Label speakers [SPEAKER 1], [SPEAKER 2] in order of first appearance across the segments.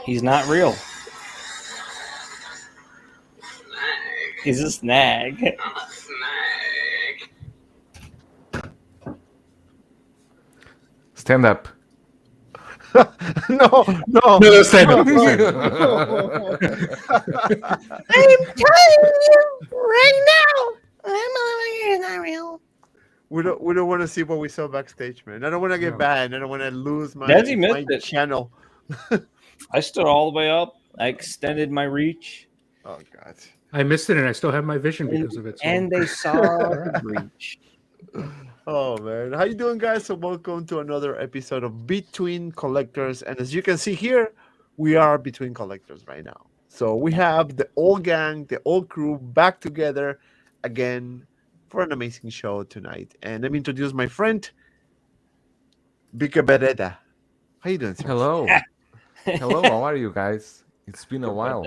[SPEAKER 1] He's not real. He's a snag.
[SPEAKER 2] Stand up.
[SPEAKER 3] No,
[SPEAKER 4] stand up.
[SPEAKER 3] No.
[SPEAKER 1] I'm telling you right now. I'm not real.
[SPEAKER 3] We don't want to see what we saw backstage, man. I don't want to get banned. I don't want to lose my channel.
[SPEAKER 1] I stood all the way up. I extended my reach.
[SPEAKER 3] Oh God.
[SPEAKER 4] I missed it, and I still have my vision because of it. So.
[SPEAKER 1] And they saw the reach.
[SPEAKER 3] Oh man, how you doing, guys? So welcome to another episode of Between Collectors. And as you can see here, we are between collectors right now. So we have the old gang, the old crew back together again for an amazing show tonight. And let me introduce my friend, Vika Beretta. How you doing, sir?
[SPEAKER 2] Hello. Hello, how are you guys? It's been a while.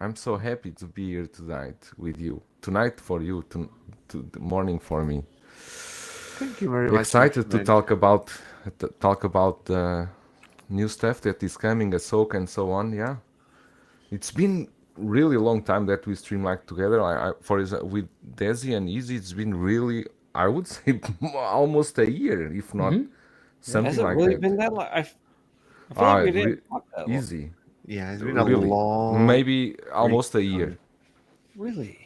[SPEAKER 2] I'm so happy to be here tonight with you. Tonight for you, to the morning for me.
[SPEAKER 3] Thank you very much.
[SPEAKER 2] Excited to talk about new stuff that is coming, Ahsoka and so on. Yeah, it's been really long time that we stream like together. With Desi and Easy, it's been really, I would say, almost a year, if not something like that.
[SPEAKER 1] Has it really been that long? I feel like we didn't talk that long.
[SPEAKER 2] Easy.
[SPEAKER 3] Yeah, it's been a long,
[SPEAKER 2] maybe almost a year.
[SPEAKER 1] Really?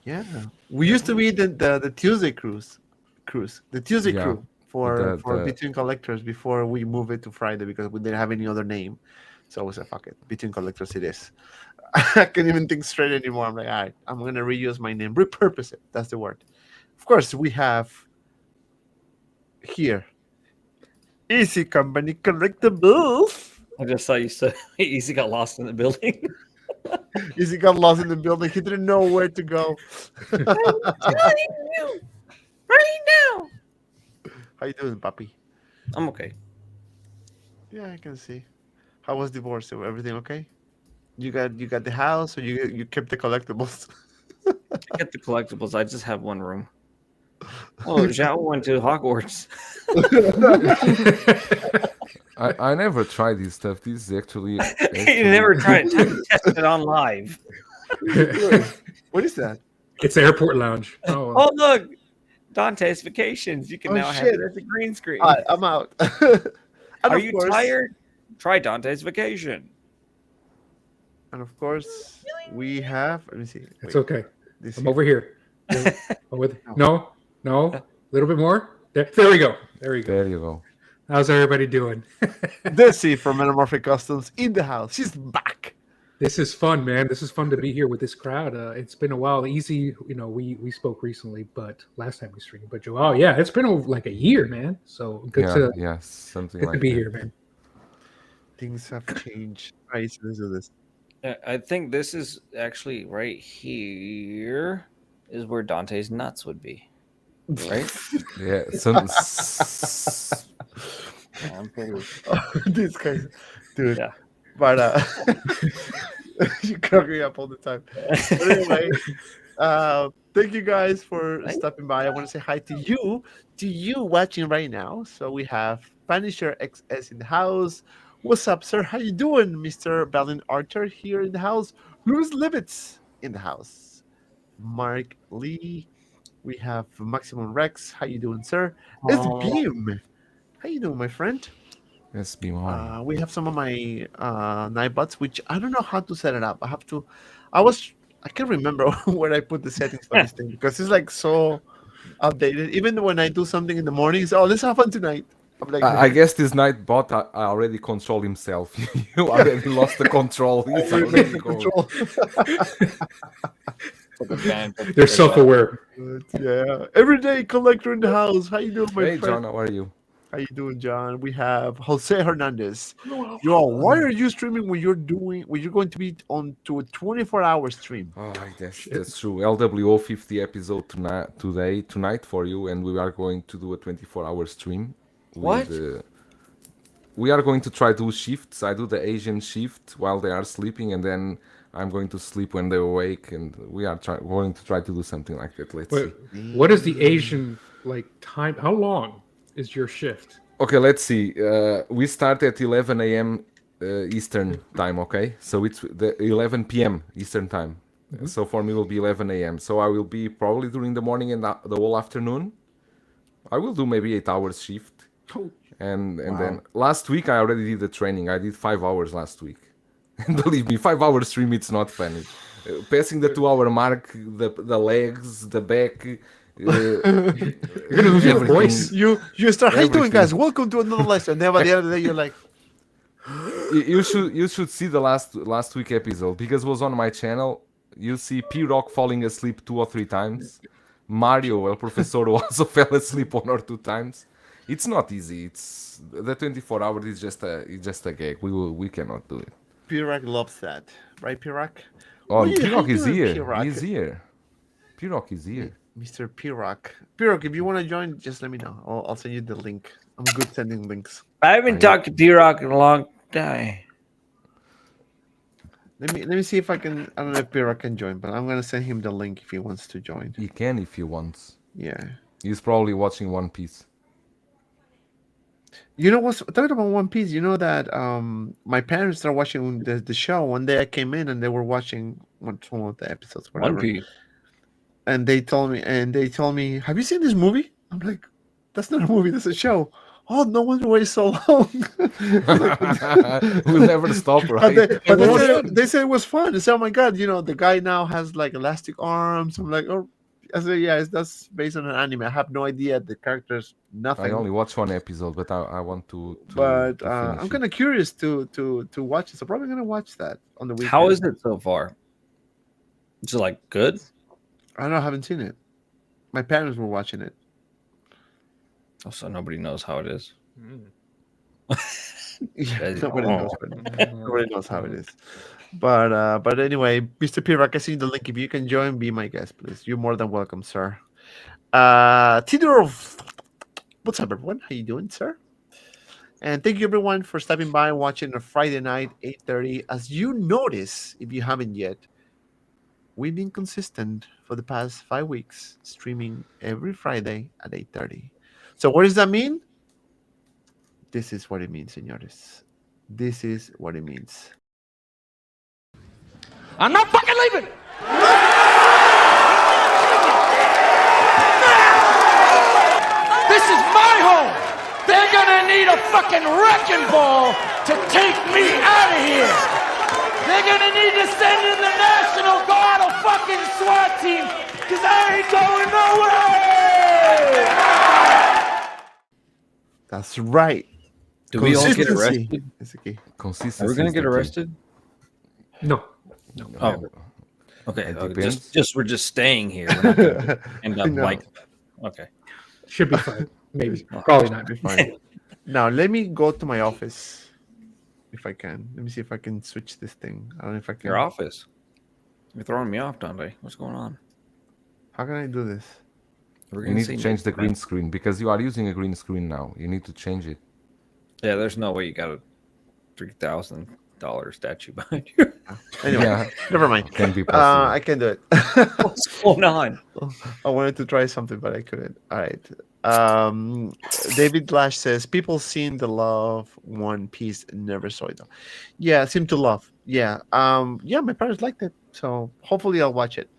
[SPEAKER 3] Yeah, we used to be the Tuesday cruise, the Tuesday crew for Between Collectors before we move it to Friday because we didn't have any other name. So we said, fuck it, Between Collectors it is. I can't even think straight anymore. I'm like, all right, I'm gonna reuse my name, repurpose it. That's the word. Of course, we have here Easy Company Collectibles.
[SPEAKER 1] I just saw you said Easy got lost in the building.
[SPEAKER 3] Easy got lost in the building. He didn't know where to go.
[SPEAKER 1] I'm telling you right now.
[SPEAKER 3] How you doing, puppy?
[SPEAKER 1] I'm okay.
[SPEAKER 3] Yeah, I can see. How was divorce? So everything okay? You got the house, or you kept the collectibles?
[SPEAKER 1] I get the collectibles. I just have one room. Oh, Zhao went to Hogwarts.
[SPEAKER 2] I never tried this stuff. This is actually
[SPEAKER 1] You never tried to test it on live.
[SPEAKER 3] What is that?
[SPEAKER 4] It's the airport lounge.
[SPEAKER 1] Oh, look. Dante's Vacations. You can now have it as a green screen.
[SPEAKER 3] All right, I'm out.
[SPEAKER 1] Are you tired? Try Dante's Vacation.
[SPEAKER 3] And of course, we have. Let me see.
[SPEAKER 4] It's okay. I'm over here. No, a little bit more. There we go. There you go. How's everybody doing?
[SPEAKER 3] Desi from Metamorphic Customs in the house. She's back.
[SPEAKER 4] This is fun, man. This is fun to be here with this crowd. It's been a while. Easy, we spoke recently, but last time we streamed. But Joel, yeah, it's been like a year, man. So good
[SPEAKER 2] something
[SPEAKER 4] good
[SPEAKER 2] like
[SPEAKER 4] to be
[SPEAKER 2] that.
[SPEAKER 4] here, man.
[SPEAKER 3] Things have changed. All right, so let's do this.
[SPEAKER 1] I think this is actually right here is where Dante's nuts would be. Right?
[SPEAKER 2] Yeah.
[SPEAKER 1] I'm pretty...
[SPEAKER 3] This guy, dude.
[SPEAKER 1] Yeah.
[SPEAKER 3] But you crack me up all the time. But anyway, thank you guys for stopping by. I want to say hi to you watching right now. So we have Punisher XS in the house. What's up, sir? How you doing, Mr. Balin Archer here in the house? Louis Livitz in the house. Mark Lee. We have Maximum Rex. How you doing, sir? It's Beam. How you doing, my friend?
[SPEAKER 2] Let's be
[SPEAKER 3] we have some of my Nightbots, which I don't know how to set it up. I can't remember where I put the settings for this thing because it's like so outdated. Even when I do something in the mornings, let's have fun tonight. I'm like,
[SPEAKER 2] I guess this Nightbot I already control himself. You already lost the control. He's already
[SPEAKER 3] control.
[SPEAKER 4] They're self-aware.
[SPEAKER 3] Yeah. Everyday collector in the house. How you doing, my friend?
[SPEAKER 2] Hey, John, how are you?
[SPEAKER 3] How you doing, John? We have Jose Hernandez. Yo, why are you streaming when you're going to be on to a 24-hour stream?
[SPEAKER 2] Oh, that's true. LWO 50 episode tonight for you, and we are going to do a 24-hour stream.
[SPEAKER 1] What?
[SPEAKER 2] We are going to try to do shifts. I do the Asian shift while they are sleeping, and then I'm going to sleep when they awake, and we are going to try to do something like that. Let's see.
[SPEAKER 4] What is the Asian time? How long is your shift?
[SPEAKER 2] Okay, let's see. We start at 11 a.m. Eastern time, okay? So it's the 11 p.m. Eastern time. So for me, it will be 11 a.m. So I will be probably during the morning and the whole afternoon. I will do maybe 8 hours shift. And then last week I already did the training. I did 5 hours last week. And believe me, 5 hour stream, it's not funny. Passing the 2 hour mark, the legs, the back.
[SPEAKER 4] You're gonna lose your voice.
[SPEAKER 3] You start. How you doing,
[SPEAKER 2] Everything.
[SPEAKER 3] guys? Welcome to another lesson. Then by the end of the day, you're like,
[SPEAKER 2] You should see the last week episode because it was on my channel. You see P-Rock falling asleep 2 or 3 times. Mario, El Professor, also fell asleep 1 or 2 times. It's not easy. It's the 24 hours is just a gag. We cannot do it.
[SPEAKER 3] Pirak loves that, right, Pirak?
[SPEAKER 2] Oh,
[SPEAKER 3] How
[SPEAKER 2] P-Rock
[SPEAKER 3] you
[SPEAKER 2] is
[SPEAKER 3] doing,
[SPEAKER 2] here.
[SPEAKER 3] P-Rock?
[SPEAKER 2] He's here. P-Rock is here.
[SPEAKER 3] Mr. Pirak. Pirak, if you want to join, just let me know. I'll send you the link. I'm good sending links.
[SPEAKER 1] I haven't talked to P-Rock in a long time.
[SPEAKER 3] Let me see if I can. I don't know if Pirak can join, but I'm gonna send him the link if he wants to join.
[SPEAKER 2] He can if he wants.
[SPEAKER 3] Yeah.
[SPEAKER 2] He's probably watching One Piece.
[SPEAKER 3] You know what's talking about One Piece? You know that my parents started watching the show. One day I came in and they were watching one of the episodes. Whatever.
[SPEAKER 1] One Piece.
[SPEAKER 3] And they told me, "Have you seen this movie?" I'm like, "That's not a movie. That's a show." Oh, no wonder why it's so long.
[SPEAKER 2] We'll never stop, right?
[SPEAKER 3] They said it was fun. They said, "Oh my god, the guy now has like elastic arms." I'm like, "Oh," I said, "Yeah, that's based on an anime." I have no idea the characters, nothing.
[SPEAKER 2] I only watched 1 episode, but I want to
[SPEAKER 3] But
[SPEAKER 2] to
[SPEAKER 3] I'm
[SPEAKER 2] finish
[SPEAKER 3] kind of curious to watch it. So probably gonna watch that on the weekend.
[SPEAKER 1] How is it so far? Is it like good?
[SPEAKER 3] I don't know. I haven't seen it. My parents were watching it.
[SPEAKER 1] Oh, so nobody knows how it is.
[SPEAKER 3] Yeah,
[SPEAKER 1] Guys-
[SPEAKER 3] nobody
[SPEAKER 1] oh.
[SPEAKER 3] knows. Nobody knows how it is. But anyway, Mr. Pirak, I see the link. If you can join, be my guest, please. You're more than welcome, sir. Tidor, what's up, everyone? How you doing, sir? And thank you, everyone, for stopping by and watching a Friday night, 8:30. As you notice, if you haven't yet, we've been consistent for the past 5 weeks, streaming every Friday at 8:30. So what does that mean? This is what it means, señores. This is what it means.
[SPEAKER 5] I'm not fucking leaving. This is my home. They're gonna need a fucking wrecking ball to take me out of here. They're gonna need to send in the National Guard, a fucking SWAT team, because I ain't going nowhere.
[SPEAKER 3] That's right.
[SPEAKER 1] Do we all get
[SPEAKER 3] Consistency
[SPEAKER 1] arrested?
[SPEAKER 3] is the key.
[SPEAKER 2] Consistency.
[SPEAKER 1] Are we gonna
[SPEAKER 2] is
[SPEAKER 1] get
[SPEAKER 2] the key.
[SPEAKER 1] arrested?
[SPEAKER 4] No.
[SPEAKER 1] Oh, okay.
[SPEAKER 2] It
[SPEAKER 1] Okay,
[SPEAKER 2] depends.
[SPEAKER 1] just we're just staying here. We're not gonna end up
[SPEAKER 3] No.
[SPEAKER 1] like. Okay.
[SPEAKER 4] Should be fine. Maybe. Probably not.
[SPEAKER 3] Be fine. Now let me go to my office if I can. Let me see if I can switch this thing. I don't know if I can.
[SPEAKER 1] Your office. You're throwing me off, Dante. What's going on?
[SPEAKER 3] How can I do this?
[SPEAKER 1] We're
[SPEAKER 2] You
[SPEAKER 1] gonna
[SPEAKER 2] need
[SPEAKER 1] see
[SPEAKER 2] to change the
[SPEAKER 1] next
[SPEAKER 2] green
[SPEAKER 1] time.
[SPEAKER 2] screen because you are using a green screen now. You need to change it.
[SPEAKER 1] Yeah, there's no way you got a $3,000 statue behind you.
[SPEAKER 3] Anyway,
[SPEAKER 2] Yeah,
[SPEAKER 3] never mind.
[SPEAKER 2] can be possible.
[SPEAKER 3] I can do it.
[SPEAKER 1] What's going on?
[SPEAKER 3] I wanted to try something, but I couldn't. All right. David Lash says people seen the love One Piece, never saw it though. Yeah, seem to love. Yeah. Yeah, my parents liked it, so hopefully I'll watch it.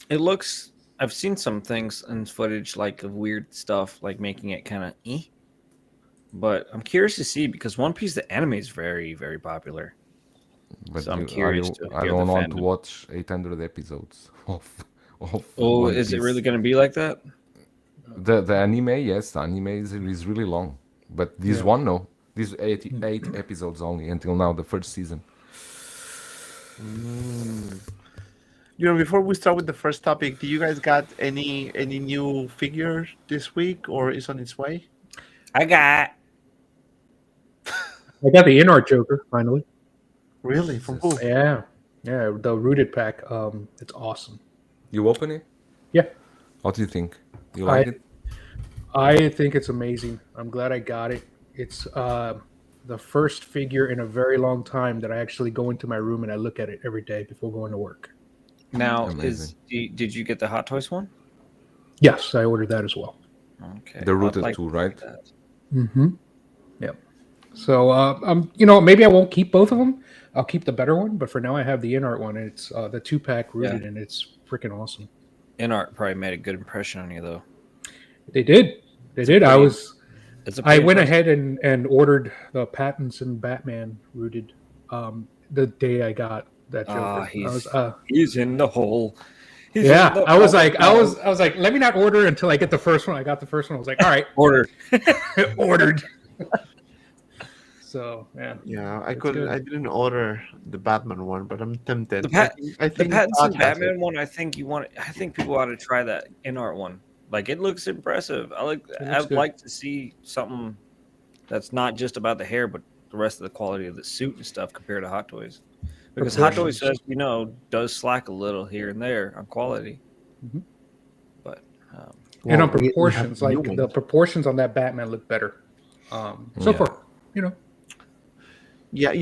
[SPEAKER 1] It looks. I've seen some things and footage like of weird stuff, like making it kind of But I'm curious to see because One Piece, the anime is very, very popular.
[SPEAKER 2] But
[SPEAKER 1] So I'm curious to
[SPEAKER 2] I
[SPEAKER 1] hear
[SPEAKER 2] don't
[SPEAKER 1] the
[SPEAKER 2] want to
[SPEAKER 1] fandom.
[SPEAKER 2] watch 800 episodes of
[SPEAKER 1] Oh,
[SPEAKER 2] One
[SPEAKER 1] is it
[SPEAKER 2] Piece.
[SPEAKER 1] really going to be like that?
[SPEAKER 2] The anime? Yes, the anime is really long. But this one, no. These eight episodes only until now, the first season.
[SPEAKER 3] Before we start with the first topic, do you guys got any new figure this week or is on its way?
[SPEAKER 1] I got.
[SPEAKER 4] I got the InArt Joker finally.
[SPEAKER 3] Really? From who?
[SPEAKER 4] Yeah. Yeah, the rooted pack. It's awesome.
[SPEAKER 2] You open it?
[SPEAKER 4] Yeah.
[SPEAKER 2] What do you think? You like it?
[SPEAKER 4] I think it's amazing. I'm glad I got it. It's the first figure in a very long time that I actually go into my room and I look at it every day before going to work.
[SPEAKER 1] Now,
[SPEAKER 2] Amazing.
[SPEAKER 1] did you get the Hot Toys one?
[SPEAKER 4] Yes, I ordered that as well.
[SPEAKER 1] Okay.
[SPEAKER 2] The
[SPEAKER 1] I'd
[SPEAKER 2] Rooted
[SPEAKER 1] like
[SPEAKER 2] 2,
[SPEAKER 1] to see
[SPEAKER 2] right?
[SPEAKER 1] that.
[SPEAKER 4] Mm-hmm. Yep. So maybe I won't keep both of them. I'll keep the better one, but for now I have the InArt one, and it's the 2-pack rooted, and it's freaking awesome.
[SPEAKER 1] InArt probably made a good impression on you, though.
[SPEAKER 4] They did. They did. I went
[SPEAKER 1] impressive.
[SPEAKER 4] ahead and ordered the Pattinson Batman rooted the day I got that Joker.
[SPEAKER 1] He's in the hole.
[SPEAKER 4] I was like, let me not order until I get the first one. I got the first one. I was like, all right,
[SPEAKER 1] ordered.
[SPEAKER 4] Ordered. So
[SPEAKER 3] yeah, I didn't order the Batman one, but I'm tempted.
[SPEAKER 1] The Pattinson Batman one, I think people ought to try that InArt one. Like, it looks impressive. I'd like to see something that's not just about the hair, but the rest of the quality of the suit and stuff compared to Hot Toys. Because Hot Toys, as we know, does slack a little here and there on quality.
[SPEAKER 4] Mm-hmm.
[SPEAKER 1] But
[SPEAKER 4] and on proportions, like the proportions on that Batman look better. So far,
[SPEAKER 3] Yeah,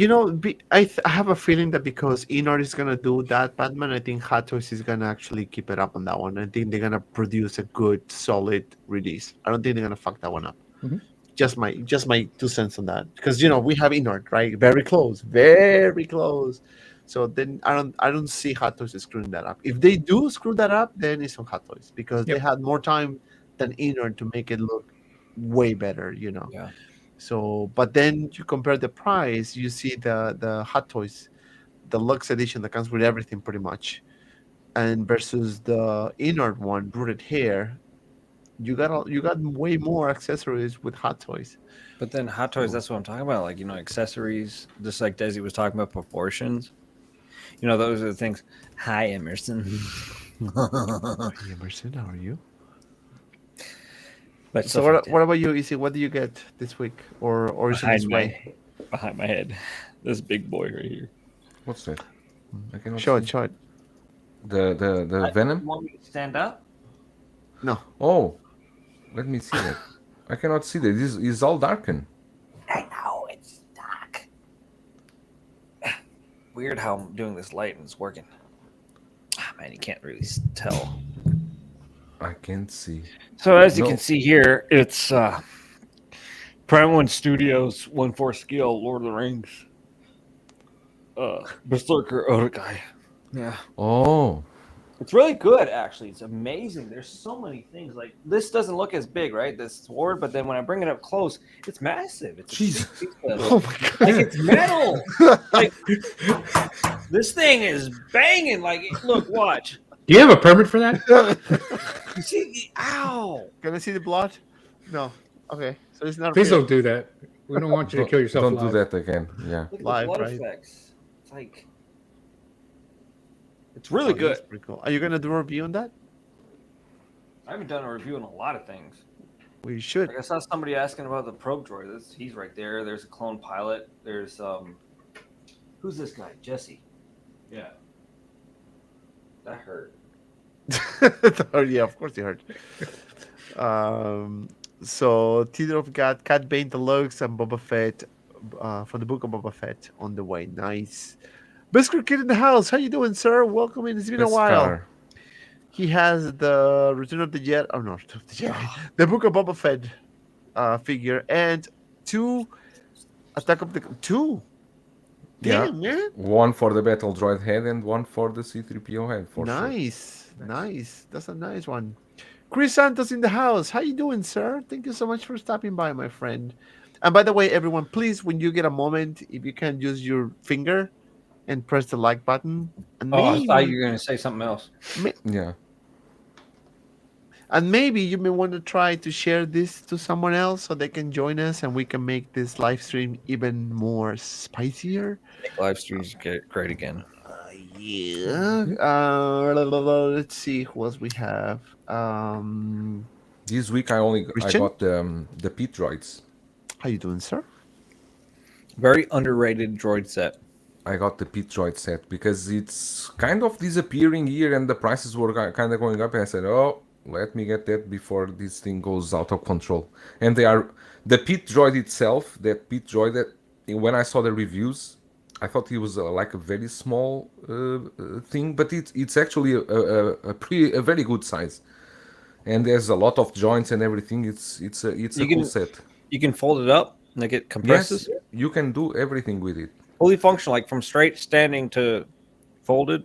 [SPEAKER 3] I have a feeling that because InArt is gonna do that Batman, I think Hot Toys is gonna actually keep it up on that one. I think they're gonna produce a good, solid release. I don't think they're gonna fuck that one up.
[SPEAKER 4] Mm-hmm.
[SPEAKER 3] Just my 2 cents on that, because we have InArt, right? Very close, very close. So then I don't see Hot Toys screwing that up. If they do screw that up, then it's on Hot Toys because they had more time than InArt to make it look way better.
[SPEAKER 1] Yeah.
[SPEAKER 3] So, but then you compare the price, you see the Hot Toys, the Lux edition that comes with everything pretty much, and versus the InArt one, rooted hair, you got way more accessories with Hot Toys.
[SPEAKER 1] But then Hot Toys, that's what I'm talking about. Like, accessories, just like Desi was talking about proportions. Those are the things. Hi, Emerson.
[SPEAKER 3] Hi, Emerson, how are you?
[SPEAKER 1] But
[SPEAKER 3] so what about you, Izzy? What do you get this week, or is it this way?
[SPEAKER 1] Behind my head, this big boy right here.
[SPEAKER 2] What's that? I cannot
[SPEAKER 3] Show
[SPEAKER 2] see.
[SPEAKER 3] it.
[SPEAKER 2] The Venom.
[SPEAKER 1] You want me to stand up?
[SPEAKER 3] No.
[SPEAKER 2] Oh, let me see that. I cannot see that. This is all darkened.
[SPEAKER 1] I know, it's dark. Weird how I'm doing this light and it's working. Man, you can't really tell.
[SPEAKER 2] I can't see.
[SPEAKER 1] So as you can see here, it's Prime 1 Studios 1/4 scale Lord of the Rings. Berserker Odagai. Yeah.
[SPEAKER 2] Oh.
[SPEAKER 1] It's really good, actually. It's amazing. There's so many things. Like, this doesn't look as big, right? This sword, but then when I bring it up close, it's massive. It's
[SPEAKER 2] Jesus.
[SPEAKER 3] Oh my god!
[SPEAKER 1] Like, it's metal. Like, this thing is banging. Like, look, watch.
[SPEAKER 4] Do you have a permit for that?
[SPEAKER 1] You see? Ow!
[SPEAKER 3] Can I see the blood? No. Okay, so it's not.
[SPEAKER 4] Please don't do that. We don't want you to kill yourself.
[SPEAKER 2] Don't do that again. Yeah.
[SPEAKER 1] Look at
[SPEAKER 3] Live,
[SPEAKER 1] the blood
[SPEAKER 3] right?
[SPEAKER 1] effects. It's like, it's really good.
[SPEAKER 3] That's pretty cool. Are you gonna do a review on that?
[SPEAKER 1] I haven't done a review on a lot of things.
[SPEAKER 3] We should.
[SPEAKER 1] Like, I saw somebody asking about the probe droid. He's right there. There's a clone pilot. There's who's this guy? Jesse. Yeah. That hurt.
[SPEAKER 3] Oh, yeah, of course it hurt. So Theater of God, Cat Bane Deluxe, and Boba Fett from the Book of Boba Fett on the way. Nice. Biscuit Kid in the house. How you doing, sir? Welcome in. It's been a while. He has the Return of the Jedi. Oh no, Return of the Jedi. The Book of Boba Fett figure and 2 Attack of the 2. Damn, man.
[SPEAKER 2] One for the Battle Droid head and one for the C-3PO head. For
[SPEAKER 3] Nice. That's a nice one. Chris Santos in the house. How you doing, sir? Thank you so much for stopping by, my friend. And by the way, everyone, please, when you get a moment, if you can use your finger and press the like button. And
[SPEAKER 1] I thought you were going to say something else.
[SPEAKER 2] Yeah.
[SPEAKER 3] And maybe you may want to try to share this to someone else so they can join us and we can make this live stream even more spicier.
[SPEAKER 1] Make live streams get great again.
[SPEAKER 3] Yeah. Let's see who else we have.
[SPEAKER 2] This week I got the Pit Droids.
[SPEAKER 3] How you doing, sir?
[SPEAKER 1] Very underrated droid set.
[SPEAKER 2] I got the Pit Droid set because it's kind of disappearing here and the prices were kind of going up. And I said, oh, let me get that before this thing goes out of control. And they are the Pit Droid itself. That Pit Droid, that when I saw the reviews, I thought it was like a very small thing, but it's actually a very good size. And there's a lot of joints and everything. It's a cool set.
[SPEAKER 1] You can fold it up like it compresses.
[SPEAKER 2] Yes. You can do everything with it.
[SPEAKER 1] Fully functional, like from straight standing to folded.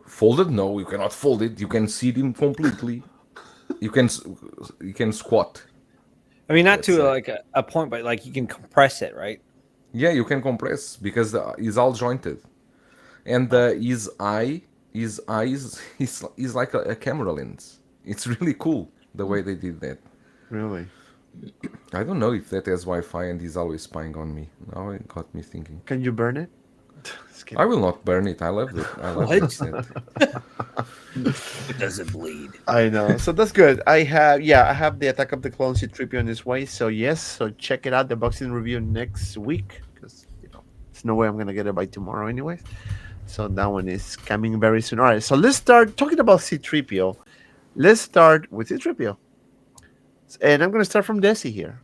[SPEAKER 2] Folded? No, you cannot fold it. You can seat him completely. You can squat.
[SPEAKER 1] I mean, not
[SPEAKER 2] Let's
[SPEAKER 1] to
[SPEAKER 2] say.
[SPEAKER 1] like a point, but like you can compress it, right?
[SPEAKER 2] Yeah, you can compress because it's all jointed, and his eyes is like a camera lens. It's really cool the way they did that.
[SPEAKER 3] Really?
[SPEAKER 2] I don't know if that has Wi-Fi and he's always spying on me. Now it got me thinking.
[SPEAKER 3] Can you burn it? Just kidding.
[SPEAKER 2] I will not burn it. I love it. I love
[SPEAKER 1] What?
[SPEAKER 2] that set.
[SPEAKER 1] It doesn't bleed.
[SPEAKER 3] I know. So that's good. I have the Attack of the Clones C-3PO on its way. So yes, so check it out. The boxing review next week because there's no way I'm gonna get it by tomorrow, anyways. So that one is coming very soon. All right. So let's start talking about C-3PO. Let's start with C-3PO, and I'm gonna start from Desi here.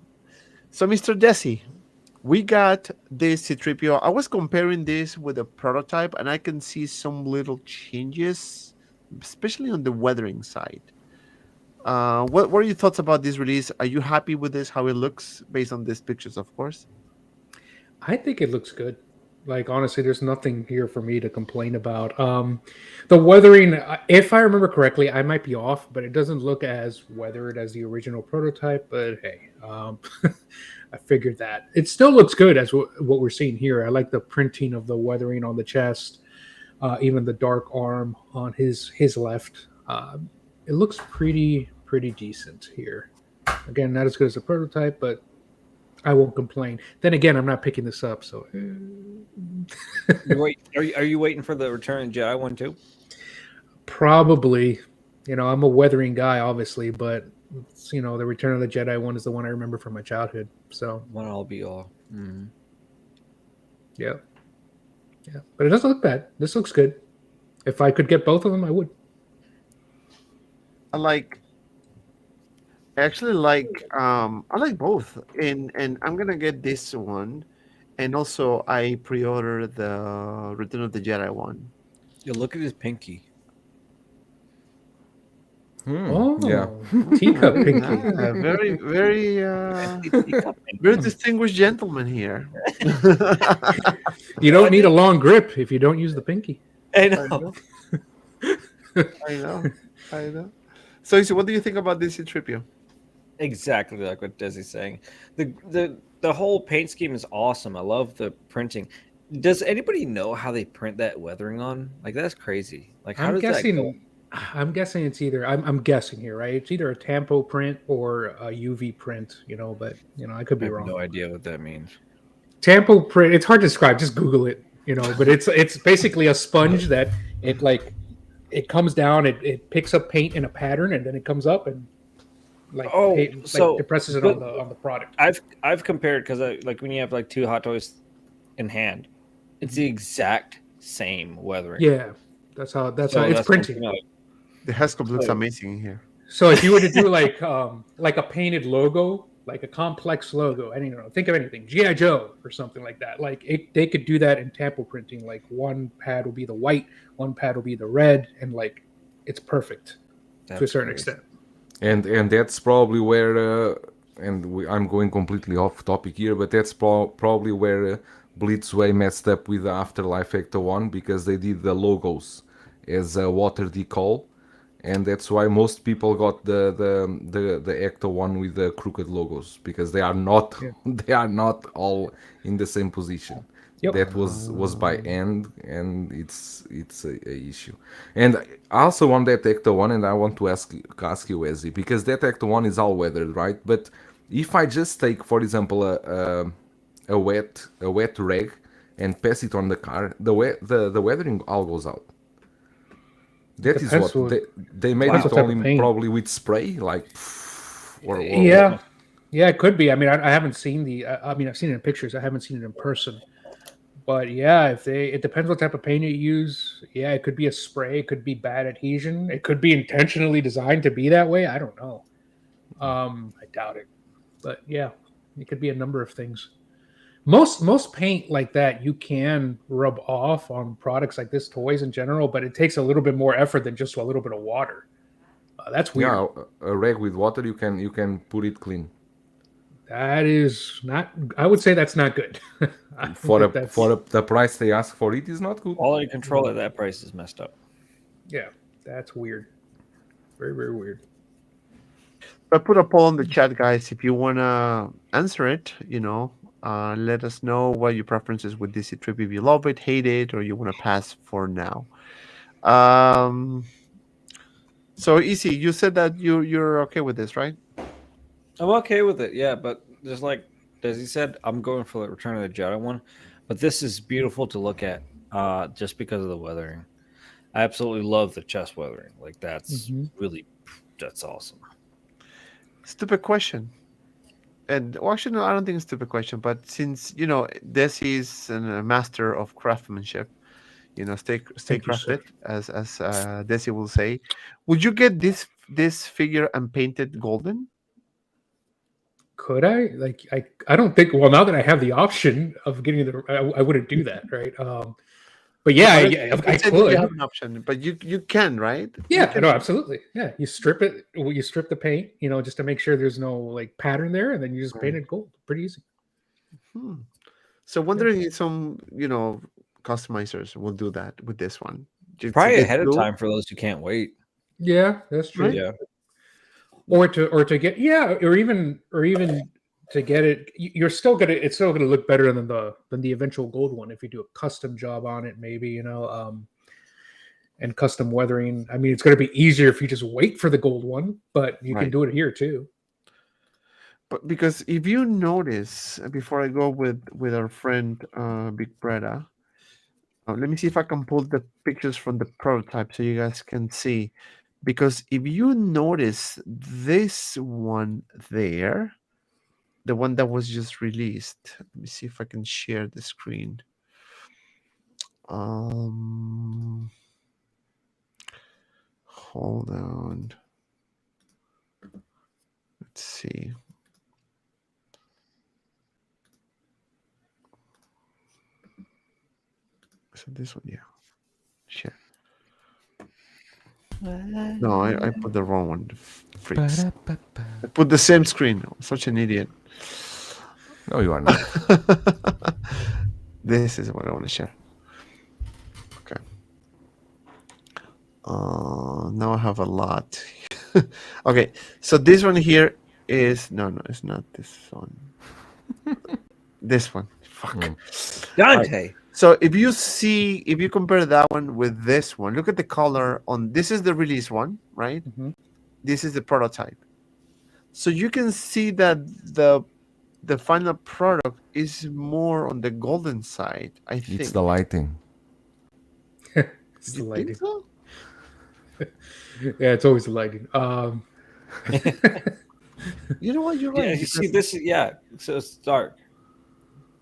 [SPEAKER 3] So Mr. Desi, we got this C-3PO. I was comparing this with a prototype, and I can see some little changes, especially on the weathering side. What are your thoughts about this release? Are you happy with this? How it looks based on these pictures, of course.
[SPEAKER 4] I think it looks good. Like honestly, there's nothing here for me to complain about. The weathering, if I remember correctly, I might be off, but it doesn't look as weathered as the original prototype. But hey, I figured that it still looks good as what we're seeing here. I like the printing of the weathering on the chest, even the dark arm on his left. It looks pretty decent here. Again, not as good as the prototype, but I won't complain. Then again, I'm not picking this up, so.
[SPEAKER 1] Are you waiting for the Return of the Jedi one too?
[SPEAKER 4] Probably. I'm a weathering guy, obviously, but the Return of the Jedi one is the one I remember from my childhood. So
[SPEAKER 1] One all be all. Mm-hmm.
[SPEAKER 4] yeah, but it doesn't look bad. This looks good. If I could get both of them, I would.
[SPEAKER 3] I actually I like both, and I'm gonna get this one, and also I pre-ordered the Return of the Jedi one.
[SPEAKER 1] You look at his pinky.
[SPEAKER 4] Oh,
[SPEAKER 2] Yeah.
[SPEAKER 4] teacup pinky.
[SPEAKER 3] Ah, very very distinguished gentleman here.
[SPEAKER 4] You don't need a long grip if you don't use the pinky.
[SPEAKER 1] I
[SPEAKER 3] know. I know. So what do you think about this C-3PO?
[SPEAKER 1] Exactly like what Desi's saying. The whole paint scheme is awesome. I love the printing. Does anybody know how they print that weathering on? Like that's crazy. Like how does that go?
[SPEAKER 4] I'm guessing it's either I'm guessing here, right? It's either a tampo print or a UV print, but I could
[SPEAKER 1] I
[SPEAKER 4] be
[SPEAKER 1] have
[SPEAKER 4] wrong.
[SPEAKER 1] no idea what that means.
[SPEAKER 4] Tampo print, it's hard to describe, just Google it, but it's basically a sponge that it comes down, it picks up paint in a pattern and then it comes up and depresses it on the product.
[SPEAKER 1] I've compared because like when you have like two Hot Toys in hand, it's the exact same weathering.
[SPEAKER 4] Yeah, that's how it's printing.
[SPEAKER 3] The Hescope looks amazing here.
[SPEAKER 4] So if you were to do like a painted logo, like a complex logo, I don't know, think of anything, G.I. Joe or something like that. Like they could do that in tampo printing. Like one pad will be the white, one pad will be the red, and like it's perfect to a certain extent.
[SPEAKER 2] And that's probably where, I'm going completely off topic here, but that's probably where Blitzway messed up with the Afterlife Ecto 1 because they did the logos as a water decal, and that's why most people got the Ecto 1 with the crooked logos because they are not all in the same position. Yep. That was by hand, and it's a issue. And also on that Ecto 1, and I want to ask you, Wesley, because that Ecto 1 is all weathered, right? But if I just take, for example, a wet rag and pass it on the car, the weathering all goes out. That is what they made it only probably with spray, like.
[SPEAKER 4] Yeah, it could be. I mean, I haven't seen I've seen it in pictures. I haven't seen it in person. But yeah, it depends what type of paint you use. Yeah, it could be a spray. It could be bad adhesion. It could be intentionally designed to be that way. I don't know. I doubt it. But yeah, it could be a number of things. Most paint like that you can rub off on products like this, toys in general, but it takes a little bit more effort than just a little bit of water. That's weird.
[SPEAKER 2] Yeah, a rag with water, you can put it clean.
[SPEAKER 4] That is not. I would say that's not good. I don't
[SPEAKER 2] For
[SPEAKER 4] think that's.
[SPEAKER 2] the price they ask for it is not good.
[SPEAKER 1] Quality control at that price is messed up.
[SPEAKER 4] Yeah, that's weird. Very, very weird.
[SPEAKER 3] I put a poll in the chat, guys. If you wanna answer it, let us know what your preferences with DC Trip. If you love it, hate it, or you want to pass for now. So easy. You said that you're okay with this, right?
[SPEAKER 1] I'm okay with it, yeah, but just like Desi said, I'm going for the Return of the Jedi one. But this is beautiful to look at, just because of the weathering. I absolutely love the chest weathering. Like that's awesome.
[SPEAKER 3] Stupid question. And well, actually, no, I don't think it's a stupid question. But since Desi is a master of craftsmanship, stay
[SPEAKER 4] Thank you, sir.
[SPEAKER 3] crafted, as Desi will say. Would you get this figure and paint it golden?
[SPEAKER 4] Could I? Like, I don't think. Well, now that I have the option of getting I wouldn't do that, right? But yeah, I
[SPEAKER 3] It said that
[SPEAKER 4] could.
[SPEAKER 3] you have an option, but you can, right?
[SPEAKER 4] Yeah, no, absolutely. Yeah, you strip it. You strip the paint, just to make sure there's no like pattern there, and then you just paint it gold. Pretty easy.
[SPEAKER 3] So wondering if some customizers will do that with this one.
[SPEAKER 1] Probably ahead of time for those who can't wait.
[SPEAKER 4] Yeah, that's true.
[SPEAKER 3] Right?
[SPEAKER 1] Yeah.
[SPEAKER 4] Or to get or even to get it, it's still gonna look better than the eventual gold one if you do a custom job on it, maybe and custom weathering. I mean, it's gonna be easier if you just wait for the gold one, but you can do it here too.
[SPEAKER 3] But because if you notice, before I go with our friend Big Bretta, let me see if I can pull the pictures from the prototype so you guys can see. Because if you notice this one there, the one that was just released, let me see if I can share the screen. Hold on. Let's see. So this one, yeah. Share. No, I put the wrong one. Freaks. I put the same screen. I'm such an idiot.
[SPEAKER 2] No, you are not.
[SPEAKER 3] This is what I want to share. Okay. Now I have a lot. Okay, so this one here is no, it's not this one. This one. Fuck.
[SPEAKER 1] Dante.
[SPEAKER 3] So if you compare that one with this one, look at the color on this is the release one, right? This is the prototype. So you can see that the final product is more on the golden side, I think.
[SPEAKER 2] It's the lighting.
[SPEAKER 4] It's the
[SPEAKER 3] You
[SPEAKER 4] lighting.
[SPEAKER 3] think so?
[SPEAKER 4] Yeah, it's always the lighting.
[SPEAKER 3] You know what? You're right.
[SPEAKER 1] Yeah, you see this. So it's dark.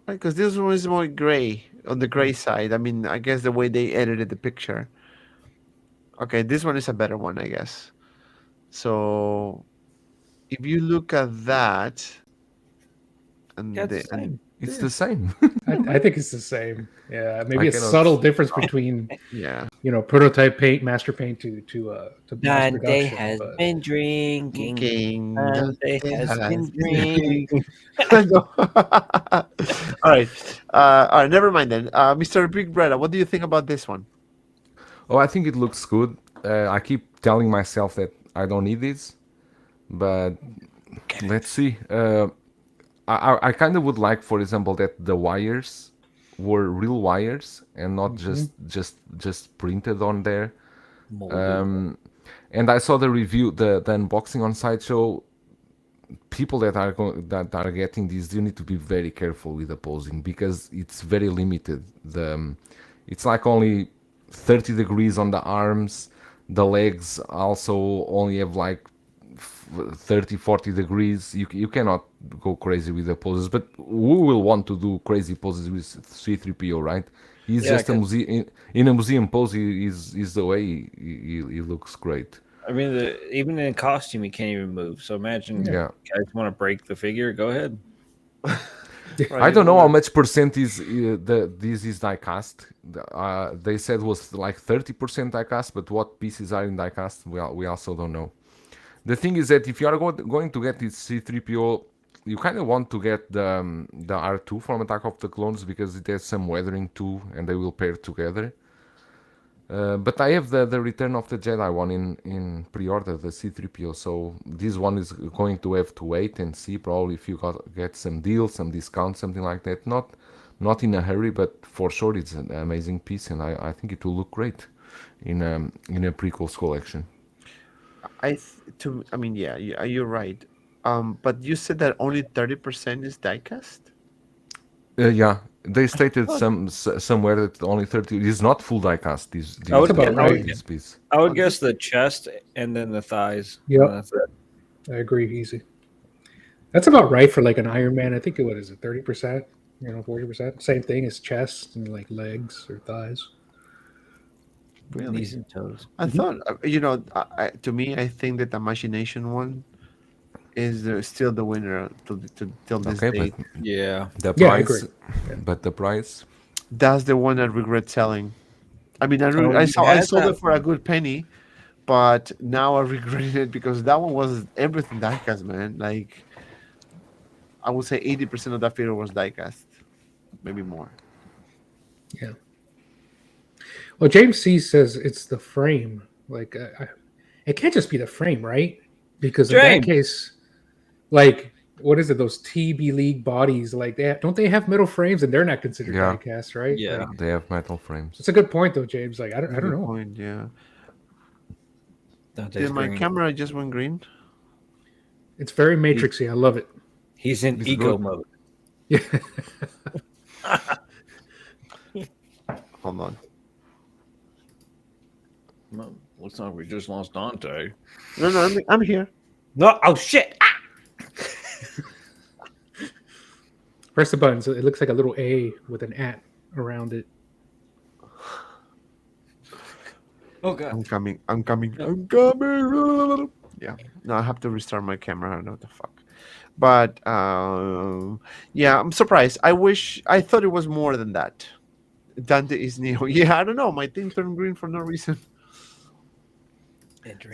[SPEAKER 3] Right, because this one is more gray on the gray side. I mean, I guess the way they edited the picture. Okay, this one is a better one, I guess. So if you look at that, and
[SPEAKER 1] Yeah, it's the same.
[SPEAKER 2] It's the same.
[SPEAKER 4] I think it's the same. Yeah, maybe a
[SPEAKER 2] cannot-
[SPEAKER 4] subtle difference between
[SPEAKER 3] yeah,
[SPEAKER 4] prototype paint, master paint to mass
[SPEAKER 1] Dante
[SPEAKER 4] production.
[SPEAKER 1] has
[SPEAKER 4] but-
[SPEAKER 1] been drinking. Dante has been
[SPEAKER 3] drinking.
[SPEAKER 1] drinking.
[SPEAKER 3] All right. Never mind then. Mr. Big Brother, what do you think about this one?
[SPEAKER 2] Oh, I think it looks good. I keep telling myself that I don't need this, but let's see. I kind of would like, for example, that the wires were real wires and not just printed on there. And I saw the review, the unboxing on Sideshow. People that are getting these, you need to be very careful with the posing because it's very limited. It's like only 30 degrees on the arms. The legs also only have like 30-40 degrees. You cannot go crazy with the poses, but who will want to do crazy poses with C3PO, right? He's just a museum in a museum pose. Is the way he looks great.
[SPEAKER 1] I mean, even in costume, he can't even move. So imagine,
[SPEAKER 2] Yeah.
[SPEAKER 1] guys want to break the figure, go ahead.
[SPEAKER 2] I don't know how much percent is this is die cast. They said was like 30% die cast, but what pieces are in die cast, we also don't know. The thing is that if you are going to get this C3PO, you kind of want to get the R2 from Attack of the Clones because it has some weathering too, and they will pair together. But I have the Return of the Jedi one in pre-order, the C-3PO. So this one is going to have to wait and see. Probably if you get some deal, some discount, something like that. Not in a hurry, but for sure it's an amazing piece, and I think it will look great in a prequels collection.
[SPEAKER 3] I mean, yeah, you're right. But you said that only 30% is diecast.
[SPEAKER 2] Yeah, they stated
[SPEAKER 3] thought-
[SPEAKER 2] somewhere that only 30 is not full diecast. This
[SPEAKER 1] I would,
[SPEAKER 4] about right.
[SPEAKER 2] this piece.
[SPEAKER 1] I would guess the chest and then the thighs.
[SPEAKER 4] Yep.
[SPEAKER 1] That's it.
[SPEAKER 4] I agree, easy. That's about right for like an Iron Man. I think what is it, 30%? 40%. Same thing as chest and like legs or thighs.
[SPEAKER 3] Really?
[SPEAKER 1] Knees and toes.
[SPEAKER 3] I thought, to me, I think that the Machination one is still the winner till this
[SPEAKER 2] Okay,
[SPEAKER 3] date.
[SPEAKER 2] but
[SPEAKER 1] Yeah.
[SPEAKER 2] the
[SPEAKER 4] Yeah, I
[SPEAKER 2] price,
[SPEAKER 4] agree.
[SPEAKER 2] but the price.
[SPEAKER 3] That's the one I regret selling. I mean,
[SPEAKER 1] Oh,
[SPEAKER 3] I
[SPEAKER 1] you
[SPEAKER 3] sold
[SPEAKER 1] had
[SPEAKER 3] it
[SPEAKER 1] that
[SPEAKER 3] for a good penny, but now I regret it because that one was everything diecast, man. Like, I would say 80% of that figure was diecast, maybe more.
[SPEAKER 4] Yeah. Well, James C says it's the frame. Like, it can't just be the frame, right? Because in
[SPEAKER 1] James.
[SPEAKER 4] that case, like, what is it? Those TB League bodies, like, don't they have metal frames and they're not considered
[SPEAKER 2] Yeah.
[SPEAKER 4] diecast, right?
[SPEAKER 1] Yeah.
[SPEAKER 4] Like,
[SPEAKER 2] They have metal frames.
[SPEAKER 4] it's a good point, though, James. Like, I don't
[SPEAKER 3] Good
[SPEAKER 4] know.
[SPEAKER 3] point, yeah.
[SPEAKER 1] Dante's
[SPEAKER 3] Did my
[SPEAKER 1] green.
[SPEAKER 3] camera just went green?
[SPEAKER 4] It's very Matrixy. I love it.
[SPEAKER 1] He's in
[SPEAKER 2] It's
[SPEAKER 1] ego
[SPEAKER 2] good.
[SPEAKER 1] mode.
[SPEAKER 4] Yeah.
[SPEAKER 3] Hold on.
[SPEAKER 1] Well, looks like we just lost Dante.
[SPEAKER 3] No, I'm here.
[SPEAKER 1] No, oh shit! Ah!
[SPEAKER 4] Press the button. So it looks like a little A with an at around it.
[SPEAKER 1] Oh god.
[SPEAKER 3] I'm coming. Yeah. No, I have to restart my camera. I don't know what the fuck. But yeah, I'm surprised. I thought it was more than that. Dante is Neo. Yeah, I don't know. My thing turned green for no reason.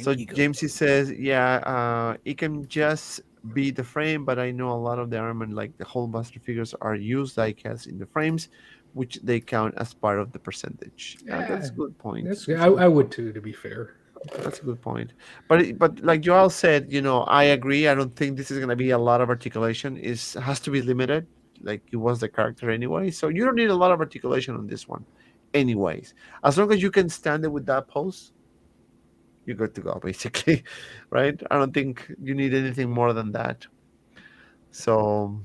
[SPEAKER 3] So James he says, yeah, it can just be the frame, but I know a lot of the armament, like the whole Buster figures, are used diecast in the frames, which they count as part of the percentage. Yeah, that's a good point.
[SPEAKER 4] I would too, to be fair.
[SPEAKER 3] That's a good point. But like Joel said, I agree. I don't think this is gonna be a lot of articulation. Has to be limited. Like it was the character anyway. So you don't need a lot of articulation on this one. Anyways. As long as you can stand it with that pose, you're good to go, basically. Right? I don't think you need anything more than that. So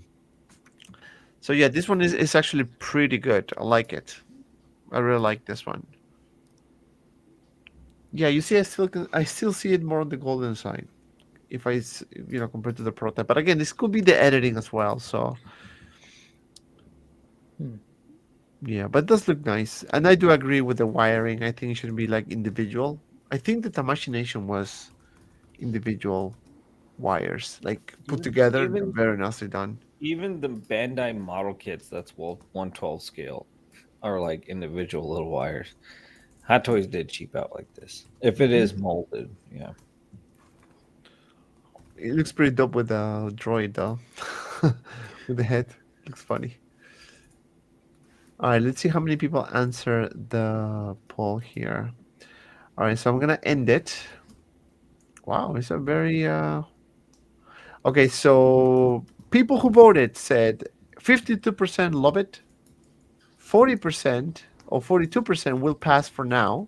[SPEAKER 3] yeah, this one is actually pretty good. I like it. I really like this one. Yeah, you see, I still see it more on the golden side, if I compared to the prototype. But again, this could be the editing as well. So, yeah, but it does look nice, and I do agree with the wiring. I think it should be like individual. I think that the Machination was individual wires, like put together, very nicely done.
[SPEAKER 1] Even the Bandai model kits, that's 1/12 scale, are like individual little wires. Hot Toys did cheap out like this. If it is molded, yeah.
[SPEAKER 3] It looks pretty dope with the droid though, with the head. Looks funny. All right, let's see how many people answer the poll here. All right, so I'm gonna end it. Wow, it's a very okay. So people who voted said 52% love it, 40% or 42% will pass for now,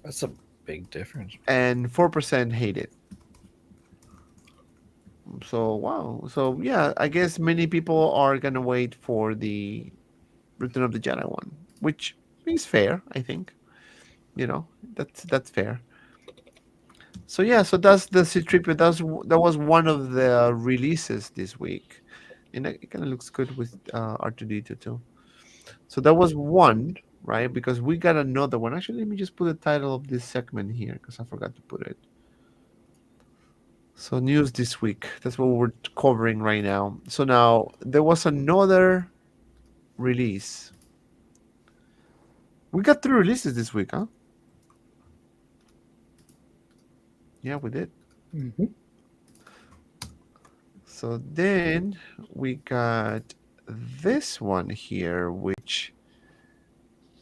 [SPEAKER 1] That's a big difference.
[SPEAKER 3] and 4% hate it. So wow. So yeah, I guess many people are gonna wait for the Return of the Jedi one, which is fair, I think. That's fair. So yeah, so that's the C-3PO. That was one of the releases this week, and it kind of looks good with R2D2 too. So that was one, right? Because we got another one. Actually, let me just put the title of this segment here because I forgot to put it. So news this week. That's what we're covering right now. So now there was another release. We got 3 releases this week, huh? Yeah, we did.
[SPEAKER 4] Mm-hmm.
[SPEAKER 3] So then we got this one here, which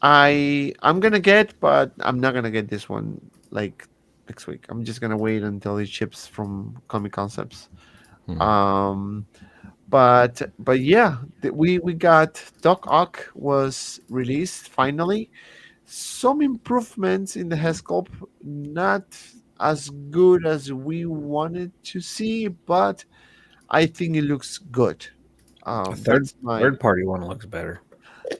[SPEAKER 3] I'm gonna get, but I'm not gonna get this one like next week. I'm just gonna wait until it ships from Comic Concepts. Um, but yeah, we got Doc Ock was released finally. Some improvements in the head sculpt, not as good as we wanted to see, but I think it looks good.
[SPEAKER 1] A third
[SPEAKER 3] That's my
[SPEAKER 1] third party one looks better.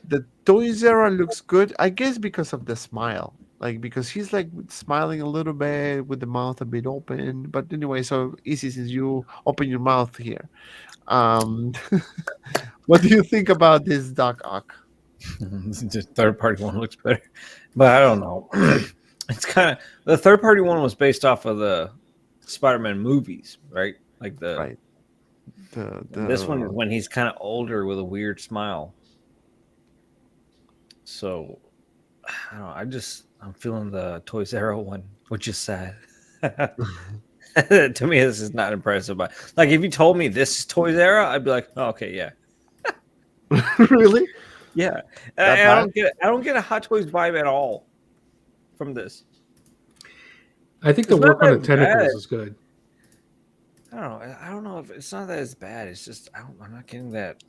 [SPEAKER 3] the Toys era looks good, I guess, because of the smile. Like because he's like smiling a little bit with the mouth a bit open. But anyway, so easy since you open your mouth here. Um, what do you think about this Doc Ock?
[SPEAKER 1] Just third party one looks better, but I don't know. It's kind of the third party one was based off of the Spider-Man movies, right? Like the
[SPEAKER 3] Right.
[SPEAKER 1] this one is when he's kind of older with a weird smile. So I don't know. I'm feeling the Toys R Us one, which is sad. To me, this is not impressive. But like, if you told me this is Toys R Us, I'd be like, oh, okay, yeah,
[SPEAKER 3] really?
[SPEAKER 1] yeah.
[SPEAKER 3] That
[SPEAKER 1] I don't get a Hot Toys vibe at all from this.
[SPEAKER 4] I think the
[SPEAKER 1] It's not
[SPEAKER 4] work on the
[SPEAKER 1] that
[SPEAKER 4] tentacles
[SPEAKER 1] bad.
[SPEAKER 4] is good.
[SPEAKER 1] I don't know. I don't know if it's not that it's bad. It's just I'm not getting that.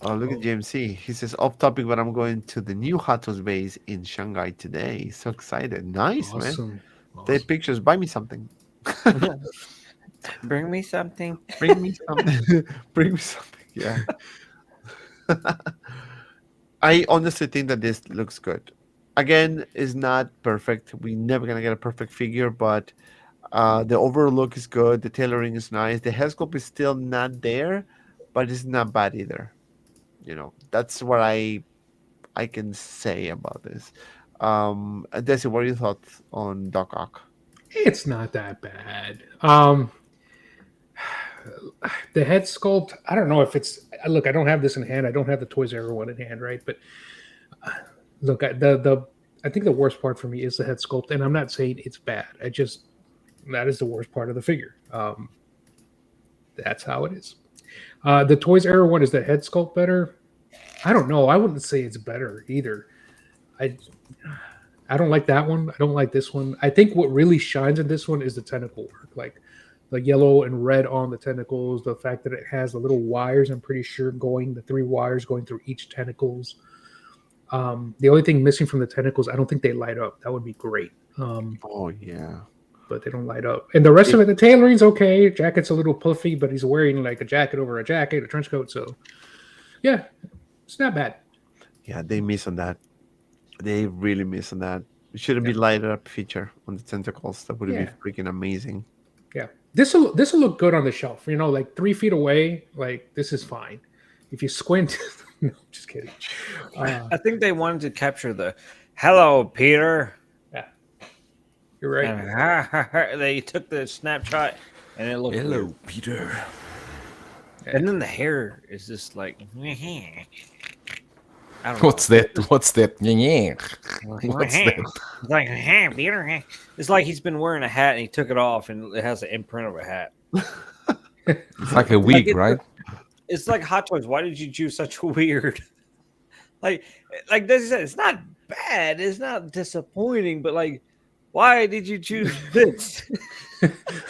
[SPEAKER 3] Oh, look at JMC. He says off topic, but I'm going to the new Hot Toys base in Shanghai today. So excited! Nice, man.
[SPEAKER 4] Awesome.
[SPEAKER 3] Take pictures. Buy me something.
[SPEAKER 1] Bring me something.
[SPEAKER 3] Bring me something. Bring me something. Yeah. I honestly think that this looks good. Again, is not perfect. We're never gonna get a perfect figure, but the overall look is good. The tailoring is nice. The head sculpt is still not there, but it's not bad either. You know, that's what I can say about this. Desi, what are your thoughts on Doc Ock?
[SPEAKER 4] It's not that bad. The head sculpt, I don't know if it's look. I don't have this in hand. I don't have the Toys R Us one in hand, right? But look, I think the worst part for me is the head sculpt, and I'm not saying it's bad. That is the worst part of the figure. That's how it is. The Toys R Us one, is the head sculpt better? I don't know. I wouldn't say it's better either. I don't like that one. I don't like this one. I think what really shines in this one is the tentacle work, like the yellow and red on the tentacles. The fact that it has the little wires, I'm pretty sure the 3 wires going through each tentacles. The only thing missing from the tentacles, I don't think they light up. That would be great.
[SPEAKER 3] Oh yeah.
[SPEAKER 4] But they don't light up. And the rest of it, the tailoring's okay. Jacket's a little puffy, but he's wearing like a jacket over a jacket, a trench coat. So yeah, it's not bad.
[SPEAKER 3] Yeah, they miss on that. They really miss on that. It shouldn't be lighted up feature on the tentacles. That would be freaking amazing.
[SPEAKER 4] Yeah. This will look good on the shelf. You know, like 3 feet away, like this is fine. If you squint, no, just kidding.
[SPEAKER 1] I think they wanted to capture the "Hello, Peter."
[SPEAKER 4] Yeah, you're right.
[SPEAKER 1] And they took the snapshot, and it looked weird.
[SPEAKER 2] Peter.
[SPEAKER 1] And then the hair is just like, I don't know.
[SPEAKER 2] What's that? What's that?
[SPEAKER 1] What's
[SPEAKER 2] What's that?
[SPEAKER 1] It's like, Peter. It's like he's been wearing a hat and he took it off, and it has the imprint of a hat.
[SPEAKER 2] It's like a wig, right?
[SPEAKER 1] It's like Hot Toys. Why did you choose such a weird? like this? It's not bad. It's not disappointing, but like, why did you choose this?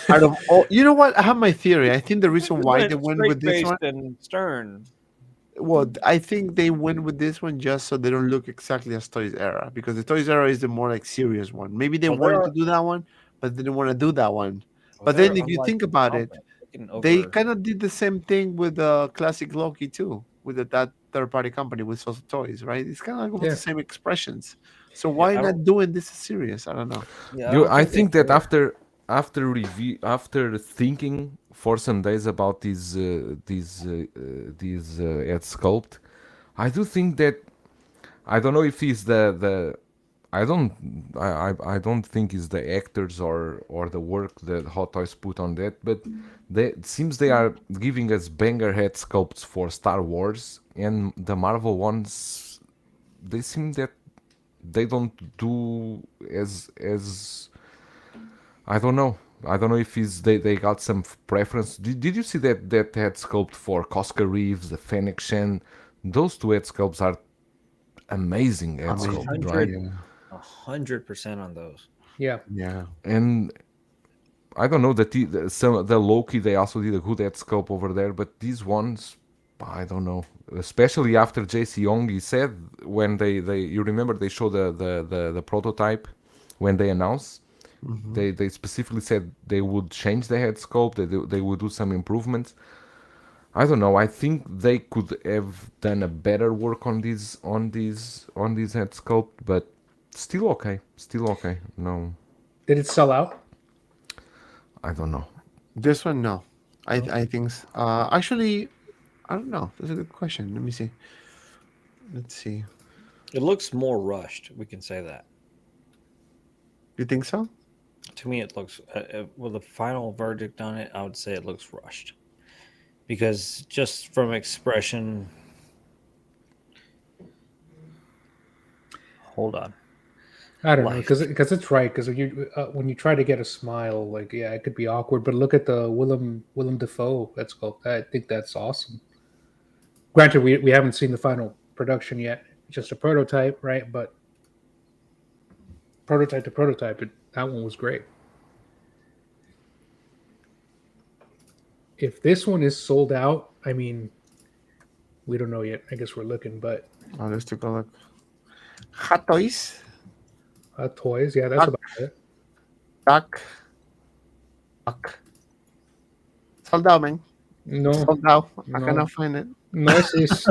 [SPEAKER 3] Out of all, you know what? I have my theory. I think the reason why they went with this one,
[SPEAKER 1] and stern.
[SPEAKER 3] well, I think they went with this one just so they don't look exactly as Toys Era, because the Toys Era is the more like serious one. Maybe they wanted to do that one, but they didn't want to do that one. But then, if you think about it, they kind of did the same thing with the classic Loki too, with that third-party company with Sosa Toys, right? It's kind of like with the same expressions. So why not doing this serious? I don't know.
[SPEAKER 1] Yeah,
[SPEAKER 2] I think that after thinking for some days about these head sculpt, I do think that I don't know if it's the I don't think it's the actors or the work that Hot Toys put on that, but it seems they are giving us banger head sculpts for Star Wars, and the Marvel ones, they seem that they don't do as I don't know. I don't know if they got some preference. Did you see that head sculpt for Cosca Reeves, the Fennec Shen? Those two head sculpts are amazing head
[SPEAKER 3] Amazing.
[SPEAKER 2] sculpt, right?
[SPEAKER 3] Yeah.
[SPEAKER 1] 100% on those.
[SPEAKER 4] Yeah.
[SPEAKER 3] Yeah.
[SPEAKER 2] And I don't know that the Loki they also did a good head sculpt over there, but these ones I don't know. Especially after JC Young, he said when they you remember they showed the prototype when they announced. They specifically said they would change the head sculpt. They would do some improvements. I don't know. I think they could have done a better work on these head sculpt, but still okay. Still okay. No,
[SPEAKER 4] Did it sell out?
[SPEAKER 2] I don't know.
[SPEAKER 3] This one, no. I think actually, I don't know. That's a good question. Let me see. Let's see.
[SPEAKER 1] It looks more rushed. We can say that.
[SPEAKER 3] You think so?
[SPEAKER 1] To me, it looks. With the final verdict on it, I would say it looks rushed. Because just from expression. Hold on.
[SPEAKER 4] I don't know,
[SPEAKER 1] Life.
[SPEAKER 4] because it's right. Because when you try to get a smile, like it could be awkward. But look at the Willem Dafoe. That's called. I think that's awesome. Granted, we haven't seen the final production yet. It's just a prototype, right? But prototype to prototype, that one was great. If this one is sold out, I mean, we don't know yet. I guess we're looking, but
[SPEAKER 3] Let's take a look. Hot Toys.
[SPEAKER 4] toys, yeah, that's about it.
[SPEAKER 3] Duck. Sold out, man.
[SPEAKER 4] No,
[SPEAKER 3] Sold out. I
[SPEAKER 4] No.
[SPEAKER 3] cannot find it.
[SPEAKER 4] no, sis.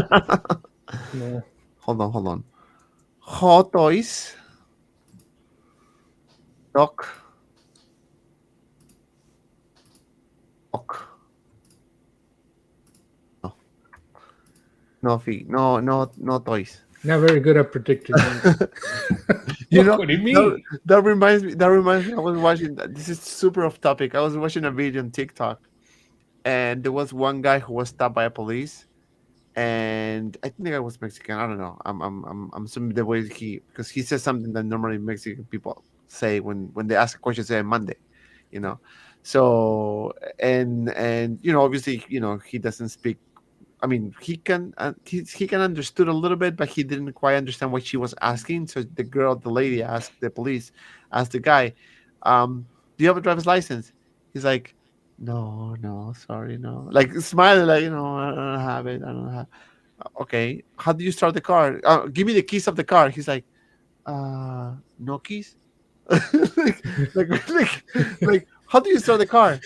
[SPEAKER 4] No.
[SPEAKER 3] Hold on. Hot Toys. Doc. No toys.
[SPEAKER 4] Not very good at predicting.
[SPEAKER 3] You know,
[SPEAKER 4] What do you mean?
[SPEAKER 3] that reminds me. I was watching. This is super off topic. I was watching a video on TikTok, and there was one guy who was stopped by a police, and I think the guy was Mexican. I don't know. I'm assuming the way because he says something that normally Mexican people say when they ask a question, say Monday, you know. So and obviously he doesn't speak. I mean, he can understood a little bit, but he didn't quite understand what she was asking. So the lady asked the police, asked the guy, "Do you have a driver's license?" He's like, "No, sorry, no." Like smiling, like I don't have it. I don't have. Okay, how do you start the car? Give me the keys of the car. He's like, no keys. like, how do you start the car?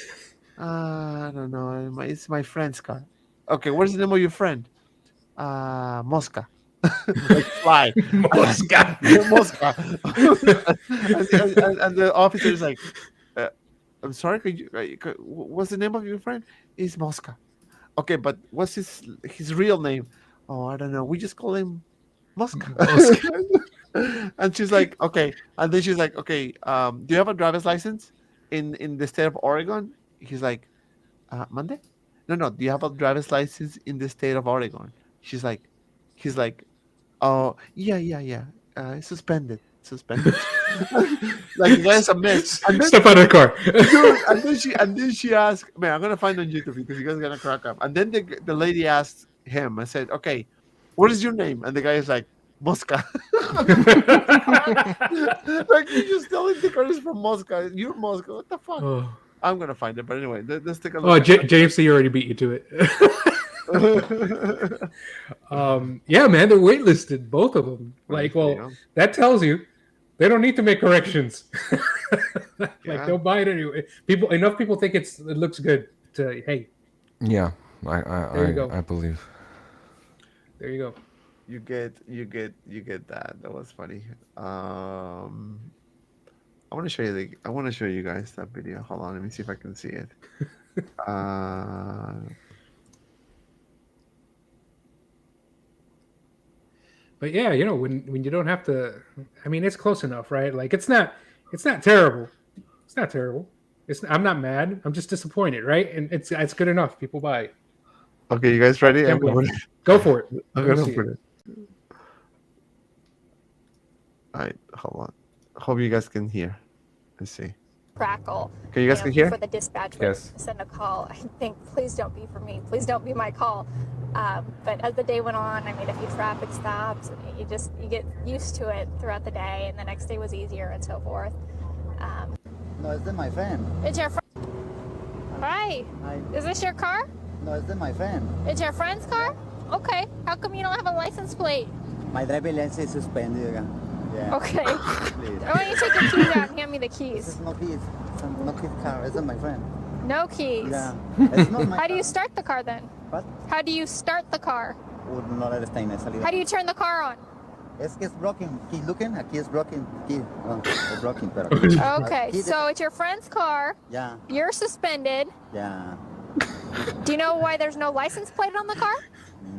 [SPEAKER 3] I don't know. It's my friend's car. Okay, what's the name of your friend? Mosca. Like fly.
[SPEAKER 4] Mosca.
[SPEAKER 3] Mosca. and the officer is like, I'm sorry, what's the name of your friend? It's Mosca. Okay, but what's his real name? Oh, I don't know. We just call him Mosca. And she's like, okay. And then she's like, okay, do you have a driver's license in the state of Oregon? He's like, Monday? No. Do you have a driver's license in the state of Oregon? He's like, oh yeah. Suspended. Like that's a mess. And then,
[SPEAKER 4] Step out of the car.
[SPEAKER 3] dude, and then she asked, man, I'm gonna find on YouTube because you guys are gonna crack up. And then the lady asked him, I said, okay, what is your name? And the guy is like, Mosca. Like you just telling the car is from Mosca. You're Mosca. What the fuck?
[SPEAKER 4] Oh,
[SPEAKER 3] I'm gonna find it, but anyway, let's take a look.
[SPEAKER 4] JFC already beat you to it. Yeah, man, they're waitlisted, both of them. Like, well, that tells you they don't need to make corrections.
[SPEAKER 3] Yeah.
[SPEAKER 4] They'll buy it anyway. Enough people think it looks good. Hey,
[SPEAKER 2] Yeah,
[SPEAKER 4] There you go.
[SPEAKER 2] I believe.
[SPEAKER 4] there you go.
[SPEAKER 3] You get that. That was funny. I want to show you guys that video. Hold on, let me see if I can see it.
[SPEAKER 4] But yeah, when you don't have to, I mean, it's close enough, right? Like it's not terrible. It's not terrible. I'm not mad. I'm just disappointed, right? And it's good enough. People buy it.
[SPEAKER 3] Okay, you guys ready?
[SPEAKER 4] Go for it.
[SPEAKER 3] I'm
[SPEAKER 4] Let me
[SPEAKER 3] gonna
[SPEAKER 4] see
[SPEAKER 3] put it. All right, hold on. Hope you guys can hear. Let's see.
[SPEAKER 6] crackle.
[SPEAKER 3] Okay, you guys can hear?
[SPEAKER 6] For the dispatch would
[SPEAKER 2] Yes.
[SPEAKER 6] send a call. I think, please don't be for me. Please don't be my call. But as the day went on, I made a few traffic stops, and you get used to it throughout the day, and the next day was easier and so forth.
[SPEAKER 7] No, it's my friend.
[SPEAKER 6] It's your friend. Hi.
[SPEAKER 7] Hi.
[SPEAKER 6] Is this your car?
[SPEAKER 7] No, it's my friend.
[SPEAKER 6] It's your friend's car? Okay. How come you don't have a license plate?
[SPEAKER 7] My driving license is suspended. Yeah.
[SPEAKER 6] Okay.
[SPEAKER 7] Please.
[SPEAKER 6] Why don't you take your keys out and hand me the
[SPEAKER 7] This
[SPEAKER 6] keys?
[SPEAKER 7] is no keys. No kid car. It's my friend.
[SPEAKER 6] No keys.
[SPEAKER 7] Yeah. It's not my
[SPEAKER 6] How do you
[SPEAKER 7] car.
[SPEAKER 6] start the car then?
[SPEAKER 7] What?
[SPEAKER 6] How do you start the car?
[SPEAKER 7] No le está salida.
[SPEAKER 6] How do you turn the car on?
[SPEAKER 7] Es que es broken. Keep looking. Aquí es broken. Key. Oh, it's broken. Pero.
[SPEAKER 6] Okay,
[SPEAKER 7] Key-
[SPEAKER 6] so it's your friend's car.
[SPEAKER 7] Yeah.
[SPEAKER 6] You're suspended.
[SPEAKER 7] Yeah.
[SPEAKER 6] Do you know why there's no license plate on the car?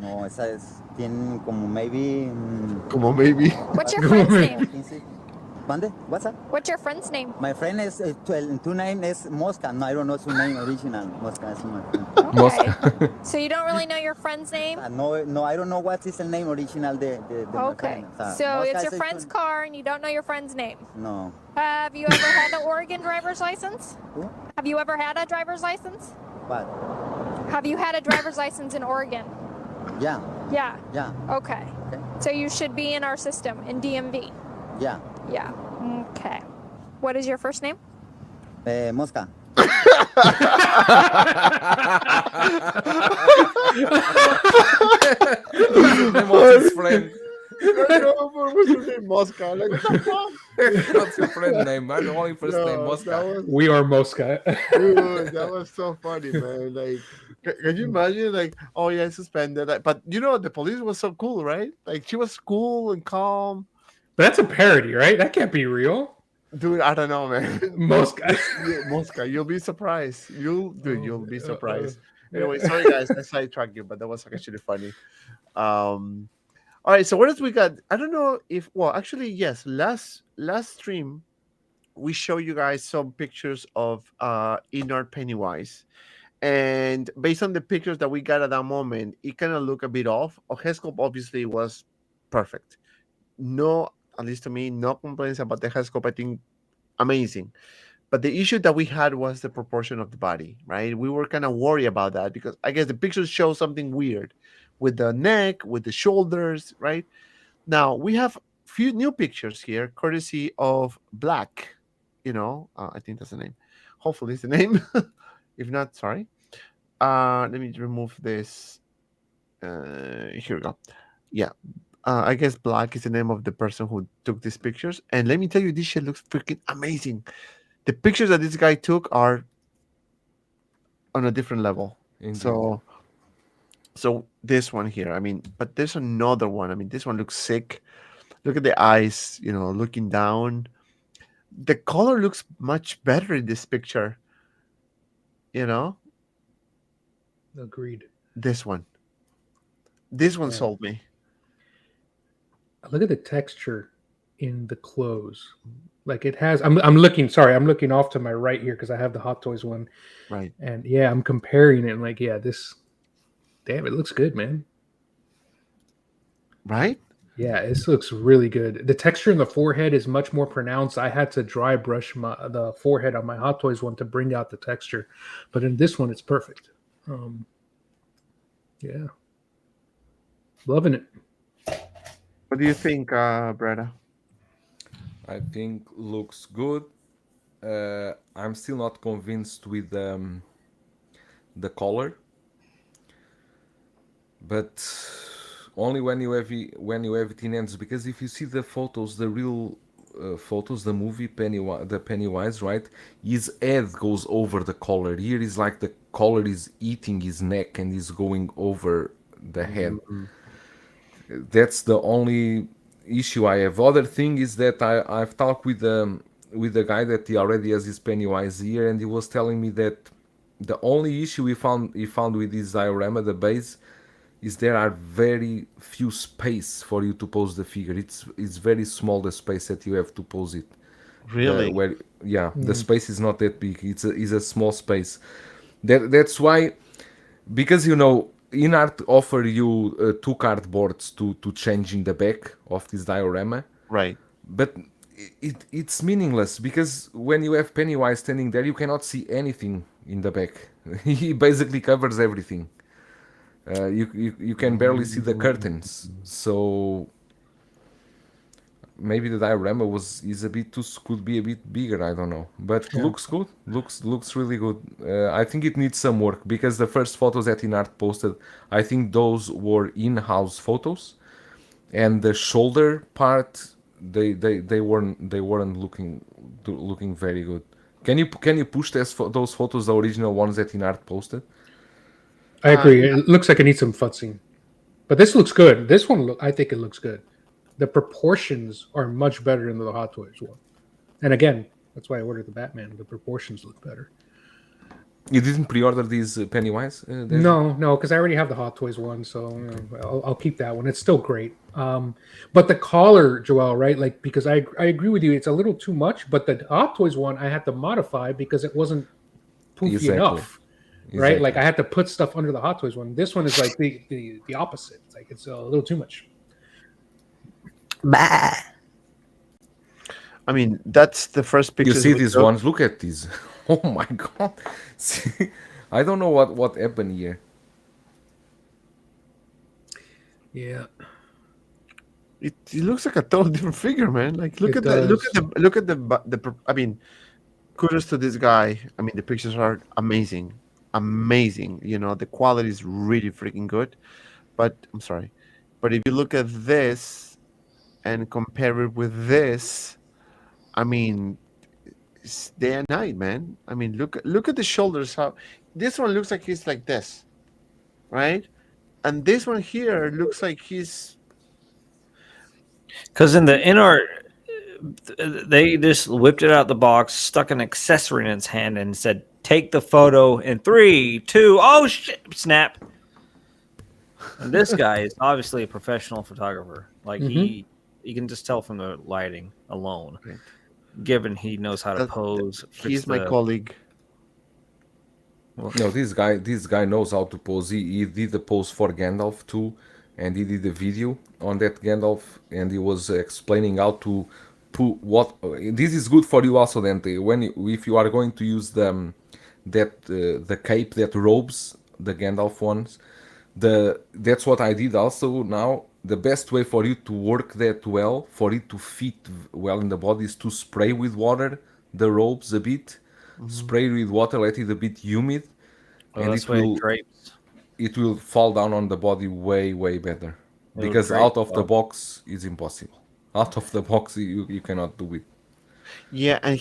[SPEAKER 7] No, esa es. Tiene como maybe.
[SPEAKER 3] Como maybe.
[SPEAKER 6] What's your friend's name?
[SPEAKER 7] 15. ¿Mande? What's up?
[SPEAKER 6] What's your friend's name?
[SPEAKER 7] My friend is two name is Mosca. No, I don't know su name original. Mosca is my friend.
[SPEAKER 6] Okay. So you don't really know your friend's name?
[SPEAKER 7] No, I don't know what is the name original de my
[SPEAKER 6] Okay.
[SPEAKER 7] friend. O sea,
[SPEAKER 6] So
[SPEAKER 7] Mosca
[SPEAKER 6] it's your
[SPEAKER 7] is
[SPEAKER 6] friend's car and you don't know your friend's name.
[SPEAKER 7] No.
[SPEAKER 6] Have you ever had an Oregon driver's license?
[SPEAKER 7] Who?
[SPEAKER 6] Have you ever had a driver's license?
[SPEAKER 7] What?
[SPEAKER 6] Have you had a driver's license in Oregon?
[SPEAKER 7] Yeah.
[SPEAKER 6] Yeah.
[SPEAKER 7] Yeah.
[SPEAKER 6] Okay.
[SPEAKER 7] Okay.
[SPEAKER 6] So you should be in our system in DMV.
[SPEAKER 7] Yeah.
[SPEAKER 6] Yeah. Okay. What is your first name?
[SPEAKER 7] Mosca.
[SPEAKER 2] The name of his friend.
[SPEAKER 3] What's your name? Mosca. Like, what the fuck?
[SPEAKER 2] That's your friend name. I'm the only first name
[SPEAKER 3] No,
[SPEAKER 2] Mosca.
[SPEAKER 3] that was,
[SPEAKER 4] We are Mosca.
[SPEAKER 3] dude, that was so funny, man. Like, can you imagine? Like, oh yeah, suspended. Like, but you know, the police was so cool, right? Like, she was cool and calm.
[SPEAKER 4] But that's a parody, right? That can't be real.
[SPEAKER 3] Dude, I don't know, man.
[SPEAKER 4] Mosca.
[SPEAKER 3] Yeah, Mosca, you'll be surprised. You'll be
[SPEAKER 4] Oh,
[SPEAKER 3] surprised. Anyway, sorry guys, I sidetracked you, but that was actually funny. All right, so what else we got? I don't know if actually yes, last stream we showed you guys some pictures of InArt Pennywise. And based on the pictures that we got at that moment, it kind of looked a bit off. Headscope obviously was perfect. No, at least to me, no complaints about the headscope. I think amazing. But the issue that we had was the proportion of the body, right? We were kind of worried about that because I guess the pictures show something weird with the neck, with the shoulders, right? Now we have few new pictures here, courtesy of Black. I think that's the name. Hopefully, it's the name. If not, sorry. Let me remove this. Here we go. Yeah. I guess Black is the name of the person who took these pictures. And let me tell you, this shit looks freaking amazing. The pictures that this guy took are on a different level.
[SPEAKER 2] Indeed.
[SPEAKER 3] So this one here, I mean, but there's another one. I mean, this one looks sick. Look at the eyes, looking down. The color looks much better in this picture.
[SPEAKER 4] Agreed.
[SPEAKER 3] This one. This one
[SPEAKER 4] Yeah.
[SPEAKER 3] sold me.
[SPEAKER 4] Look at the texture in the clothes. Like it has. I'm looking. Sorry, I'm looking off to my right here because I have the Hot Toys one.
[SPEAKER 3] Right.
[SPEAKER 4] And yeah, I'm comparing it. And like, yeah, this. Damn, it looks good, man.
[SPEAKER 3] Right?
[SPEAKER 4] Yeah, this looks really good. The texture in the forehead is much more pronounced. I had to dry brush the forehead on my Hot Toys one to bring out the texture, but in this one, it's perfect. Yeah, loving it.
[SPEAKER 3] What do you think, Breda?
[SPEAKER 2] I think looks good. I'm still not convinced with the color, but only when you have it in hands. Because if you see the photos, the real photos, the movie Pennywise, right? His head goes over the collar. Here is like the collar is eating his neck and is going over the head. That's the only issue I have. Other thing is that I've talked with the guy that he already has his Pennywise here, and he was telling me that the only issue he found with this diorama, the base, is there are very few space for you to pose the figure. It's very small, the space that you have to pose it.
[SPEAKER 3] Really?
[SPEAKER 2] The space is not that big. It's a small space. That's why, because InArt offer you 2 cardboards to change in the back of this diorama.
[SPEAKER 3] Right.
[SPEAKER 2] But it's meaningless because when you have Pennywise standing there, you cannot see anything in the back. He basically covers everything. You can barely see the curtains. So maybe the diorama is a bit too could be a bit bigger. I don't know, but
[SPEAKER 4] Yeah.
[SPEAKER 2] looks good. Looks really good. I think it needs some work because the first photos that InArt posted, I think those were in-house photos, and the shoulder part they weren't looking very good. Can you push those photos, the original ones that InArt posted?
[SPEAKER 4] I agree. It looks like it needs some futzing, but this looks good. This one, I think it looks good. The proportions are much better than the Hot Toys one. And again, that's why I ordered the Batman. The proportions look better.
[SPEAKER 2] You didn't pre-order these Pennywise?
[SPEAKER 4] No, because I already have the Hot Toys one, so I'll keep that one. It's still great. But the collar, Joel, right? Like, because I agree with you, it's a little too much. But the Hot Toys one, I had to modify because it wasn't poofy
[SPEAKER 2] Exactly.
[SPEAKER 4] enough, right?
[SPEAKER 2] Exactly.
[SPEAKER 4] Like I had to put stuff under the Hot Toys one. This one is like the opposite. It's like it's a little too much.
[SPEAKER 3] I mean, that's the first picture.
[SPEAKER 2] You see these ones? Look at these. Oh my god. See, I don't know what happened here.
[SPEAKER 4] Yeah.
[SPEAKER 3] It looks like a totally different figure, man. Like look
[SPEAKER 4] It
[SPEAKER 3] at
[SPEAKER 4] does.
[SPEAKER 3] the. I mean, kudos to this guy. I mean, the pictures are amazing, amazing. You know, the quality is really freaking good. But I'm sorry, but if you look at this and compare it with this, I mean, it's day and night, man. I mean, look at the shoulders. How this one looks like he's like this, right? And this one here looks like he's.
[SPEAKER 1] Because in the InArt, they just whipped it out the box, stuck an accessory in its hand, and said, "Take the photo in 3, 2, oh shit, snap!" And this guy is obviously a professional photographer. Like you can just tell from the lighting alone,
[SPEAKER 3] Right.
[SPEAKER 1] given he knows how to pose.
[SPEAKER 3] He's my colleague.
[SPEAKER 2] No, this guy knows how to pose. He did the pose for Gandalf too, and he did a video on that Gandalf, and he was explaining how to put what. This is good for you also, Dante. If you are going to use the cape that robes the Gandalf ones, that's what I did also. Now the best way for you to work that well, for it to fit well in the body, is to spray with water the robes a bit. Spray with water, let it a bit humid, and
[SPEAKER 1] that's why it drapes.
[SPEAKER 2] it will fall down on the body way better.
[SPEAKER 1] It'll
[SPEAKER 2] Because
[SPEAKER 1] drape
[SPEAKER 2] out of the
[SPEAKER 1] well.
[SPEAKER 2] box is impossible. Out of the box you cannot do it.
[SPEAKER 3] Yeah, and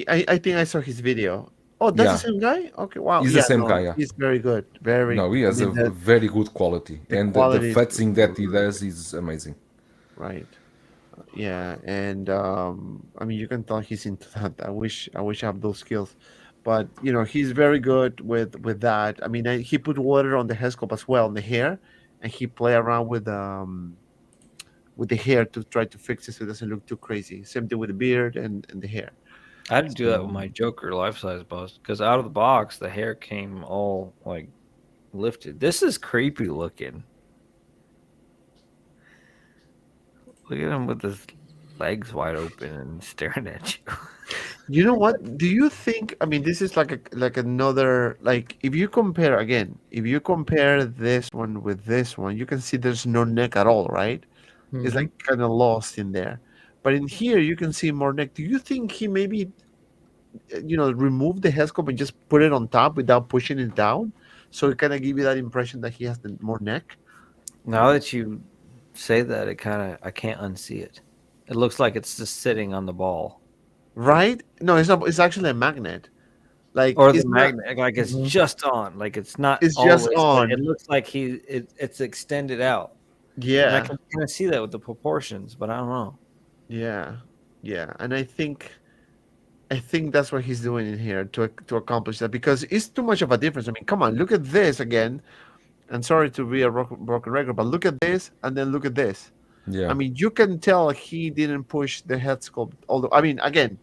[SPEAKER 3] I think I saw his video. Oh, that's
[SPEAKER 2] Yeah.
[SPEAKER 3] the same guy? Okay, wow.
[SPEAKER 2] He's the same guy, yeah.
[SPEAKER 3] He's very good. Very.
[SPEAKER 2] No, he has
[SPEAKER 3] I mean,
[SPEAKER 2] a very good quality, and the
[SPEAKER 3] quality is
[SPEAKER 2] fetzing that he does is amazing.
[SPEAKER 3] right. Yeah, and I mean, you can tell he's into that. I wish I have those skills, but you know, he's very good with that. I mean, he put water on the head sculpt as well, on the hair, and he play around with the hair to try to fix it so it doesn't look too crazy. Same thing with the beard and the hair.
[SPEAKER 1] I had to do that with my Joker life-size bust because out of the box the hair came all like lifted. This is creepy looking. Look at him with his legs wide open and staring at you.
[SPEAKER 3] You know what? Do you think? I mean, this is like another like if you compare this one with this one, you can see there's no neck at all, right? It's like kind of lost in there. But in here, you can see more neck. Do you think he maybe, remove the head sculpt and just put it on top without pushing it down, so it kind of give you that impression that he has the more neck?
[SPEAKER 1] Now that you say that, I can't unsee it. It looks like it's just sitting on the ball.
[SPEAKER 3] Right? No, it's not. It's actually a magnet. Like
[SPEAKER 1] Or the
[SPEAKER 3] it's not-
[SPEAKER 1] magnet, like it's just on, like it's not.
[SPEAKER 3] It's just
[SPEAKER 1] always,
[SPEAKER 3] on.
[SPEAKER 1] It looks like it's extended out. And I
[SPEAKER 3] Yeah,
[SPEAKER 1] can kind of see that with the proportions, but I don't know.
[SPEAKER 3] yeah, and I think that's what he's doing in here to accomplish that, because it's too much of a difference. I mean, come on, look at this again. And sorry to be a broken record, but look at this and then look at this.
[SPEAKER 2] Yeah.
[SPEAKER 3] I mean, you can tell he didn't push the head sculpt. Although, I mean, again,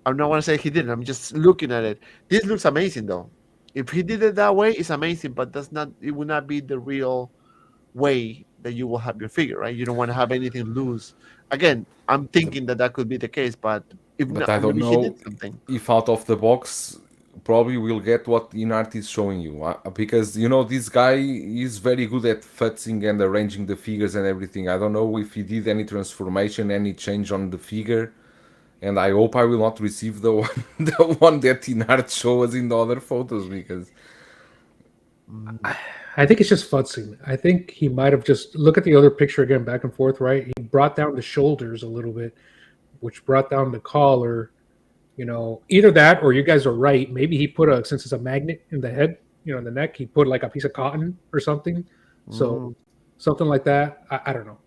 [SPEAKER 3] I'm not want to say he didn't. I'm just looking at it. This looks amazing, though. If he did it that way, it's amazing. But it would not be the real way that you will have your figure, right? You don't want to have anything loose. Again, I'm thinking that that could be the case, but if
[SPEAKER 2] But
[SPEAKER 3] not,
[SPEAKER 2] I don't
[SPEAKER 3] maybe he
[SPEAKER 2] know
[SPEAKER 3] did something.
[SPEAKER 2] if out of the box, probably we'll get what InArt is showing you. Because, this guy is very good at futzing and arranging the figures and everything. I don't know if he did any transformation, any change on the figure. And I hope I will not receive the one, the one that InArt shows us in the other photos, because
[SPEAKER 4] I think it's just futzing. I think he might have just look at the other picture again, back and forth, right? He brought down the shoulders a little bit, which brought down the collar. Either that or you guys are right. Maybe he put since it's a magnet in the head, in the neck, he put like a piece of cotton or something. So something like that. I don't know.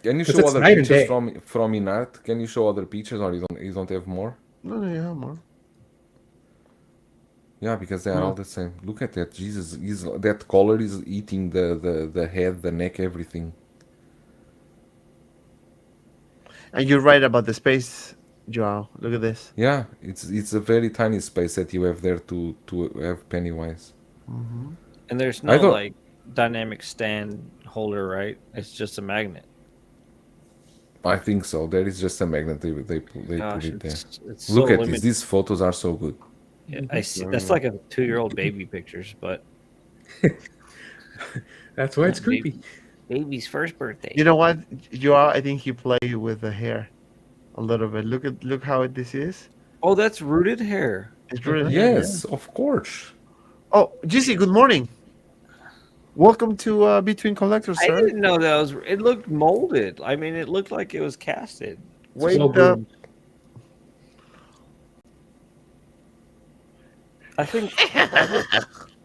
[SPEAKER 2] can you
[SPEAKER 4] 'Cause
[SPEAKER 2] show
[SPEAKER 4] it's
[SPEAKER 2] other
[SPEAKER 4] night and
[SPEAKER 2] pictures
[SPEAKER 4] day.
[SPEAKER 2] from InArt? Can you show other pictures, or you don't have more?
[SPEAKER 3] No, you have more.
[SPEAKER 2] Yeah, because they are all the same. Look at that, Jesus! That collar is eating the head, the neck, everything.
[SPEAKER 3] And you're right about the space, Joao. Look at this.
[SPEAKER 2] Yeah, it's a very tiny space that you have there to have Pennywise.
[SPEAKER 1] And there's
[SPEAKER 2] I
[SPEAKER 1] no
[SPEAKER 2] don't-
[SPEAKER 1] like dynamic stand holder, right? It's just a magnet.
[SPEAKER 2] I think so. There is just a magnet. They put
[SPEAKER 1] Gosh,
[SPEAKER 2] it there.
[SPEAKER 1] it's
[SPEAKER 2] Look
[SPEAKER 1] so
[SPEAKER 2] at
[SPEAKER 1] limited.
[SPEAKER 2] this. These photos are so good.
[SPEAKER 1] Yeah, I see. That's like a 2-year-old baby pictures, but
[SPEAKER 4] That's why it's creepy.
[SPEAKER 1] baby's first birthday.
[SPEAKER 3] You know what, Joao? I think he played with the hair a little bit. Look how this is.
[SPEAKER 1] Oh, that's rooted hair.
[SPEAKER 3] It's really
[SPEAKER 2] Yes, of course.
[SPEAKER 3] Oh, GC, good morning. Welcome to Between Collectors,
[SPEAKER 1] I
[SPEAKER 3] sir.
[SPEAKER 1] didn't know that was. It looked molded. I mean, it looked like it was casted.
[SPEAKER 3] Wait,
[SPEAKER 4] well groomed.
[SPEAKER 1] I think.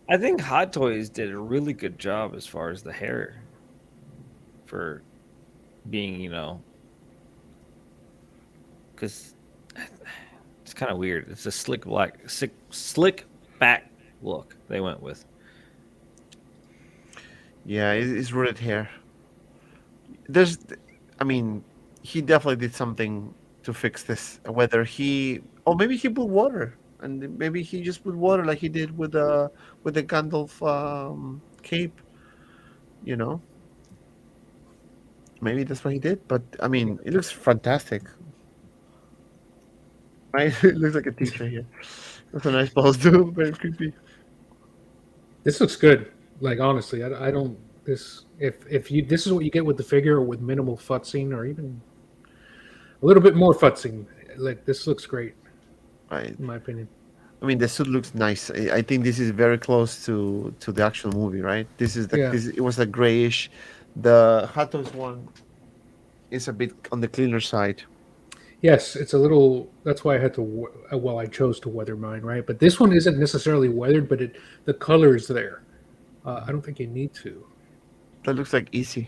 [SPEAKER 1] I think Hot Toys did a really good job as far as the hair, for being, because it's kind of weird. It's a slick back look they went with.
[SPEAKER 3] yeah, it's rooted hair. I mean, he definitely did something to fix this. Whether maybe he put water, and maybe he just put water like he did with the Gandalf cape. Maybe that's what he did. But I mean, it looks fantastic. Right? It looks like a teacher here. That's a nice pose too. Very creepy.
[SPEAKER 4] This looks good. Like honestly, I don't. If you this is what you get with the figure with minimal futzing or even a little bit more futzing. Like this looks great,
[SPEAKER 3] Right.
[SPEAKER 4] in my opinion.
[SPEAKER 3] I mean, the suit looks nice. I think this is very close to the actual movie, right? This is
[SPEAKER 4] Yeah.
[SPEAKER 3] it was a grayish. The Hot Toys one is a bit on the cleaner side.
[SPEAKER 4] Yes, it's a little. That's why I had to. I chose to weather mine, right? But this one isn't necessarily weathered, but the color is there. I don't think you need to.
[SPEAKER 3] That looks like easy.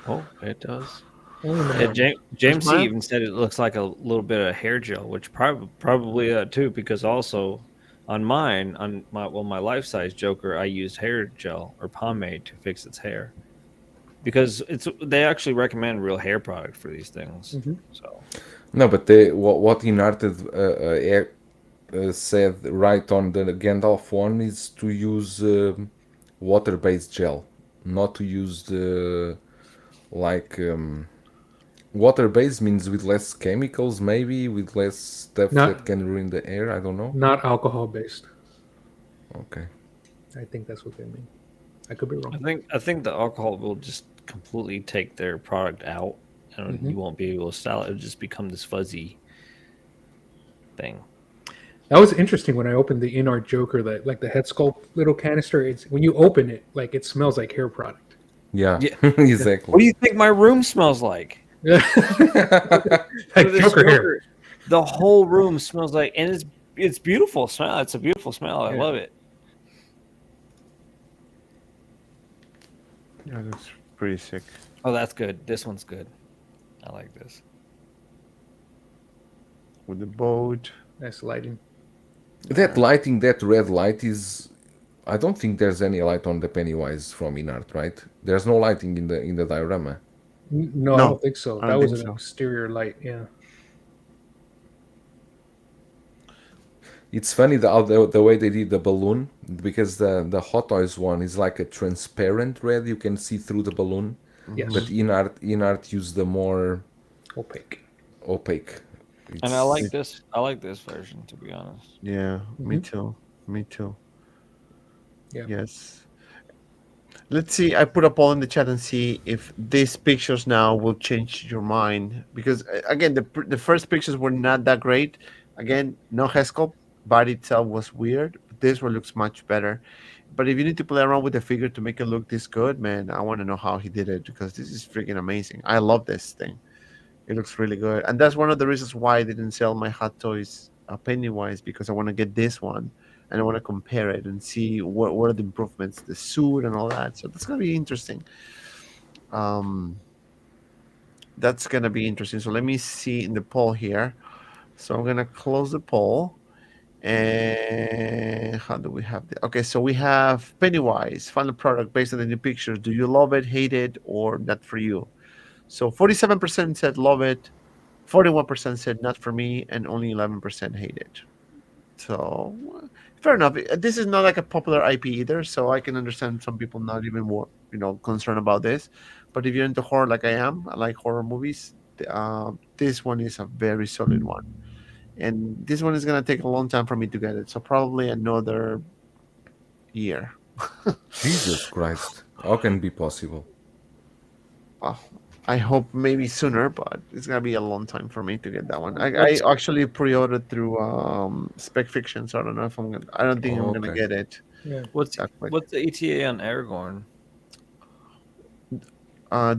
[SPEAKER 1] Oh, it does.
[SPEAKER 4] Only the
[SPEAKER 1] Yeah,
[SPEAKER 4] mark.
[SPEAKER 1] James C
[SPEAKER 3] mine?
[SPEAKER 1] even said it looks like a little bit of hair gel, which probably too, because also on my life size Joker, I used hair gel or pomade to fix its hair, because they actually recommend real hair product for these things. So
[SPEAKER 2] No, but what InArt said right on the Gandalf one is to use water-based gel, not to use the water-based means with less chemicals, maybe with less stuff
[SPEAKER 4] Not-
[SPEAKER 2] that can ruin the air. I don't know.
[SPEAKER 4] Not alcohol based.
[SPEAKER 2] Okay.
[SPEAKER 4] I think that's what they mean. I could be wrong.
[SPEAKER 1] I think the alcohol will just completely take their product out, and you won't be able to style it. It'll just become this fuzzy thing.
[SPEAKER 4] That was interesting when I opened the InArt Joker, that like the head sculpt little canister. It's when you open it, like it smells like hair product.
[SPEAKER 2] Yeah,
[SPEAKER 1] Yeah.
[SPEAKER 2] exactly.
[SPEAKER 1] What do you think my room smells like?
[SPEAKER 4] Like
[SPEAKER 1] For this
[SPEAKER 4] Joker hair.
[SPEAKER 1] Joker, the whole room smells like, and it's beautiful smell. It's a beautiful smell. I
[SPEAKER 4] Yeah.
[SPEAKER 1] love it.
[SPEAKER 3] Yeah, it looks pretty sick.
[SPEAKER 1] Oh, that's good. This one's good. I like this.
[SPEAKER 3] With the boat.
[SPEAKER 4] Nice lighting.
[SPEAKER 2] That lighting, that red light is. I don't think there's any light on the Pennywise from InArt, right? There's no lighting in the diorama.
[SPEAKER 4] No, I
[SPEAKER 3] No,
[SPEAKER 4] don't think so.
[SPEAKER 3] I
[SPEAKER 4] That
[SPEAKER 3] don't
[SPEAKER 4] was
[SPEAKER 3] think
[SPEAKER 4] an
[SPEAKER 3] so.
[SPEAKER 4] exterior light. Yeah.
[SPEAKER 2] It's funny the way they did the balloon, because the Hot Toys one is like a transparent red. You can see through the balloon.
[SPEAKER 4] Yes.
[SPEAKER 2] But InArt used the more
[SPEAKER 4] Opaque.
[SPEAKER 2] opaque.
[SPEAKER 1] And I like this. I like this version, to be honest.
[SPEAKER 3] Yeah, me too. Me too.
[SPEAKER 4] Yeah.
[SPEAKER 3] Yes. Let's see. I put a poll in the chat and see if these pictures now will change your mind. Because again, the first pictures were not that great. Again, no Heskel. Body itself was weird. This one looks much better. But if you need to play around with the figure to make it look this good, man, I want to know how he did it, because this is freaking amazing. I love this thing. It looks really good. And that's one of the reasons why I didn't sell my Hot Toys Pennywise, because I want to get this one and I want to compare it and see what are the improvements, the suit and all that. So that's going to be interesting. That's going to be interesting. So let me see in the poll here. So I'm going to close the poll. And how do we have the okay? So we have Pennywise, final product based on the new pictures. Do you love it, hate it, or not for you? So 47% said love it, 41% said not for me, and only 11% hate it. So fair enough. This is not like a popular IP either, so I can understand some people not even more, concerned about this. But if you're into horror like I am, I like horror movies. This one is a very solid one. And this one is going to take a long time for me to get it. So probably another year.
[SPEAKER 2] Jesus Christ. How can it be possible?
[SPEAKER 3] Well, I hope maybe sooner, but it's going to be a long time for me to get that one. I actually pre-ordered through Spec Fiction, so I don't know if I don't think I'm going to get it.
[SPEAKER 4] Yeah.
[SPEAKER 1] What's the ETA on Aragorn?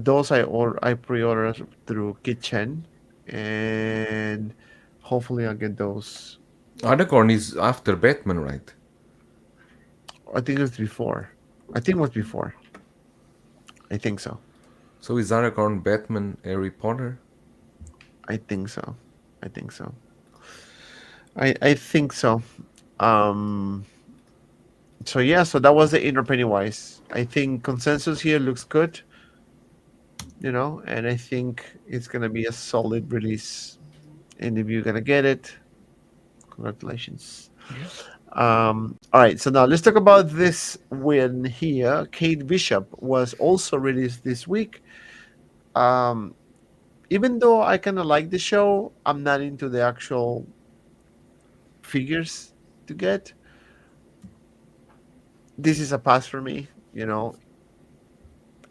[SPEAKER 3] Those I pre-ordered through Kitchen, and hopefully I'll get those.
[SPEAKER 2] Aragorn is after Batman, right?
[SPEAKER 3] I think it was before. I think it was before. I think so.
[SPEAKER 2] So is Aragorn, Batman, Harry Potter?
[SPEAKER 3] I think so. I think so. I think so. So yeah, so that was the inner Pennywise. I think consensus here looks good. And I think it's gonna be a solid release. And if you're gonna get it, congratulations. All right, so now let's talk about this win here. Kate Bishop was also released this week. Even though I kind of like the show, I'm not into the actual figures to get. This is a pass for me.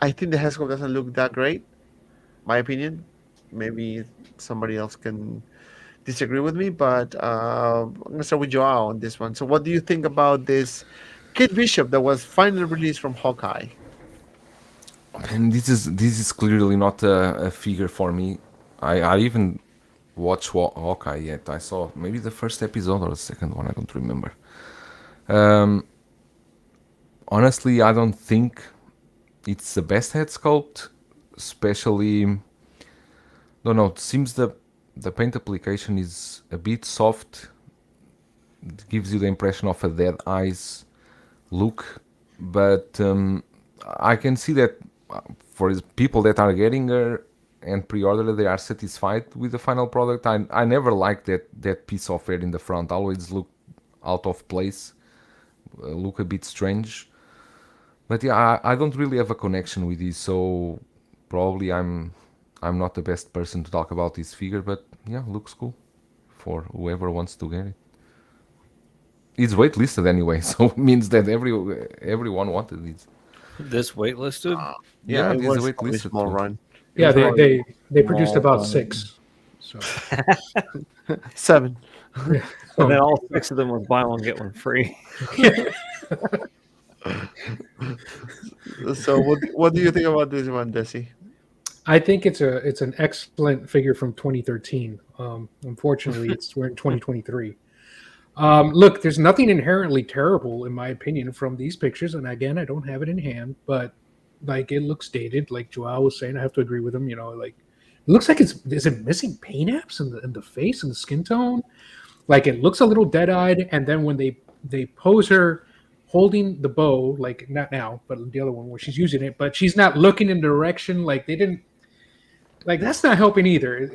[SPEAKER 3] I think the Heskel doesn't look that great. My opinion. Maybe somebody else can disagree with me, but I'm gonna start with Joao on this one. So, what do you think about this Kate Bishop that was finally released from Hawkeye?
[SPEAKER 2] And this is clearly not a figure for me. I even watched Hawkeye yet. I saw maybe the first episode or the second one. I don't remember. Honestly, I don't think it's the best head sculpt. Especially, don't know. It seems the paint application is a bit soft. It gives you the impression of a dead eyes look, but I can see that for people that are getting her and pre-order, they are satisfied with the final product. I never liked that piece of hair in the front. Always look out of place, look a bit strange. But yeah, I don't really have a connection with this, so probably I'm not the best person to talk about this figure. But yeah, looks cool for whoever wants to get it. It's waitlisted anyway, so it means that everyone wanted it.
[SPEAKER 1] This waitlisted?
[SPEAKER 3] Yeah, it
[SPEAKER 2] this
[SPEAKER 3] was
[SPEAKER 2] is
[SPEAKER 3] a
[SPEAKER 2] waitlisted
[SPEAKER 3] small
[SPEAKER 2] too.
[SPEAKER 3] run.
[SPEAKER 4] Yeah, they produced about 6. So
[SPEAKER 3] 7.
[SPEAKER 1] And then all 6 of them was buy one get one free.
[SPEAKER 3] So what do you think about this one, Desi?
[SPEAKER 4] I think it's an excellent figure from 2013. Unfortunately, we're in 2023. Look, there's nothing inherently terrible, in my opinion, from these pictures. And again, I don't have it in hand, but like it looks dated. Like Joao was saying, I have to agree with him. Like it looks like is it missing paint apps in the face and the skin tone? Like it looks a little dead-eyed. And then when they pose her holding the bow, like not now, but the other one where she's using it, but she's not looking in the direction. Like they didn't. Like that's not helping either.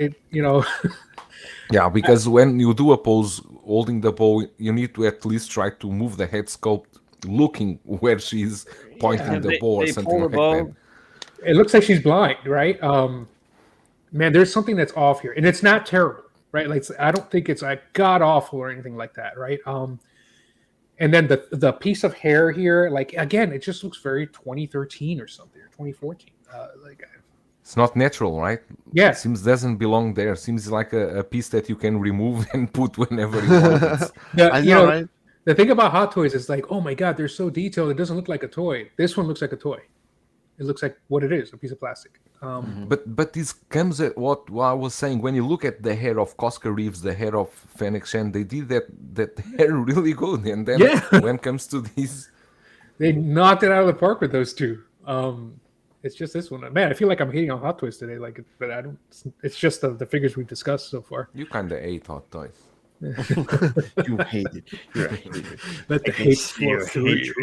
[SPEAKER 2] Yeah, because when you do a pose holding the bow, you need to at least try to move the head sculpt looking where she's pointing
[SPEAKER 1] Yeah,
[SPEAKER 2] the bow or
[SPEAKER 1] they
[SPEAKER 2] something
[SPEAKER 1] pull the
[SPEAKER 2] like that.
[SPEAKER 1] bow.
[SPEAKER 4] It looks like she's blind, right? Man, there's something that's off here, and it's not terrible, right? Like I don't think it's like god awful or anything like that, right? And then the piece of hair here, like again, it just looks very 2013 or something or 2014.
[SPEAKER 2] It's not natural, right?
[SPEAKER 4] Yeah.
[SPEAKER 2] Seems doesn't belong there. Seems like a piece that you can remove and put whenever you want.
[SPEAKER 3] I know, right?
[SPEAKER 4] The thing about Hot Toys is like, oh my god, they're so detailed. It doesn't look like a toy. This one looks like a toy. It looks like what it is, a piece of plastic.
[SPEAKER 2] But this comes at what I was saying. When you look at the hair of Cosca Reeves, the hair of Fennec Shan, they did that hair really good. And then
[SPEAKER 4] Yeah.
[SPEAKER 2] when it comes to these,
[SPEAKER 4] They knocked it out of the park with those two. It's just this one, man. I feel like I'm hating on Hot Toys today, like, but I don't. It's just the figures we've discussed so far.
[SPEAKER 2] you kind of ate Hot Toys.
[SPEAKER 3] You hate it. You're a hater.
[SPEAKER 4] Let the hate flow through you.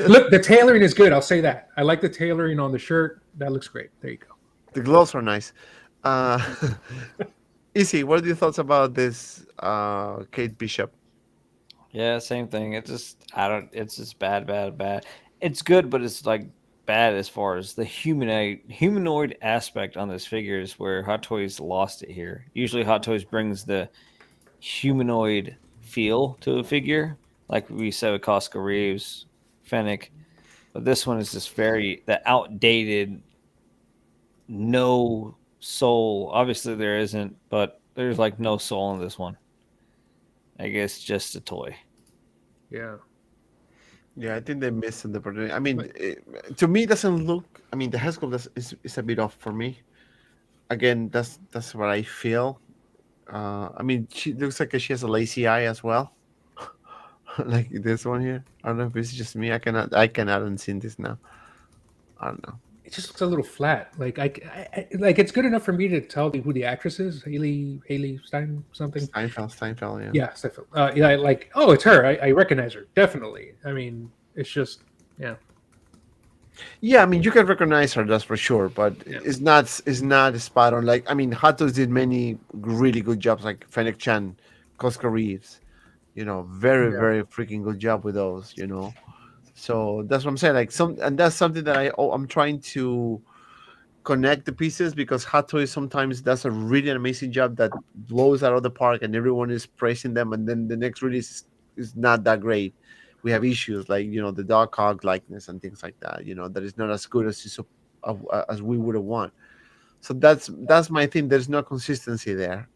[SPEAKER 4] Look, the tailoring is good. I'll say that. I like the tailoring on the shirt. That looks great. There you go.
[SPEAKER 3] The gloves are nice. Easy, what are your thoughts about this Kate Bishop?
[SPEAKER 1] Yeah, same thing. It's just it's just bad. It's good, but it's like bad as far as the humanoid aspect on this figure is where Hot Toys lost it here. Usually Hot Toys brings the humanoid feel to a figure, like we said with Cosca Reeves, Fennec. But this one is just the outdated, no soul. Obviously there isn't, but there's like no soul in this one. I guess just a toy.
[SPEAKER 4] Yeah.
[SPEAKER 3] Yeah, I think they missed the opportunity. I mean, to me, it doesn't look. I mean, the head sculpt is a bit off for me. Again, that's what I feel. I mean, she looks like she has a lazy eye as well, like this one here. I don't know if it's just me. I cannot unseen this now. I don't know.
[SPEAKER 4] It just looks a little flat. Like I like it's good enough for me to tell who the actress is. Haley Stein something.
[SPEAKER 3] Steinfeld, yeah.
[SPEAKER 4] Yeah, Steinfeld. Yeah, like it's her. I recognize her definitely. I mean, it's just
[SPEAKER 3] Yeah, I mean, you can recognize her, that's for sure, but
[SPEAKER 4] Yeah.
[SPEAKER 3] it's not spot on. Like, I mean, Hot Toys did many really good jobs, like Fennec Chan, Cosca Reeves, very freaking good job with those, So that's what I'm saying. Like and that's something that I'm trying to connect the pieces, because Hot Toys sometimes does a really amazing job that blows out of the park and everyone is praising them, and then the next release is not that great. We have issues like the Dog Hog likeness and things like that. That is not as good as we would have want. So that's my thing. There's no consistency there.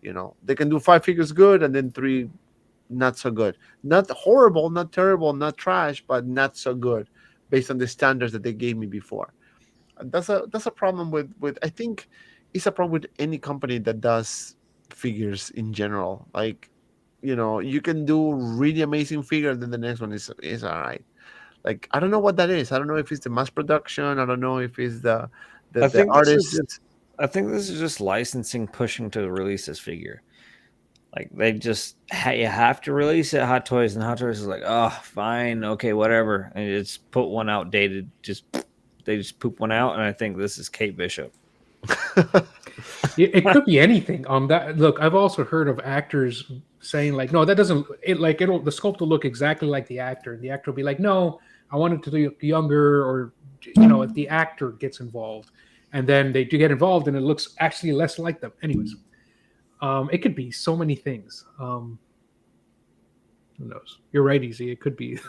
[SPEAKER 3] They can do 5 figures good and then 3 not so good. Not horrible, not terrible, not trash, but not so good based on the standards that they gave me before. That's a problem with I think it's a problem with any company that does figures in general. Like, you can do really amazing figure, and then the next one is all right. Like, I don't know what that is. I don't know if it's the mass production. I don't know if it's the artist.
[SPEAKER 1] I think this is just licensing pushing to release this figure. Like, they just you have to release it, Hot Toys, and Hot Toys is like, oh, fine, okay, whatever, and it's put one outdated. They just poop one out, and I think this is Kate Bishop.
[SPEAKER 4] it could be anything. That look, I've also heard of actors saying like, no, that doesn't. The sculpt will look exactly like the actor, and the actor will be like, no, I want it to look younger, or if the actor gets involved, and then they do get involved, and it looks actually less like them. Anyways. It could be so many things. Who knows? You're right, Easy. It could be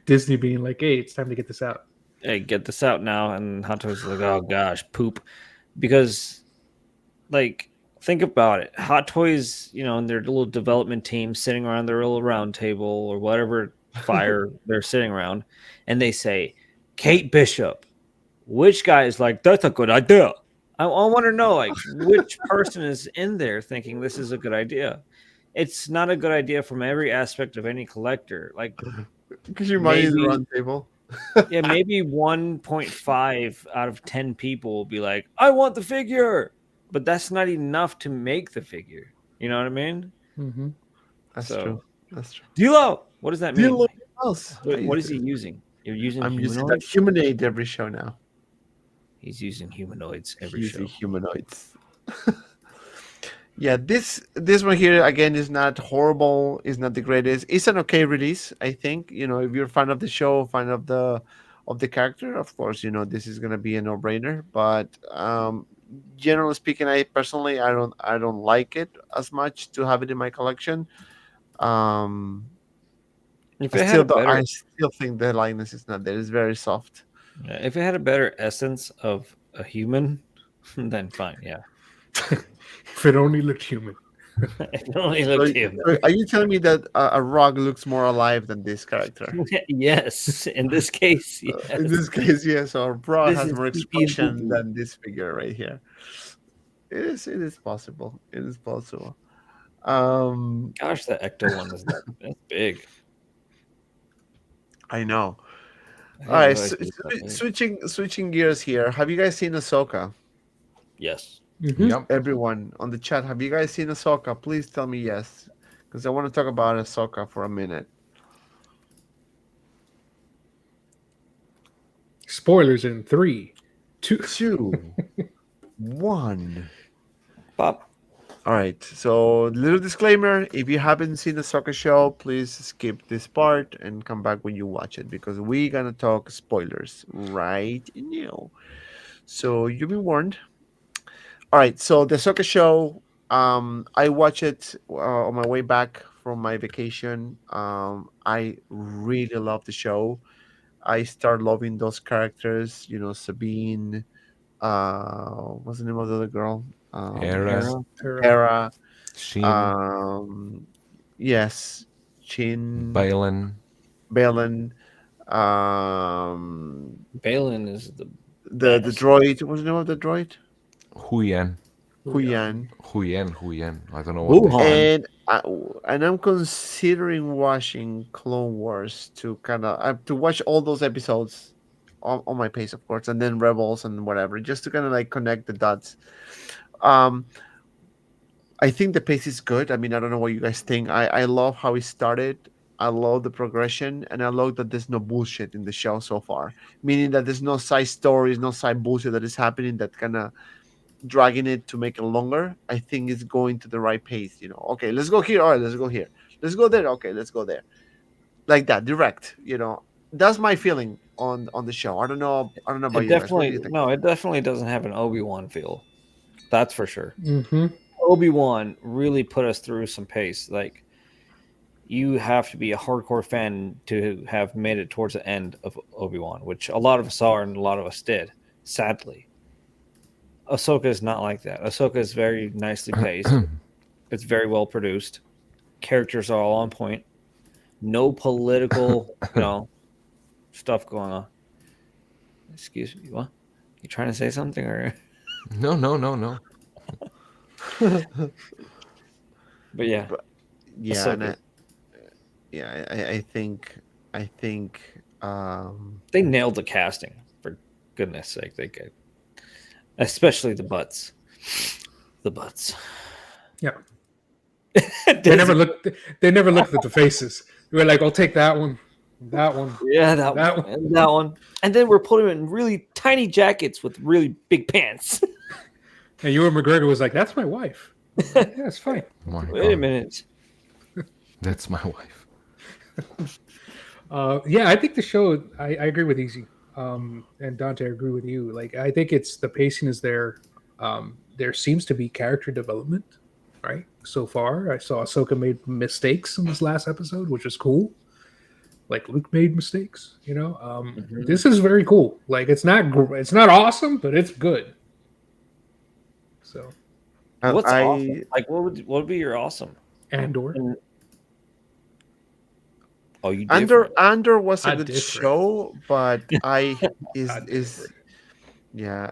[SPEAKER 4] Disney being like, "Hey, it's time to get this out."
[SPEAKER 1] Hey, get this out now, and Hot Toys is like, "Oh gosh, poop," because, like, think about it. Hot Toys, and their little development team sitting around their little round table or whatever fire they're sitting around, and they say, "Kate Bishop." Which guy is like, "That's a good idea"? I want to know, like, which person is in there thinking this is a good idea. It's not a good idea from every aspect of any collector. Like,
[SPEAKER 3] because your money is around the table.
[SPEAKER 1] Yeah, maybe 1.5 out of 10 people will be like, I want the figure. But that's not enough to make the figure. You know what I mean?
[SPEAKER 4] Mm-hmm.
[SPEAKER 3] That's true.
[SPEAKER 1] Dilo! What does that mean?
[SPEAKER 3] Dilo else.
[SPEAKER 1] What is he using? You're using
[SPEAKER 3] I'm
[SPEAKER 1] humanoids?
[SPEAKER 3] using that humanoid every show now.
[SPEAKER 1] He's using humanoids every
[SPEAKER 3] He's
[SPEAKER 1] show.
[SPEAKER 3] using humanoids. Yeah, this one here again is not horrible. Is not the greatest. It's an okay release, I think. If you're a fan of the show, fan of the character, of course, this is gonna be a no brainer. But generally speaking, I don't like it as much to have it in my collection. Um,
[SPEAKER 1] If
[SPEAKER 3] I
[SPEAKER 1] it had
[SPEAKER 3] still
[SPEAKER 1] a
[SPEAKER 3] don't,
[SPEAKER 1] better,
[SPEAKER 3] I still think the likeness is not there. It's very soft.
[SPEAKER 1] if it had a better essence of a human, then fine. Yeah,
[SPEAKER 4] If it only looked human.
[SPEAKER 1] it only
[SPEAKER 3] So,
[SPEAKER 1] looked human.
[SPEAKER 3] so are you telling me that a rock looks more alive than this character?
[SPEAKER 1] Yes, in this case, yes.
[SPEAKER 3] In this case, yes, our bra
[SPEAKER 1] This
[SPEAKER 3] has
[SPEAKER 1] is
[SPEAKER 3] more
[SPEAKER 1] pee-pee and
[SPEAKER 3] expression
[SPEAKER 1] poo-poo.
[SPEAKER 3] than this figure right here. It is possible. It is possible. Um,
[SPEAKER 1] Gosh, that Ecto one is that's big.
[SPEAKER 3] I know.
[SPEAKER 1] I
[SPEAKER 3] All
[SPEAKER 1] didn't
[SPEAKER 3] right,
[SPEAKER 1] realize it was that big.
[SPEAKER 3] switching gears here. Have you guys seen Ahsoka?
[SPEAKER 1] Yes.
[SPEAKER 4] Mhm.
[SPEAKER 2] Yep.
[SPEAKER 3] Everyone on the chat, have you guys seen Ahsoka? Please tell me yes, because I want to talk about Ahsoka for a minute.
[SPEAKER 4] Spoilers in 3, 2.
[SPEAKER 3] 2, 1.
[SPEAKER 1] Pop.
[SPEAKER 3] All right. So, little disclaimer: if you haven't seen the soccer show, please skip this part and come back when you watch it because we're gonna talk spoilers right now. So you've been warned. All right. So the soccer show, I watched it on my way back from my vacation. I really love the show. I start loving those characters. Sabine. What's the name of the other girl?
[SPEAKER 2] Hera,
[SPEAKER 3] Hera.
[SPEAKER 2] Shin,
[SPEAKER 3] Um, yes, Chin,
[SPEAKER 2] Balin,
[SPEAKER 3] Balin, um,
[SPEAKER 1] Balin is the
[SPEAKER 3] the
[SPEAKER 1] best.
[SPEAKER 3] droid. What's the name of the droid?
[SPEAKER 2] Huyan,
[SPEAKER 3] Huyan.
[SPEAKER 2] Huyan. I don't know what.
[SPEAKER 1] Wuhan.
[SPEAKER 3] And I'm considering watching Clone Wars to to watch all those episodes on my pace, of course, and then Rebels and whatever, just to kind of like connect the dots. Um, I think the pace is good. I mean, I don't know what you guys think. I love how it started. I love the progression, and I love that there's no bullshit in the show so far. Meaning that there's no side stories, no side bullshit that is happening that kind of dragging it to make it longer. I think it's going to the right pace. Okay, let's go here. All right, let's go here. Let's go there. Okay, let's go there. Like that, direct. That's my feeling on the show. I don't know. I don't know about
[SPEAKER 1] It
[SPEAKER 3] you guys. What do
[SPEAKER 1] definitely
[SPEAKER 3] you think?
[SPEAKER 1] no, it definitely doesn't have an Obi-Wan feel. That's for sure.
[SPEAKER 4] Mm-hmm.
[SPEAKER 1] Obi-Wan really put us through some pace. Like, you have to be a hardcore fan to have made it towards the end of Obi-Wan, which a lot of us are and a lot of us did, sadly. Ahsoka is not like that. Ahsoka is very nicely paced. It's very well produced. Characters are all on point. No political, stuff going on. Excuse me, what? You trying to say something or?
[SPEAKER 2] No.
[SPEAKER 1] But yeah,
[SPEAKER 3] Yeah, and
[SPEAKER 1] Ahsoka.
[SPEAKER 3] I think
[SPEAKER 1] They nailed the casting. For goodness sake, they could. Especially the butts. The butts.
[SPEAKER 4] Yeah. They never looked. They never looked at the faces. They were like, "I'll take that one, that one."
[SPEAKER 1] Yeah, that
[SPEAKER 4] That
[SPEAKER 1] one. And that one. And then we're putting them in really tiny jackets with really big pants.
[SPEAKER 4] And Ewan McGregor was like, "That's my wife." Yeah, it's fine.
[SPEAKER 2] My
[SPEAKER 1] Wait a
[SPEAKER 2] God,
[SPEAKER 1] minute.
[SPEAKER 2] that's my wife.
[SPEAKER 4] Yeah, I think the show. I agree with Easy, and Dante. I agree with you. Like, I think it's the pacing is there. There seems to be character development, right? So far, I saw Ahsoka made mistakes in this last episode, which is cool. Like Luke made mistakes, This is very cool. Like, it's not awesome, but it's good. So,
[SPEAKER 1] What's
[SPEAKER 3] I
[SPEAKER 1] awesome? Like, what would be your awesome?
[SPEAKER 4] Andor.
[SPEAKER 1] Oh, you
[SPEAKER 3] Andor was a
[SPEAKER 4] I'm
[SPEAKER 3] good
[SPEAKER 4] different.
[SPEAKER 3] show, but
[SPEAKER 4] I'm
[SPEAKER 3] is
[SPEAKER 4] different.
[SPEAKER 3] yeah.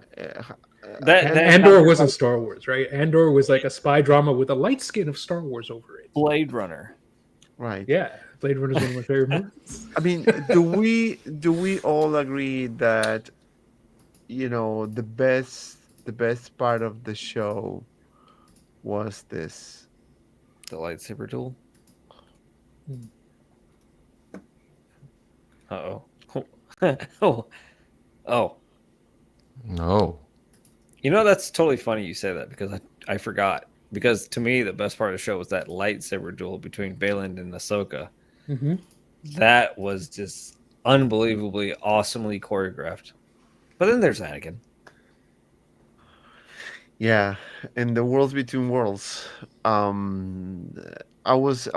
[SPEAKER 1] that
[SPEAKER 4] Andor wasn't Star Wars, right? Andor was like a spy drama with a light skin of Star Wars over it.
[SPEAKER 1] Blade Runner.
[SPEAKER 3] Right.
[SPEAKER 4] Yeah, Blade Runner is one of my favorite movies.
[SPEAKER 3] I mean, do we all agree that the best part of the show was this?
[SPEAKER 1] The lightsaber duel. Uh-oh. Oh.
[SPEAKER 2] No.
[SPEAKER 1] That's totally funny you say that because I forgot. because to me the best part of the show was that lightsaber duel between Baylan and Ahsoka.
[SPEAKER 4] Mm-hmm.
[SPEAKER 1] That was just unbelievably awesomely choreographed. But then there's Anakin.
[SPEAKER 3] Yeah, in the Worlds Between Worlds, um, I was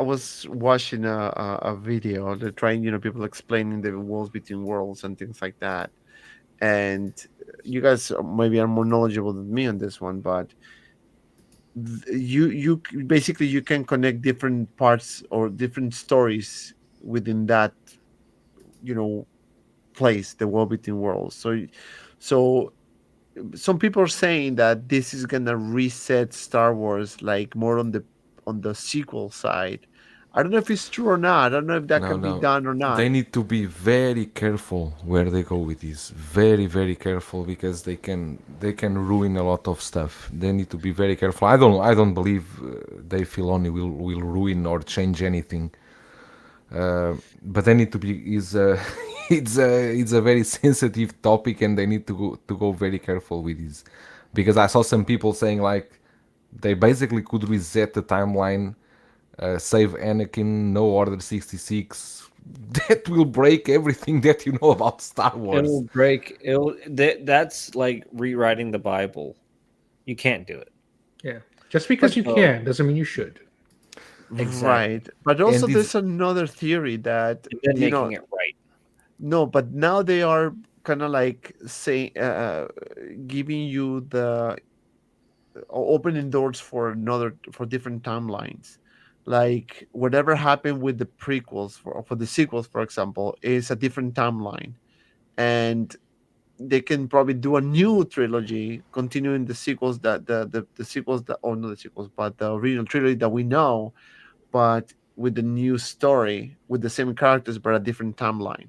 [SPEAKER 3] watching a video. They're trying, people explaining the Worlds Between Worlds and things like that. And you guys maybe are more knowledgeable than me on this one, but basically you can connect different parts or different stories within that, you know, place, the World Between Worlds. So some people are saying that this is gonna reset Star Wars like more on the sequel side. I don't know if it's true or not. I don't know if that
[SPEAKER 2] No,
[SPEAKER 3] can be
[SPEAKER 2] no.
[SPEAKER 3] done or not.
[SPEAKER 2] They need to be very careful where they go with this. Very, very careful because they can ruin a lot of stuff. They need to be very careful. I don't believe Dave Filoni will ruin or change anything. But they need to be is it's a very sensitive topic and they need to go very careful with this because I saw some people saying like they basically could reset the timeline, save Anakin, no Order 66. That will break everything that you know about Star Wars.
[SPEAKER 1] It'll break. That's like rewriting the Bible. You can't do it.
[SPEAKER 4] Yeah. Just because you can doesn't mean you should.
[SPEAKER 1] Exactly.
[SPEAKER 3] Right. But also
[SPEAKER 2] And
[SPEAKER 3] there's another theory that
[SPEAKER 1] And then making it right.
[SPEAKER 3] no, but now they are kind of like saying giving you the opening doors for different timelines. Like whatever happened with the prequels for the sequels, for example, is a different timeline, and they can probably do a new trilogy, continuing the sequels that the sequels that, or not the sequels, but the original trilogy that we know, but with the new story, with the same characters but a different timeline.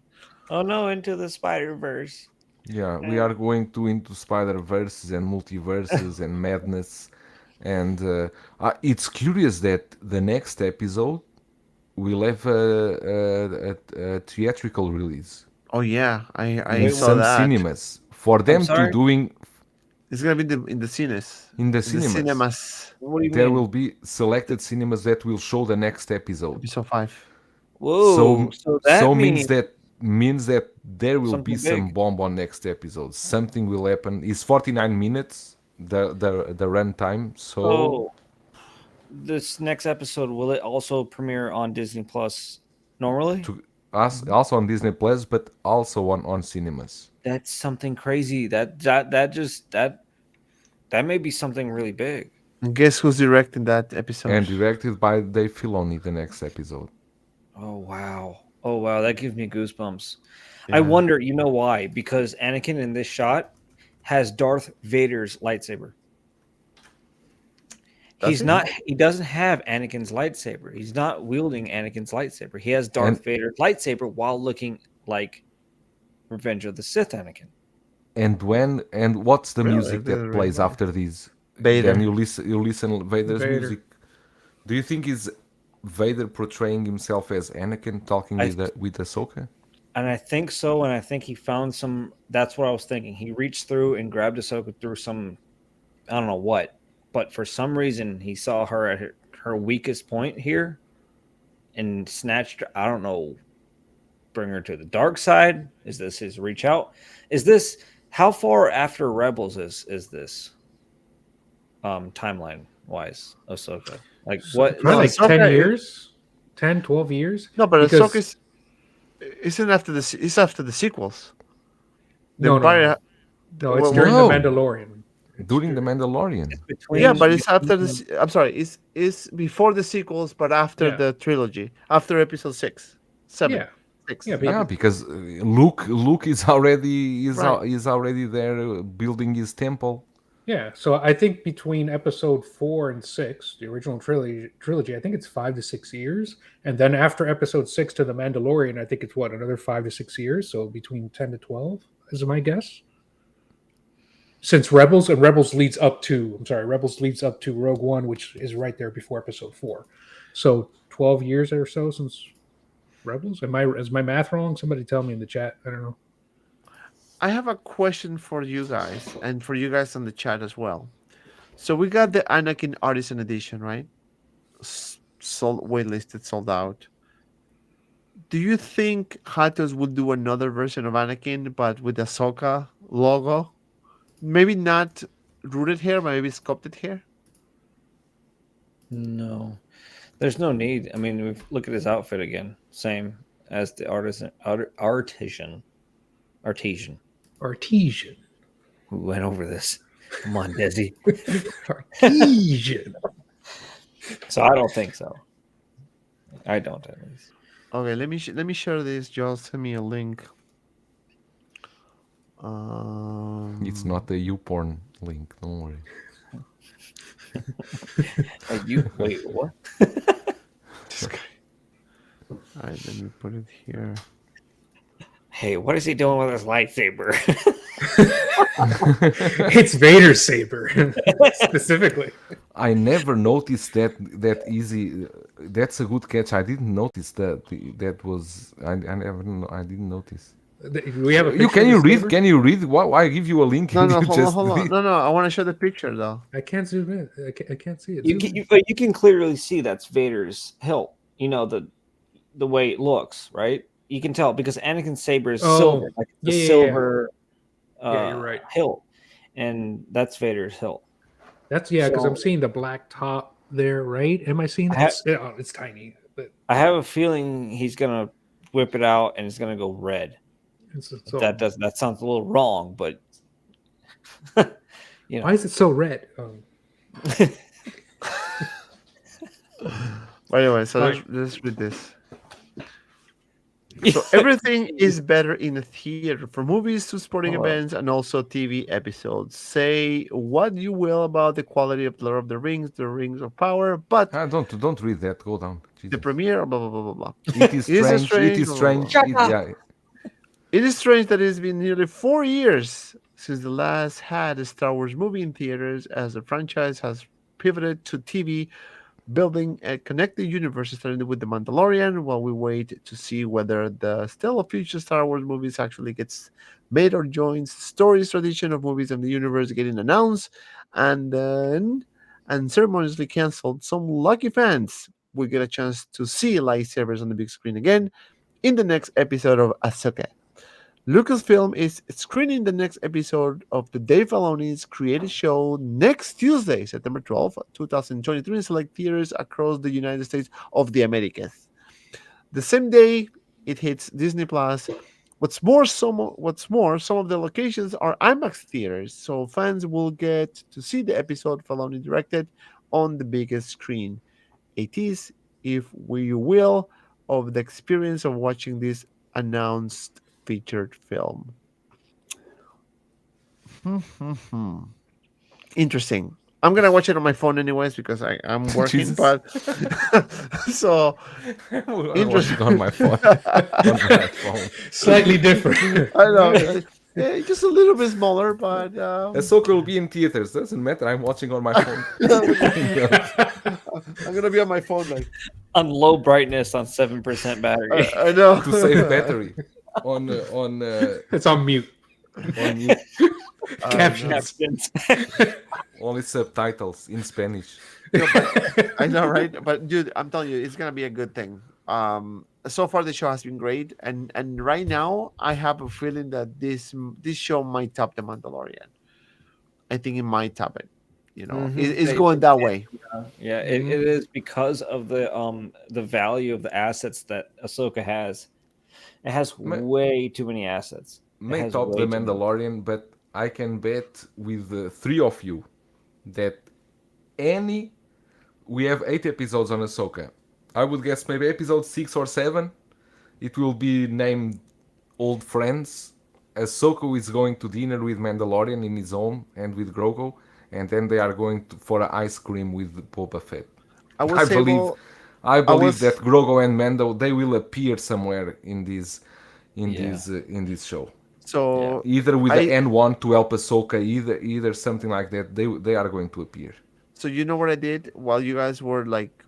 [SPEAKER 1] Oh no, Into the Spider-Verse.
[SPEAKER 2] Yeah, we are going to into Spider Verses and multiverses and madness, and it's curious that the next episode will have a theatrical release
[SPEAKER 3] Oh yeah, I
[SPEAKER 2] in
[SPEAKER 3] saw
[SPEAKER 2] some
[SPEAKER 3] that.
[SPEAKER 2] cinemas for them to
[SPEAKER 1] sorry?
[SPEAKER 2] doing
[SPEAKER 3] It's gonna be in the cines.
[SPEAKER 2] in the
[SPEAKER 3] In the
[SPEAKER 2] cinemas.
[SPEAKER 3] cinemas.
[SPEAKER 1] What do you
[SPEAKER 2] There
[SPEAKER 1] mean?
[SPEAKER 2] will be selected cinemas that will show the next episode.
[SPEAKER 3] Episode 5.
[SPEAKER 1] Whoa! So that
[SPEAKER 2] So
[SPEAKER 1] means
[SPEAKER 2] means that there will be
[SPEAKER 1] something
[SPEAKER 2] some
[SPEAKER 1] big.
[SPEAKER 2] bomb on next episode. Something will happen. It's 49 minutes the run time. So
[SPEAKER 1] So this next episode, will it also premiere on Disney Plus normally?
[SPEAKER 2] to us also on Disney Plus, but also on cinemas.
[SPEAKER 1] That's something crazy. That may be something really big.
[SPEAKER 3] And guess who's directing that episode?
[SPEAKER 2] And directed by Dave Filoni, the next episode.
[SPEAKER 1] Oh wow. Oh wow, that gives me goosebumps. I
[SPEAKER 3] Yeah.
[SPEAKER 1] wonder, you know why? Because Anakin in this shot has Darth Vader's lightsaber.
[SPEAKER 3] Does
[SPEAKER 1] He doesn't have Anakin's lightsaber. He's not wielding Anakin's lightsaber. He has Darth
[SPEAKER 2] And-
[SPEAKER 1] Vader's lightsaber while looking like Revenge of the Sith Anakin.
[SPEAKER 2] And what's the
[SPEAKER 3] Really?
[SPEAKER 2] music
[SPEAKER 3] I didn't
[SPEAKER 2] that plays
[SPEAKER 3] realize.
[SPEAKER 2] after this?
[SPEAKER 3] Vader.
[SPEAKER 2] Then you listen Vader's
[SPEAKER 4] Vader.
[SPEAKER 2] music. Do you think is Vader portraying himself as Anakin talking with Ahsoka?
[SPEAKER 1] And I think so, and I think he found some. That's what I was thinking. He reached through and grabbed Ahsoka through some, I don't know what, but for some reason he saw her at her weakest point here, and snatched. I don't know. Bring her to the dark side. Is this his reach out? Is this how far after Rebels is this? Timeline wise, Ahsoka. Like what?
[SPEAKER 3] No,
[SPEAKER 4] Like
[SPEAKER 3] Ahsoka
[SPEAKER 4] 10
[SPEAKER 3] is-
[SPEAKER 4] years? 10, 12 years?
[SPEAKER 3] No, but
[SPEAKER 4] Because-
[SPEAKER 3] Ahsoka isn't after it's after the sequels. The
[SPEAKER 4] No, no,
[SPEAKER 3] Empire-
[SPEAKER 4] no. No, it's
[SPEAKER 3] Well,
[SPEAKER 4] during
[SPEAKER 2] no.
[SPEAKER 4] The Mandalorian.
[SPEAKER 2] During the Mandalorian.
[SPEAKER 1] between
[SPEAKER 3] Yeah, but it's after the. I'm sorry, it's before the sequels, but after
[SPEAKER 4] Yeah.
[SPEAKER 3] the trilogy, after episode 6, 7,
[SPEAKER 4] Yeah.
[SPEAKER 3] 6.
[SPEAKER 4] Yeah,
[SPEAKER 2] Yeah, because Luke is already
[SPEAKER 3] Right.
[SPEAKER 2] is already there building his temple.
[SPEAKER 4] Yeah, so I think between episode 4 and 6, the original trilogy, I think it's 5 to 6 years, and then after episode 6 to the Mandalorian, I think it's what, another 5 to 6 years. So between 10 to 12 is my guess. Since Rebels leads up to Rogue One, which is right there before episode 4. So 12 years or so since Rebels. Is my math wrong? Somebody tell me in the chat. I don't know.
[SPEAKER 3] I have a question for you guys, and for you guys on the chat as well. So we got the Anakin Artisan Edition, right? Sold, waitlisted, sold out. Do you think Hatos will do another version of Anakin, but with the Ahsoka logo? Maybe not rooted hair, but maybe sculpted hair.
[SPEAKER 1] No, there's no need. I mean, look at his outfit again. Same as the artisan.
[SPEAKER 4] Artesian.
[SPEAKER 1] Who went over this? Come on, Desi.
[SPEAKER 4] Artesian.
[SPEAKER 1] So I don't think so. I don't, at least.
[SPEAKER 3] Okay, let me share this. Joel, send me a link.
[SPEAKER 2] It's not a YouPorn link. Don't worry.
[SPEAKER 1] Wait, what?
[SPEAKER 3] This guy. All right, let me put it here.
[SPEAKER 1] Hey, what is he doing with his lightsaber?
[SPEAKER 4] It's Vader's saber, specifically.
[SPEAKER 2] I never noticed that easy. That's a good catch. I didn't notice that. That was I didn't notice.
[SPEAKER 4] We have a
[SPEAKER 2] You
[SPEAKER 4] picture
[SPEAKER 2] can
[SPEAKER 4] of
[SPEAKER 2] you
[SPEAKER 4] the
[SPEAKER 2] read?
[SPEAKER 4] saber?
[SPEAKER 2] Can you read? Why I give you a link?
[SPEAKER 3] No,
[SPEAKER 2] and
[SPEAKER 3] no,
[SPEAKER 2] you
[SPEAKER 3] hold on,
[SPEAKER 2] just
[SPEAKER 3] hold on.
[SPEAKER 2] read?
[SPEAKER 3] No, I want to show the picture though.
[SPEAKER 4] I can't zoom in. I can't see it.
[SPEAKER 1] You
[SPEAKER 4] Zoom
[SPEAKER 1] can,
[SPEAKER 4] in.
[SPEAKER 1] but you can clearly see that's Vader's hilt. You know the way it looks, right? You can tell because Anakin's saber is
[SPEAKER 4] Oh,
[SPEAKER 1] silver, like the
[SPEAKER 4] yeah.
[SPEAKER 1] silver.
[SPEAKER 4] Yeah, you're right.
[SPEAKER 1] Hilt, and that's Vader's hilt.
[SPEAKER 4] That's because
[SPEAKER 1] So-
[SPEAKER 4] I'm seeing the black top there, right? Am I seeing that? It's tiny, but
[SPEAKER 1] I have a feeling he's gonna whip it out and it's gonna go red.
[SPEAKER 4] it's
[SPEAKER 1] That sounds a little wrong, but you know.
[SPEAKER 4] Why is it so red?
[SPEAKER 3] But anyway, so let's read this. So everything is better in a theater, from movies to sporting events and also TV episodes. Say what you will about the quality of Lord of the Rings of Power, but
[SPEAKER 2] Don't read that. Go down.
[SPEAKER 3] the
[SPEAKER 2] Jesus.
[SPEAKER 3] premiere, blah blah blah blah blah.
[SPEAKER 2] It is
[SPEAKER 3] It is
[SPEAKER 2] strange. It is
[SPEAKER 3] strange.
[SPEAKER 2] strange. Yeah.
[SPEAKER 3] It is strange that it's been nearly 4 years since the last had a Star Wars movie in theaters, as the franchise has pivoted to TV, building a connected universe starting with The Mandalorian, while we wait to see whether the still of future Star Wars movies actually gets made or joins the story's tradition of movies and the universe getting announced and then ceremoniously canceled. Some lucky fans will get a chance to see lightsabers on the big screen again in the next episode of Ahsoka. Lucasfilm is screening the next episode of the Dave Filoni's created show next Tuesday, September 12th, 2023, in select theaters across the United States of the Americas. The same day it hits Disney Plus. What's more, some of the locations are IMAX theaters, so fans will get to see the episode Filoni directed on the biggest screen. A tease, if we will, of the experience of watching this announced featured film. Interesting. I'm gonna watch it on my phone anyways because I'm working,
[SPEAKER 2] Jesus.
[SPEAKER 3] but so
[SPEAKER 2] I watch it on my phone.
[SPEAKER 4] slightly different.
[SPEAKER 3] I know. Yeah, just a little bit smaller, but
[SPEAKER 2] Ahsoka will be in theaters. Doesn't matter. I'm watching on my phone.
[SPEAKER 3] I'm gonna be on my phone like
[SPEAKER 1] On low brightness on 7% battery.
[SPEAKER 3] I know.
[SPEAKER 2] to save battery. On
[SPEAKER 4] It's on mute.
[SPEAKER 2] mute.
[SPEAKER 4] Captions.
[SPEAKER 2] Only subtitles in Spanish.
[SPEAKER 3] I know, right? But dude, I'm telling you, it's gonna be a good thing. So far the show has been great, and right now I have a feeling that this show might top The Mandalorian. I think it might top it. You know, it's going that way.
[SPEAKER 1] Yeah, it is because of the value of the assets that Ahsoka has. It has way too many assets.
[SPEAKER 2] May top The Mandalorian, but I can bet with the three of you that we have 8 episodes on Ahsoka. I would guess maybe episode 6 or 7, it will be named Old Friends. Ahsoka is going to dinner with Mandalorian in his home and with Grogu, and then they are going for an ice cream with Boba Fett. I believe that Grogu and Mando, they will appear somewhere in this show.
[SPEAKER 3] So
[SPEAKER 2] either with the N1 to help Ahsoka, either something like that. They are going to appear.
[SPEAKER 3] So you know what I did while you guys were like,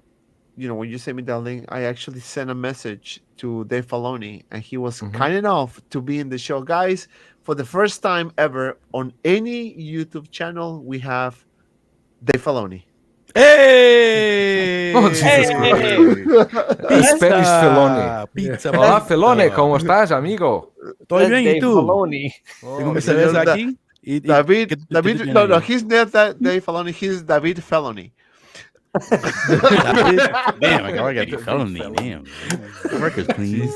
[SPEAKER 3] when you sent me that link, I actually sent a message to Dave Filoni, and he was kind enough to be in the show. Guys, for the first time ever on any YouTube channel, we have Dave Filoni.
[SPEAKER 8] ¡Hey!
[SPEAKER 2] Oh, Jesus Christ. Spanish Feloni.
[SPEAKER 8] Pizza.
[SPEAKER 2] Hola, Felone, ¿cómo estás, amigo?
[SPEAKER 8] ¿Todo bien? ¿Y
[SPEAKER 1] Dave
[SPEAKER 8] tú?
[SPEAKER 1] Filoni.
[SPEAKER 8] Tengo mi
[SPEAKER 3] el señor
[SPEAKER 8] cerveza aquí.
[SPEAKER 3] David,
[SPEAKER 8] ¿qué
[SPEAKER 3] David,
[SPEAKER 8] tiene
[SPEAKER 3] no,
[SPEAKER 8] ahí?
[SPEAKER 3] he's not that Dave Filoni. He's David Feloni.
[SPEAKER 8] Damn, I got the felony. Damn. Records clean.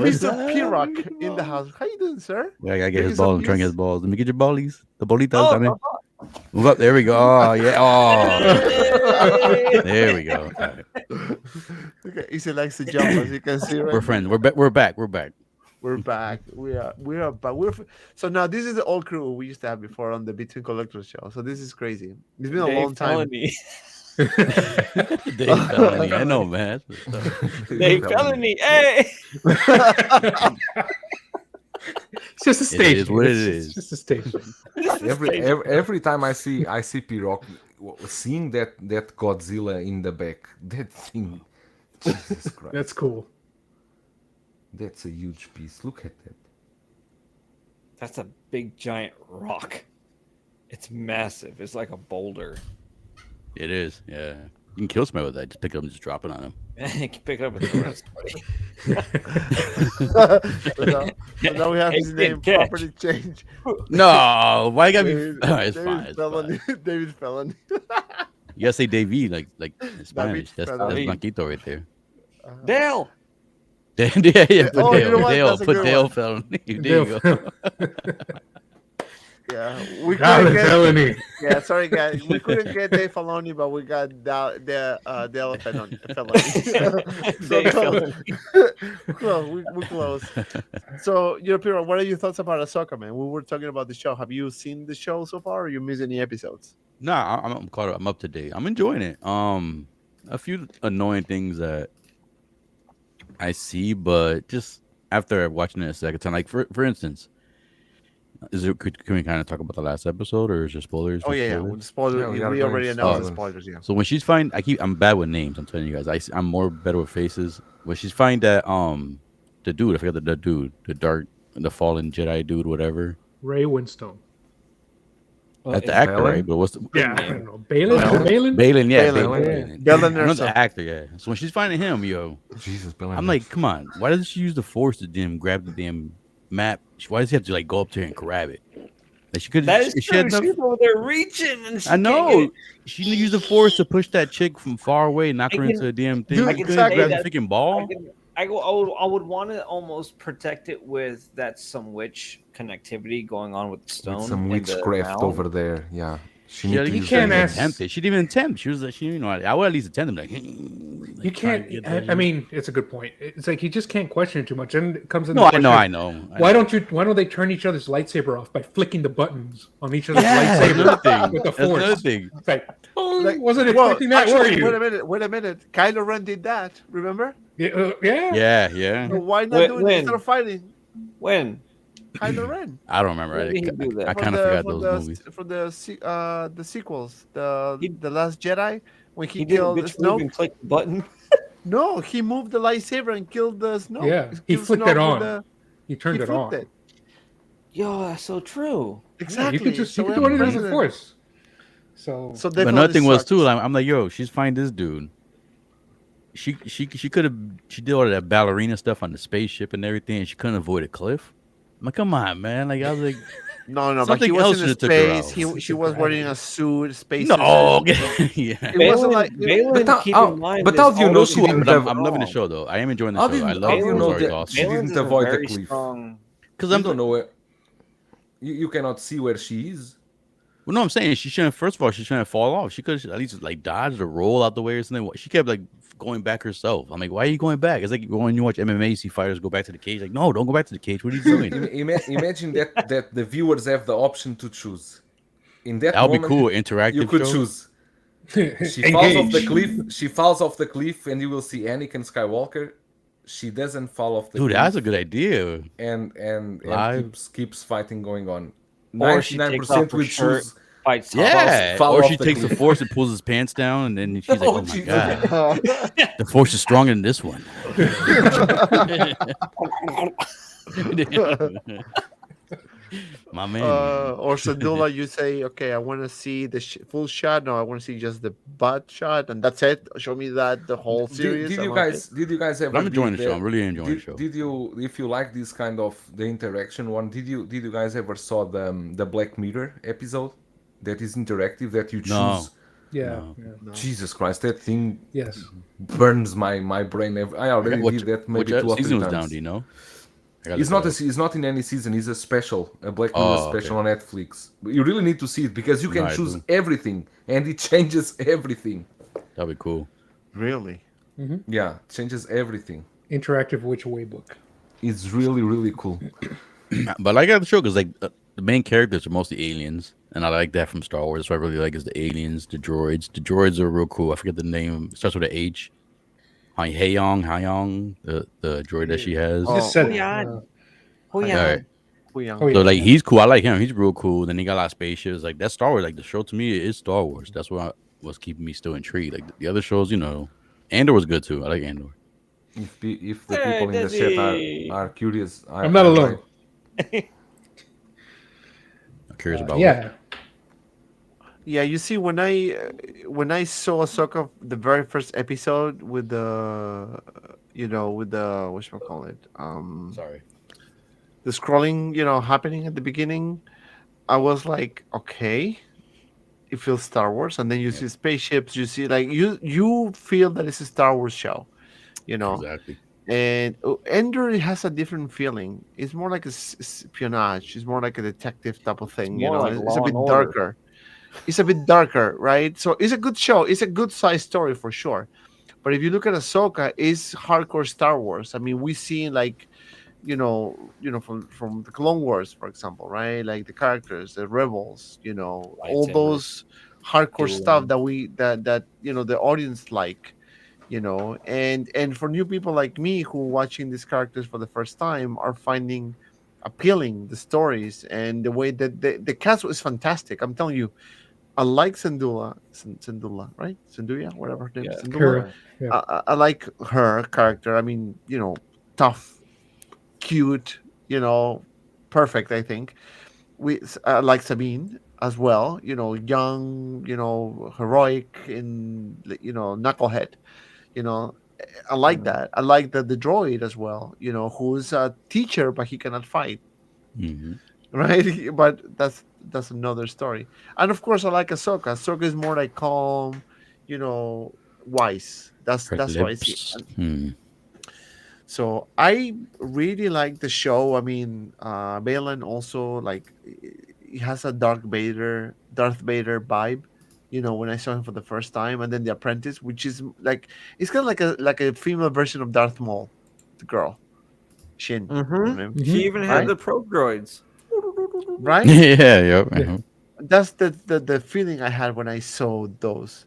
[SPEAKER 3] Mr. P-Rock in the house. How you doing, sir?
[SPEAKER 8] I gotta get his
[SPEAKER 3] Give me
[SPEAKER 8] ball.
[SPEAKER 3] some
[SPEAKER 8] I'm trying to get his
[SPEAKER 3] peace.
[SPEAKER 8] balls. Let me get your ballies. The bolitas. I mean. Move up. There we go. Oh, yeah. Oh. There we go. All right.
[SPEAKER 3] Okay, he likes to jump, as you can see. Right
[SPEAKER 8] We're
[SPEAKER 3] now.
[SPEAKER 8] friends. We're back. We're back.
[SPEAKER 3] We're back. We are back. So now this is the old crew we used to have before on the Between Collectors show. So this is crazy. It's been a
[SPEAKER 1] Dave
[SPEAKER 3] long time.
[SPEAKER 1] Filoni.
[SPEAKER 8] Dave Felony. I know, man.
[SPEAKER 1] Dave Filoni. Hey.
[SPEAKER 4] It's just a station.
[SPEAKER 8] is what it
[SPEAKER 4] It's
[SPEAKER 8] is.
[SPEAKER 4] just a station.
[SPEAKER 2] Every time I see P-Rock, seeing that Godzilla in the back, that thing, Jesus Christ,
[SPEAKER 4] That's cool.
[SPEAKER 2] that's a huge piece. Look at that.
[SPEAKER 1] That's a big giant rock. It's massive. It's like a boulder.
[SPEAKER 8] It is. Yeah. You can kill somebody with that. Just pick it up and just drop it on him.
[SPEAKER 1] You can pick it up and throw it at somebody.
[SPEAKER 3] So now we have his
[SPEAKER 1] Hey,
[SPEAKER 3] name
[SPEAKER 1] catch.
[SPEAKER 3] properly changed.
[SPEAKER 8] No, why you gotta be?
[SPEAKER 3] David,
[SPEAKER 8] It's
[SPEAKER 3] David
[SPEAKER 8] fine. It's
[SPEAKER 3] Feloni.
[SPEAKER 8] fine.
[SPEAKER 3] David Feloni.
[SPEAKER 8] You gotta say Davey like in Spanish. That's
[SPEAKER 3] Feloni.
[SPEAKER 8] Blanquito right there.
[SPEAKER 1] Dale.
[SPEAKER 8] Yeah, put
[SPEAKER 3] Oh, you know what?
[SPEAKER 8] Dale,
[SPEAKER 3] That's a
[SPEAKER 8] put
[SPEAKER 3] good
[SPEAKER 8] Dale
[SPEAKER 3] one.
[SPEAKER 8] Felony. There you go.
[SPEAKER 3] Yeah, we
[SPEAKER 4] God,
[SPEAKER 3] couldn't get.
[SPEAKER 4] Felony.
[SPEAKER 3] Yeah, sorry guys, we couldn't get Dave Filoni, but we got Dale Feloni.
[SPEAKER 1] Dave Filoni.
[SPEAKER 3] Close. We're close. So, Piro, what are your thoughts about Ahsoka, man? We were talking about the show. Have you seen the show so far, or you missed any episodes?
[SPEAKER 8] Nah, I'm caught up. I'm up to date. I'm enjoying it. A few annoying things that I see, but just after watching it a second time, like for instance, can we kind of talk about the last episode, or is there spoilers?
[SPEAKER 3] Oh yeah,
[SPEAKER 8] Spoilers?
[SPEAKER 3] with the spoilers.
[SPEAKER 2] Yeah, we
[SPEAKER 3] we
[SPEAKER 2] gotta
[SPEAKER 3] already
[SPEAKER 2] go
[SPEAKER 3] announced
[SPEAKER 2] into
[SPEAKER 3] the spoilers. Yeah.
[SPEAKER 8] So when she's fine, I'm bad with names. I'm telling you guys, I'm more better with faces. When she's fine that the dude, I forgot the dude, the fallen Jedi dude, whatever.
[SPEAKER 4] Ray Winstone.
[SPEAKER 1] Well,
[SPEAKER 8] That's the
[SPEAKER 1] it's
[SPEAKER 8] actor,
[SPEAKER 2] Balin?
[SPEAKER 8] right? But what's the
[SPEAKER 4] Yeah, I don't know. Balin?
[SPEAKER 8] Balin? Yeah,
[SPEAKER 3] Balin.
[SPEAKER 8] Balin.
[SPEAKER 3] Balin
[SPEAKER 8] I know
[SPEAKER 3] Erso.
[SPEAKER 8] the actor. Yeah. So when she's finding him,
[SPEAKER 2] Jesus, Bill.
[SPEAKER 8] I'm like, come on, why doesn't she use the Force to grab the damn map? Why does he have to like go up to her and grab it? Like she could.
[SPEAKER 1] That is
[SPEAKER 8] she
[SPEAKER 1] true.
[SPEAKER 8] had enough-
[SPEAKER 1] She's over there reaching, and she
[SPEAKER 8] I
[SPEAKER 1] can't
[SPEAKER 8] know.
[SPEAKER 1] get it.
[SPEAKER 8] She didn't use the Force to push that chick from far away, knock
[SPEAKER 1] I
[SPEAKER 8] her
[SPEAKER 1] can-
[SPEAKER 8] into a damn thing.
[SPEAKER 3] Dude,
[SPEAKER 8] She couldn't
[SPEAKER 3] exactly.
[SPEAKER 8] grab the
[SPEAKER 1] That-
[SPEAKER 8] freaking ball.
[SPEAKER 1] I would want to almost protect it with that some witch connectivity going on with the stone.
[SPEAKER 2] With some
[SPEAKER 1] and the
[SPEAKER 2] witchcraft
[SPEAKER 1] mound.
[SPEAKER 2] over there. Yeah. She
[SPEAKER 8] Yeah,
[SPEAKER 2] need to
[SPEAKER 8] you
[SPEAKER 2] use
[SPEAKER 4] can't
[SPEAKER 2] that.
[SPEAKER 4] ask-
[SPEAKER 8] attempt it. She didn't even attempt. She was like, I would at least attempt him. Like,
[SPEAKER 4] You can't. I mean, it's a good point. It's like you just can't question it too much. And it comes in.
[SPEAKER 8] no, I know.
[SPEAKER 4] Why don't they turn each other's lightsaber off by flicking the buttons on each other's
[SPEAKER 8] Yeah, that's another
[SPEAKER 4] lightsaber
[SPEAKER 8] thing.
[SPEAKER 4] with the
[SPEAKER 8] That's another
[SPEAKER 4] Force?
[SPEAKER 8] thing.
[SPEAKER 4] It's like,
[SPEAKER 3] Like,
[SPEAKER 4] wasn't
[SPEAKER 3] well,
[SPEAKER 4] expecting that, were
[SPEAKER 3] actually,
[SPEAKER 4] you?
[SPEAKER 3] wait a minute. Kylo Ren did that. Remember?
[SPEAKER 4] Yeah.
[SPEAKER 8] Yeah.
[SPEAKER 3] So why not
[SPEAKER 1] When-
[SPEAKER 3] do it
[SPEAKER 1] when?
[SPEAKER 3] instead of fighting
[SPEAKER 8] Mm.
[SPEAKER 3] Kylo
[SPEAKER 1] When?
[SPEAKER 3] Ren?
[SPEAKER 8] I don't remember.
[SPEAKER 1] When did he do that?
[SPEAKER 8] I kind of forgot those movies.
[SPEAKER 3] From the sequels, the Last Jedi, when he
[SPEAKER 1] He didn't
[SPEAKER 3] killed
[SPEAKER 1] bitch move and
[SPEAKER 3] Snoke.
[SPEAKER 1] click the button.
[SPEAKER 3] No, he moved the lightsaber and killed the Snoke.
[SPEAKER 4] Yeah, he
[SPEAKER 3] killed
[SPEAKER 4] flicked
[SPEAKER 3] Snoke
[SPEAKER 4] it
[SPEAKER 3] with
[SPEAKER 4] on. He turned
[SPEAKER 3] he
[SPEAKER 4] it on.
[SPEAKER 3] flipped it.
[SPEAKER 1] Yo, that's so true.
[SPEAKER 3] Exactly.
[SPEAKER 4] You could just
[SPEAKER 3] So
[SPEAKER 4] you
[SPEAKER 3] we
[SPEAKER 4] could
[SPEAKER 3] have
[SPEAKER 4] do
[SPEAKER 3] a
[SPEAKER 4] it as a
[SPEAKER 3] president.
[SPEAKER 4] Force. So
[SPEAKER 3] So
[SPEAKER 8] But another thing was
[SPEAKER 3] sucks.
[SPEAKER 8] too. I'm like, yo, she's fine. This dude. She could have. She did all of that ballerina stuff on the spaceship and everything, and she couldn't avoid a cliff. I'm like, come on, man. Like I was like,
[SPEAKER 3] No, but
[SPEAKER 8] Something
[SPEAKER 3] he was
[SPEAKER 8] else
[SPEAKER 3] in
[SPEAKER 8] should've took her
[SPEAKER 3] space.
[SPEAKER 8] out.
[SPEAKER 3] She was wearing a suit, space.
[SPEAKER 8] no,
[SPEAKER 3] suit.
[SPEAKER 8] yeah.
[SPEAKER 3] It wasn't like
[SPEAKER 1] Balin,
[SPEAKER 2] But
[SPEAKER 1] keep
[SPEAKER 2] how-
[SPEAKER 1] in mind,
[SPEAKER 2] but
[SPEAKER 1] is
[SPEAKER 2] how do you know
[SPEAKER 1] always
[SPEAKER 2] she didn't
[SPEAKER 8] But
[SPEAKER 1] wrong.
[SPEAKER 8] I'm loving the show though. I am enjoying the
[SPEAKER 2] How
[SPEAKER 8] show.
[SPEAKER 2] did-
[SPEAKER 8] I
[SPEAKER 2] how
[SPEAKER 8] love
[SPEAKER 2] do you
[SPEAKER 8] the
[SPEAKER 2] know
[SPEAKER 8] story's
[SPEAKER 2] that
[SPEAKER 8] awesome.
[SPEAKER 2] she
[SPEAKER 1] Balin's
[SPEAKER 2] didn't
[SPEAKER 1] a
[SPEAKER 2] avoid the
[SPEAKER 1] very
[SPEAKER 2] cliff?
[SPEAKER 1] strong-
[SPEAKER 8] Because
[SPEAKER 2] You
[SPEAKER 8] I'm
[SPEAKER 2] don't know where. You cannot see where she is.
[SPEAKER 8] Well, no, I'm saying she shouldn't. First of all, she shouldn't fall off. She could at least like dodge or roll out the way or something. She kept like going back herself. I'm like, why are you going back? It's like when you watch MMA, you see fighters go back to the cage. Like, no, don't go back to the cage. What are you doing?
[SPEAKER 2] Imagine that the viewers have the option to choose. In that
[SPEAKER 8] That would be
[SPEAKER 2] moment,
[SPEAKER 8] cool. Interactive.
[SPEAKER 2] you could
[SPEAKER 8] show.
[SPEAKER 2] choose. She falls off the
[SPEAKER 4] Engage.
[SPEAKER 2] cliff. She falls off the cliff, and you will see Anakin Skywalker. She doesn't fall off the
[SPEAKER 8] Dude,
[SPEAKER 2] cliff,
[SPEAKER 8] that's a good idea.
[SPEAKER 2] and
[SPEAKER 8] Live.
[SPEAKER 2] keeps fighting going on.
[SPEAKER 1] Or she takes off
[SPEAKER 2] 99%
[SPEAKER 1] her
[SPEAKER 2] will
[SPEAKER 1] shirt,
[SPEAKER 2] choose.
[SPEAKER 1] fights.
[SPEAKER 8] Yeah.
[SPEAKER 2] fall
[SPEAKER 8] Or
[SPEAKER 2] off
[SPEAKER 8] she
[SPEAKER 2] the
[SPEAKER 8] takes the
[SPEAKER 2] cliff.
[SPEAKER 8] force and pulls his pants down, and then she's like,
[SPEAKER 2] Oh,
[SPEAKER 8] oh my
[SPEAKER 2] Jesus.
[SPEAKER 8] god, the force is stronger than this one. My man.
[SPEAKER 3] Or Sandula, you say, okay, I want to see the full shot. No, I want to see just the butt shot, and that's it. Show me that the whole series. I'm okay.
[SPEAKER 2] Did you guys
[SPEAKER 8] But
[SPEAKER 2] ever
[SPEAKER 8] I'm enjoying
[SPEAKER 2] did
[SPEAKER 8] the show. I'm
[SPEAKER 2] the
[SPEAKER 8] really enjoying the show.
[SPEAKER 2] did you, if you like this kind of the interaction one, did you guys ever saw the Black Mirror episode that is interactive that you
[SPEAKER 8] No.
[SPEAKER 2] choose?
[SPEAKER 4] Yeah.
[SPEAKER 8] No.
[SPEAKER 4] Yeah.
[SPEAKER 2] Jesus Christ, that thing
[SPEAKER 4] Yes.
[SPEAKER 2] burns my brain. I already
[SPEAKER 8] What,
[SPEAKER 2] did that
[SPEAKER 8] which
[SPEAKER 2] maybe 2 or 3
[SPEAKER 8] season was
[SPEAKER 2] times.
[SPEAKER 8] down? Do you know? I gotta
[SPEAKER 2] It's
[SPEAKER 8] look
[SPEAKER 2] not
[SPEAKER 8] it up.
[SPEAKER 2] it's not in any season. It's a special, a Black Mirror
[SPEAKER 8] Oh,
[SPEAKER 2] special
[SPEAKER 8] okay.
[SPEAKER 2] on Netflix. You really need to see it because you can
[SPEAKER 8] No, I
[SPEAKER 2] choose
[SPEAKER 8] do.
[SPEAKER 2] everything and it changes everything.
[SPEAKER 8] That'd be cool.
[SPEAKER 3] Really?
[SPEAKER 2] Yeah, changes everything.
[SPEAKER 4] Interactive which way book.
[SPEAKER 2] It's really cool.
[SPEAKER 8] But I got the show because like the main characters are mostly aliens, and I like that from Star Wars. What I really like is the aliens, the droids. The droids are real cool. I forget the name. It starts with an H. Hayong, the droid that she has.
[SPEAKER 3] Oh,
[SPEAKER 4] Just said it.
[SPEAKER 8] All right.
[SPEAKER 4] Oh, yeah.
[SPEAKER 8] So like he's cool. I like him. He's real cool. Then he got a lot of spaceships. Like that's Star Wars. Like the show to me is Star Wars. That's what was keeping me still intrigued. Like the other shows, Andor was good too. I like Andor.
[SPEAKER 2] If the people in the chat are curious,
[SPEAKER 4] I'm not alone.
[SPEAKER 8] I'm curious about
[SPEAKER 4] Yeah.
[SPEAKER 3] Yeah, you see, when I saw Ahsoka the very first episode with the, with the whatchamacallit,
[SPEAKER 8] Sorry.
[SPEAKER 3] the scrolling, happening at the beginning, I was like, okay, it feels Star Wars, and then you see spaceships, you see like you feel that it's a Star Wars show,
[SPEAKER 8] Exactly.
[SPEAKER 3] and Endor has a different feeling. It's more like a espionage. It's more like a detective type of thing.
[SPEAKER 1] more like
[SPEAKER 3] It's a
[SPEAKER 1] Law
[SPEAKER 3] bit
[SPEAKER 1] and Order.
[SPEAKER 3] darker. It's a bit darker, right? So it's a good show. It's a good size story for sure. But if you look at Ahsoka, it's hardcore Star Wars. I mean, we see like, from the Clone Wars, for example, right? Like the characters, the rebels, all
[SPEAKER 1] Lightsabers,
[SPEAKER 3] those hardcore stuff
[SPEAKER 1] dueling.
[SPEAKER 3] that the audience like, and for new people like me who watching these characters for the first time are finding appealing the stories and the way that the cast is fantastic. I'm telling you, I like Syndulla, right? Syndulla, whatever her name is. Syndulla.
[SPEAKER 4] Her.
[SPEAKER 3] I like her character. I mean, tough, cute, perfect. I think I like Sabine as well. Young, heroic, and knucklehead. I like that. I like the droid as well. Who's a teacher but he cannot fight.
[SPEAKER 8] Mm-hmm.
[SPEAKER 3] Right, but that's another story. And of course, I like Ahsoka. Ahsoka is more like calm, wise. That's what I see. So I really like the show. I mean, Balin also like he has a Darth Vader vibe. When I saw him for the first time, and then The Apprentice, which is like it's kind of like a female version of Darth Maul, the girl, Shin.
[SPEAKER 1] She even had
[SPEAKER 3] Right?
[SPEAKER 1] the probe droids.
[SPEAKER 3] Right?
[SPEAKER 8] Yeah.
[SPEAKER 3] That's the feeling I had when I saw those.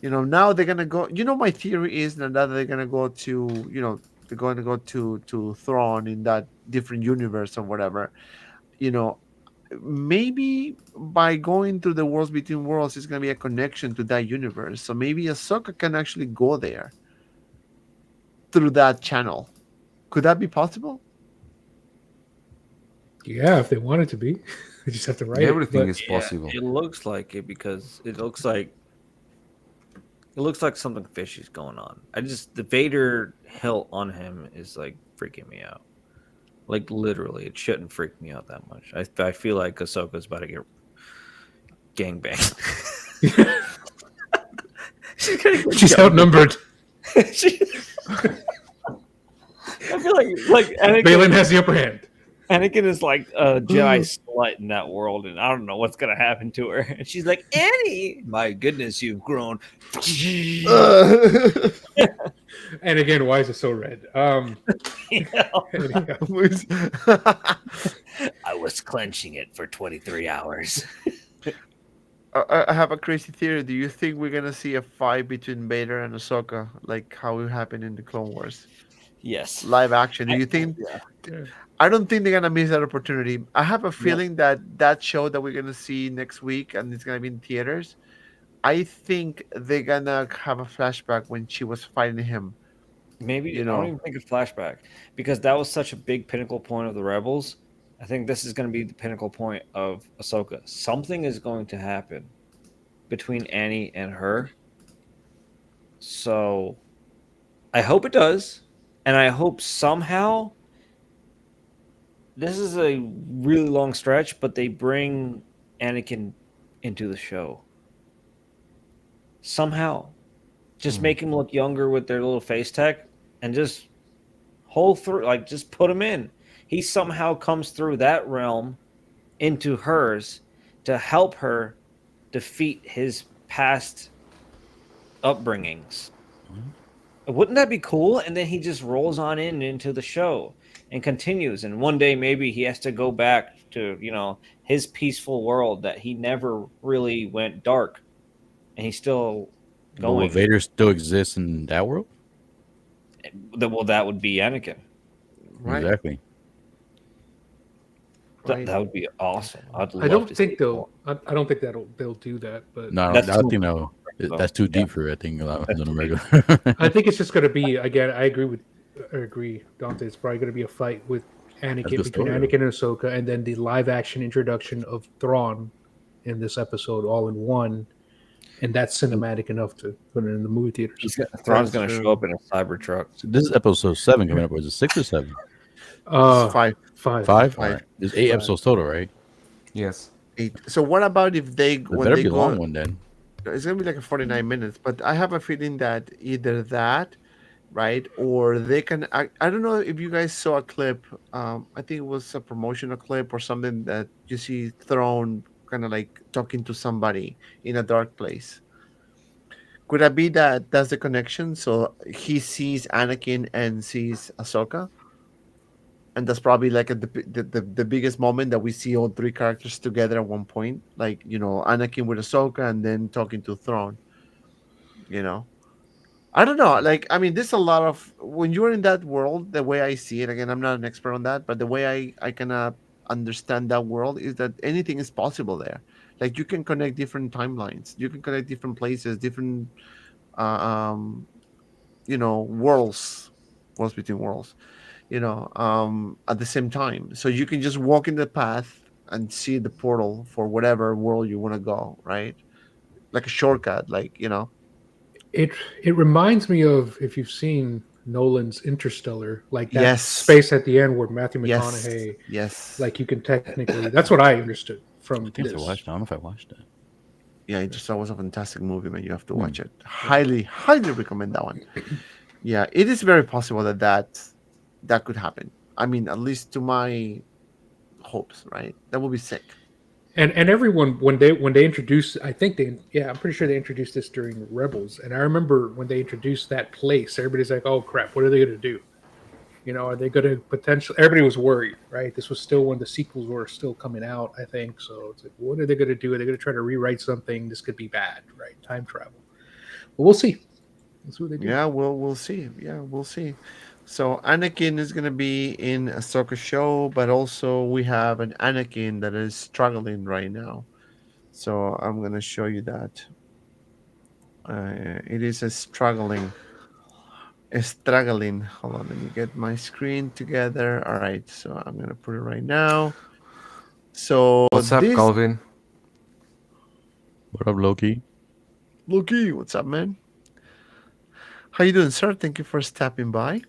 [SPEAKER 3] Now they're gonna go. My theory is that they're gonna go to, they're going to go to Thrawn in that different universe or whatever. Maybe by going through the worlds between worlds, it's gonna be a connection to that universe. So maybe Ahsoka can actually go there through that channel. Could that be possible?
[SPEAKER 4] Yeah, if they want it to be. They just have to write
[SPEAKER 2] Everything
[SPEAKER 4] it.
[SPEAKER 2] is possible.
[SPEAKER 1] It looks like it because it looks like something fishy's going on. The Vader hilt on him is like freaking me out. Like literally, it shouldn't freak me out that much. I feel like Ahsoka's about to get gangbanged.
[SPEAKER 4] She's outnumbered.
[SPEAKER 1] I feel like Anakin,
[SPEAKER 4] Balin has the upper hand.
[SPEAKER 1] Anakin is like a Jedi slut in that world, and I don't know what's gonna happen to her. And she's like, Annie, my goodness, you've grown.
[SPEAKER 4] And again, why is it so red?
[SPEAKER 1] I was clenching it for 23 hours.
[SPEAKER 3] I have a crazy theory. Do you think we're gonna see a fight between Vader and Ahsoka, like how it happened in the Clone Wars?
[SPEAKER 1] Yes.
[SPEAKER 3] Live action. Do you think?
[SPEAKER 1] Yeah.
[SPEAKER 3] I don't think they're gonna miss that opportunity. I have a feeling that show that we're gonna see next week, and it's gonna be in theaters. I think they're gonna have a flashback when she was fighting him.
[SPEAKER 1] Maybe I don't even think of flashback because that was such a big pinnacle point of the Rebels, I think this is going to be the pinnacle point of Ahsoka. Something is going to happen between Annie and her. So I hope it does. And I hope somehow this is a really long stretch, but they bring Anakin into the show. Somehow. Just make him look younger with their little face tech and just just put him in. He somehow comes through that realm into hers to help her defeat his past upbringings. Wouldn't that be cool? And then he just rolls on into the show and continues. And one day maybe he has to go back to, his peaceful world that he never really went dark. And he's still
[SPEAKER 8] But will
[SPEAKER 1] going.
[SPEAKER 8] Vader still exists in that world?
[SPEAKER 1] Well, that would be Anakin.
[SPEAKER 3] Right.
[SPEAKER 8] Exactly.
[SPEAKER 3] Right.
[SPEAKER 1] That would be awesome.
[SPEAKER 4] I don't think they'll. I don't think they'll do that. But
[SPEAKER 8] No,
[SPEAKER 1] That's
[SPEAKER 8] I don't
[SPEAKER 1] too-
[SPEAKER 8] think no. That's too deep for it. I think
[SPEAKER 1] That's
[SPEAKER 8] on a
[SPEAKER 1] too
[SPEAKER 8] regular.
[SPEAKER 4] I think it's just going to be again. I agree, Dante. It's probably going to be a fight with Anakin
[SPEAKER 8] the
[SPEAKER 4] between
[SPEAKER 8] story.
[SPEAKER 4] Anakin and Ahsoka, and then the live action introduction of Thrawn in this episode, all in one, and that's cinematic enough to put it in the movie theaters.
[SPEAKER 1] Thrawn's going to show up in a cyber truck.
[SPEAKER 8] So this is episode 7 coming up. Or is it 6 or 7?
[SPEAKER 3] It's five.
[SPEAKER 4] 5.
[SPEAKER 8] 5.
[SPEAKER 3] Five.
[SPEAKER 8] All right. There's 8 episodes total, right?
[SPEAKER 2] Yes.
[SPEAKER 3] 8. So what about if they
[SPEAKER 8] It
[SPEAKER 3] when
[SPEAKER 8] better
[SPEAKER 3] they
[SPEAKER 8] be a
[SPEAKER 3] go?
[SPEAKER 8] long one then.
[SPEAKER 3] It's gonna be like a 49 minutes, but I have a feeling that either that, right, or they can. I don't know if you guys saw a clip. I think it was a promotional clip or something that you see Thrawn kind of like talking to somebody in a dark place. Could that be that that's the connection? So he sees Anakin and sees Ahsoka, and that's probably like the biggest moment that we see all three characters together at one point, like Anakin with Ahsoka, and then talking to Thrawn. I don't know. Like, I mean, there's a lot of when you're in that world. The way I see it, again, I'm not an expert on that, but the way I kind of understand that world is that anything is possible there. Like, you can connect different timelines, you can connect different places, different, uh, um, worlds between worlds. At the same time. So you can just walk in the path and see the portal for whatever world you want to go, right? Like a shortcut,
[SPEAKER 4] It reminds me of if you've seen Nolan's Interstellar, like that
[SPEAKER 3] Yes.
[SPEAKER 4] space at the end where Matthew
[SPEAKER 3] Yes.
[SPEAKER 4] McConaughey,
[SPEAKER 3] Yes.
[SPEAKER 4] like you can technically. That's what I understood from
[SPEAKER 8] I think
[SPEAKER 4] this.
[SPEAKER 8] I watched it. I don't know if I watched it.
[SPEAKER 3] Yeah, Interstellar was a fantastic movie, man. You have to watch it. Highly, highly recommend that one. Yeah, it is very possible that could happen. I mean, at least to my hopes, right? That would be sick.
[SPEAKER 4] And everyone when they introduced, I'm pretty sure they introduced this during Rebels. And I remember when they introduced that place, everybody's like, "Oh crap, what are they going to do? Are they going to potentially?" Everybody was worried, right? This was still when the sequels were still coming out, I think. So it's like, what are they going to do? Are they going to try to rewrite something? This could be bad, right? Time travel. But we'll see. That's what they do.
[SPEAKER 3] Yeah, we'll see. Yeah, we'll see. So Anakin is gonna be in a soccer show, but also we have an Anakin that is struggling right now. So I'm gonna show you that. It is a struggling. Hold on, let me get my screen together. All right, so I'm gonna put it right now. So
[SPEAKER 2] What's up,
[SPEAKER 3] this
[SPEAKER 2] Calvin?
[SPEAKER 8] What up, Loki?
[SPEAKER 3] Loki, what's up, man? How you doing, sir? Thank you for stopping by.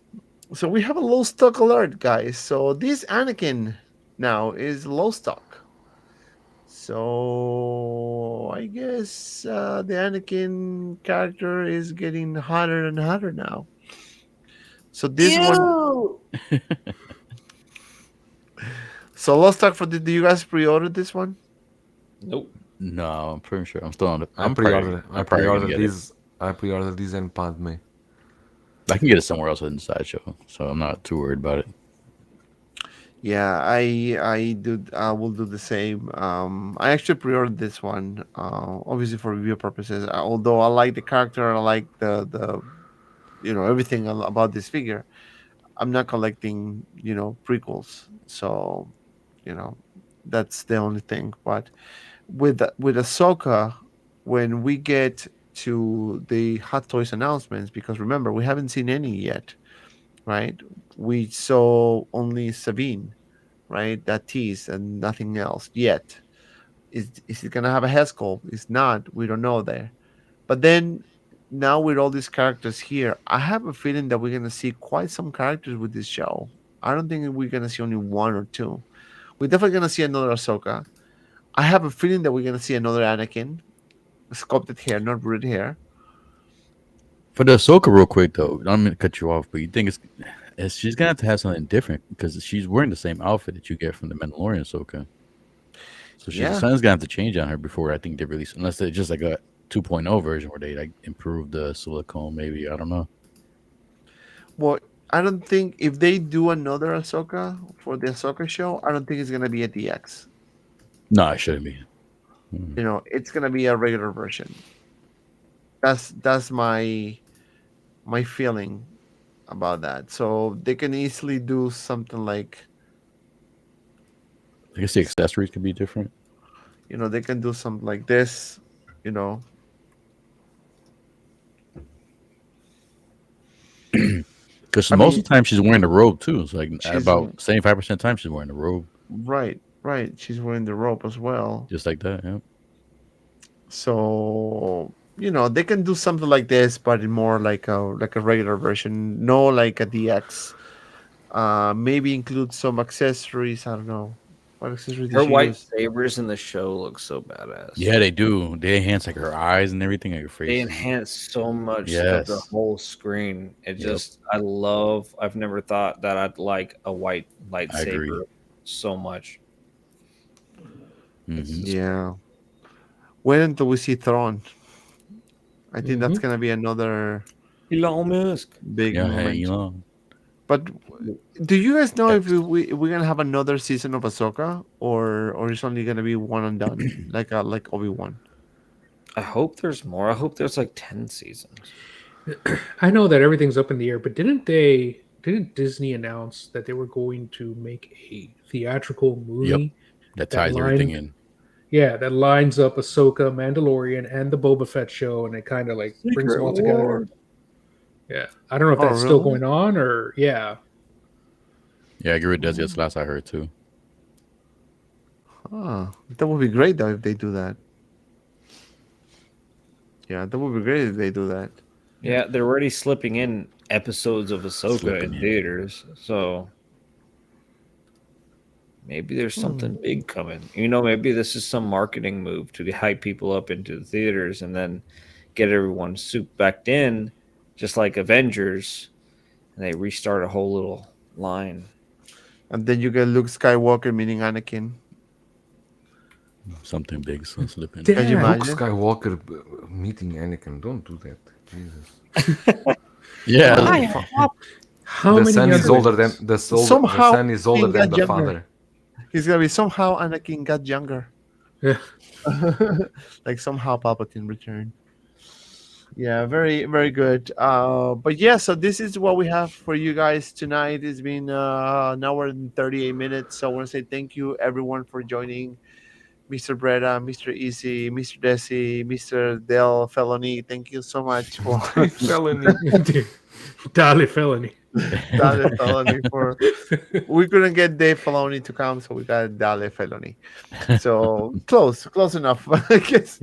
[SPEAKER 3] So we have a low stock alert, guys. So this Anakin now is low stock. So I guess the Anakin character is getting hotter and hotter now. So this one. So low stock for do you guys pre-order this one?
[SPEAKER 1] Nope.
[SPEAKER 8] No, I'm pretty sure. I'm still on it.
[SPEAKER 2] I pre-ordered this. I pre-ordered this and Padme.
[SPEAKER 8] I can get it somewhere else in the sideshow, so I'm not too worried about it.
[SPEAKER 3] Yeah, I do. I will do the same. I actually pre-ordered this one, obviously for review purposes. Although I like the character, I like the everything about this figure. I'm not collecting prequels, so that's the only thing. But with Ahsoka, when we get to the Hot Toys announcements, because remember we haven't seen any yet, right? We saw only Sabine, right? That tease and nothing else yet. Is it gonna have a head sculpt? It's not. We don't know there. But then now with all these characters here, I have a feeling that we're gonna see quite some characters with this show. I don't think we're gonna see only one or two. We're definitely gonna see another Ahsoka. I have a feeling that we're gonna see another Anakin, sculpted hair, not red hair.
[SPEAKER 8] For the Ahsoka, real quick though, I don't mean to cut you off, but you think it's she's gonna have something different because she's wearing the same outfit that you get from the Mandalorian Ahsoka. So
[SPEAKER 3] Yeah.
[SPEAKER 8] something's gonna have to change on her before I think they release, unless it's just like a 2.0 version where they like improve the silicone. Maybe I don't know.
[SPEAKER 3] Well, I don't think if they do another Ahsoka for the Ahsoka show, I don't think it's gonna be a DX.
[SPEAKER 8] No, it shouldn't be.
[SPEAKER 3] You know, it's gonna be a regular version. That's my feeling about that. So they can easily do something like,
[SPEAKER 8] I guess the accessories could be different.
[SPEAKER 3] you know, they can do something like this, you know.
[SPEAKER 8] Because
[SPEAKER 3] I
[SPEAKER 8] most
[SPEAKER 3] mean-
[SPEAKER 8] of the time she's wearing the robe too. It's like
[SPEAKER 3] She's-
[SPEAKER 8] about 75% of the time she's wearing the robe,
[SPEAKER 3] Right. She's wearing the robe as well.
[SPEAKER 8] just like that. Yeah.
[SPEAKER 3] So you know they can do something like this, but in more like a regular version, no like a DX. Maybe include some accessories. I don't know what accessories did
[SPEAKER 1] Her
[SPEAKER 3] she
[SPEAKER 1] white
[SPEAKER 3] use?
[SPEAKER 1] sabers in the show look so badass.
[SPEAKER 8] Yeah, they do. They enhance like her eyes and everything, like her face.
[SPEAKER 1] They enhance so much of
[SPEAKER 8] Yes.
[SPEAKER 1] the whole screen. It
[SPEAKER 8] Yep.
[SPEAKER 1] just, I've never thought that I'd like a white
[SPEAKER 8] agree.
[SPEAKER 1] lightsaber so much.
[SPEAKER 8] Mhm.
[SPEAKER 3] Yeah. Wait until we see Thrawn. I think that's
[SPEAKER 4] Mm-hmm.
[SPEAKER 3] gonna be another
[SPEAKER 1] Elon Musk.
[SPEAKER 3] big
[SPEAKER 8] Yeah,
[SPEAKER 3] moment.
[SPEAKER 8] hey, Elon.
[SPEAKER 3] But do you guys know if we're gonna have another season of Ahsoka, or it's only gonna be one and done, like Obi-Wan?
[SPEAKER 1] I hope there's more. I hope there's like 10 seasons.
[SPEAKER 4] I know that everything's up in the air, but didn't Disney announce that they were going to make a theatrical movie?
[SPEAKER 8] That
[SPEAKER 4] That
[SPEAKER 8] ties
[SPEAKER 4] line-
[SPEAKER 8] everything in.
[SPEAKER 4] Yeah, that lines up Ahsoka, Mandalorian, and the Boba Fett show, and it kind of like brings them all together. Yeah, I don't know if
[SPEAKER 3] Oh,
[SPEAKER 4] that's still
[SPEAKER 3] really?
[SPEAKER 4] going on or yeah.
[SPEAKER 8] Yeah, I agree with Desi. That's the last I heard too.
[SPEAKER 3] That would be great though if they do that. Yeah, that would be great if they do that.
[SPEAKER 1] Yeah, they're already slipping in episodes of Ahsoka
[SPEAKER 8] Slipping
[SPEAKER 1] in
[SPEAKER 8] in.
[SPEAKER 1] theaters. So maybe there's something big coming. You know, maybe this is some marketing move to hype people up into the theaters and then get everyone souped back in, just like Avengers, and they restart a whole little line.
[SPEAKER 3] And then you get Luke Skywalker meeting Anakin.
[SPEAKER 8] Something big so slipping.
[SPEAKER 3] Can you
[SPEAKER 4] Damn.
[SPEAKER 3] imagine?
[SPEAKER 2] Luke Skywalker meeting Anakin. Don't do that. Jesus.
[SPEAKER 8] Yeah.
[SPEAKER 4] How
[SPEAKER 2] The
[SPEAKER 4] many
[SPEAKER 2] son is
[SPEAKER 4] other-
[SPEAKER 2] older than the
[SPEAKER 3] Somehow
[SPEAKER 2] son is older
[SPEAKER 3] he
[SPEAKER 2] than
[SPEAKER 3] got
[SPEAKER 2] the
[SPEAKER 3] younger.
[SPEAKER 2] father.
[SPEAKER 3] He's gonna be somehow Anakin got younger.
[SPEAKER 4] Yeah.
[SPEAKER 3] Like somehow Palpatine returned. Yeah, very, very good. But yeah, so this is what we have for you guys tonight. It's been an hour and 38 minutes. So I want to say thank you everyone for joining. Mr. Breda, Mr. Easy, Mr. Desi, Mr. Del Felony. Thank you so much for
[SPEAKER 2] Felony.
[SPEAKER 4] Dale Felony.
[SPEAKER 3] Dale Felony for we couldn't get Dave Felony to come, so we got Dale Felony. So close enough, I guess.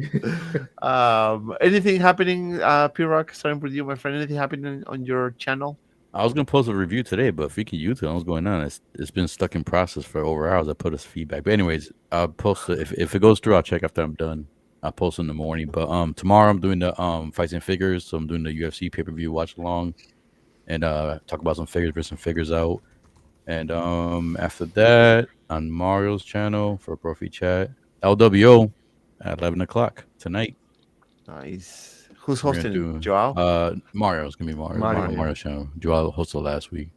[SPEAKER 3] Anything happening, P-Rock, starting with you, my friend? Anything happening on your channel?
[SPEAKER 8] I was gonna post a review today, but freaking YouTube, what's going on? It's been stuck in process for over hours. I put us feedback, but anyways, I'll post it if it goes through. I'll check after I'm done. I'll post in the morning. But tomorrow I'm doing the fights and figures, so I'm doing the UFC pay-per-view watch along, and talk about some figures, bring some figures out, and after that on Mario's channel for Profi Chat LWO at 11 o'clock tonight.
[SPEAKER 3] Nice. Who's
[SPEAKER 8] We're gonna
[SPEAKER 3] hosting?
[SPEAKER 8] do,
[SPEAKER 3] Joao?
[SPEAKER 8] Mario's gonna be Mario.
[SPEAKER 2] Mario.
[SPEAKER 8] Mario's channel. Joao hosted last week.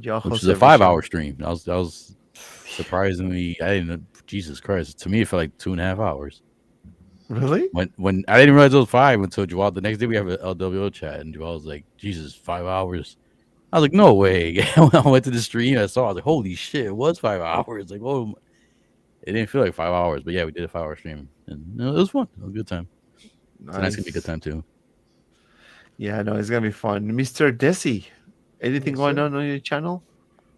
[SPEAKER 3] Joao
[SPEAKER 8] Which
[SPEAKER 3] hosts
[SPEAKER 8] is a
[SPEAKER 3] every
[SPEAKER 8] 5-hour
[SPEAKER 3] show.
[SPEAKER 8] stream. That was surprisingly. I didn't know. Jesus Christ! To me, it felt like 2.5 hours.
[SPEAKER 3] Really?
[SPEAKER 8] When I didn't realize it was 5 until Joel. The next day we have an LWO chat, and Joel was like, "Jesus, 5 hours." I was like, "No way!" When I went to the stream, I saw. I was like, "Holy shit! It was 5 hours!" Like, oh, it didn't feel like 5 hours, but yeah, we did a 5-hour stream, and it was fun. It was a good time. Tonight's gonna be a good time too.
[SPEAKER 3] Yeah, no, it's gonna be fun. Mr. Desi, anything
[SPEAKER 4] Yes,
[SPEAKER 3] going
[SPEAKER 4] sir.
[SPEAKER 3] on your channel?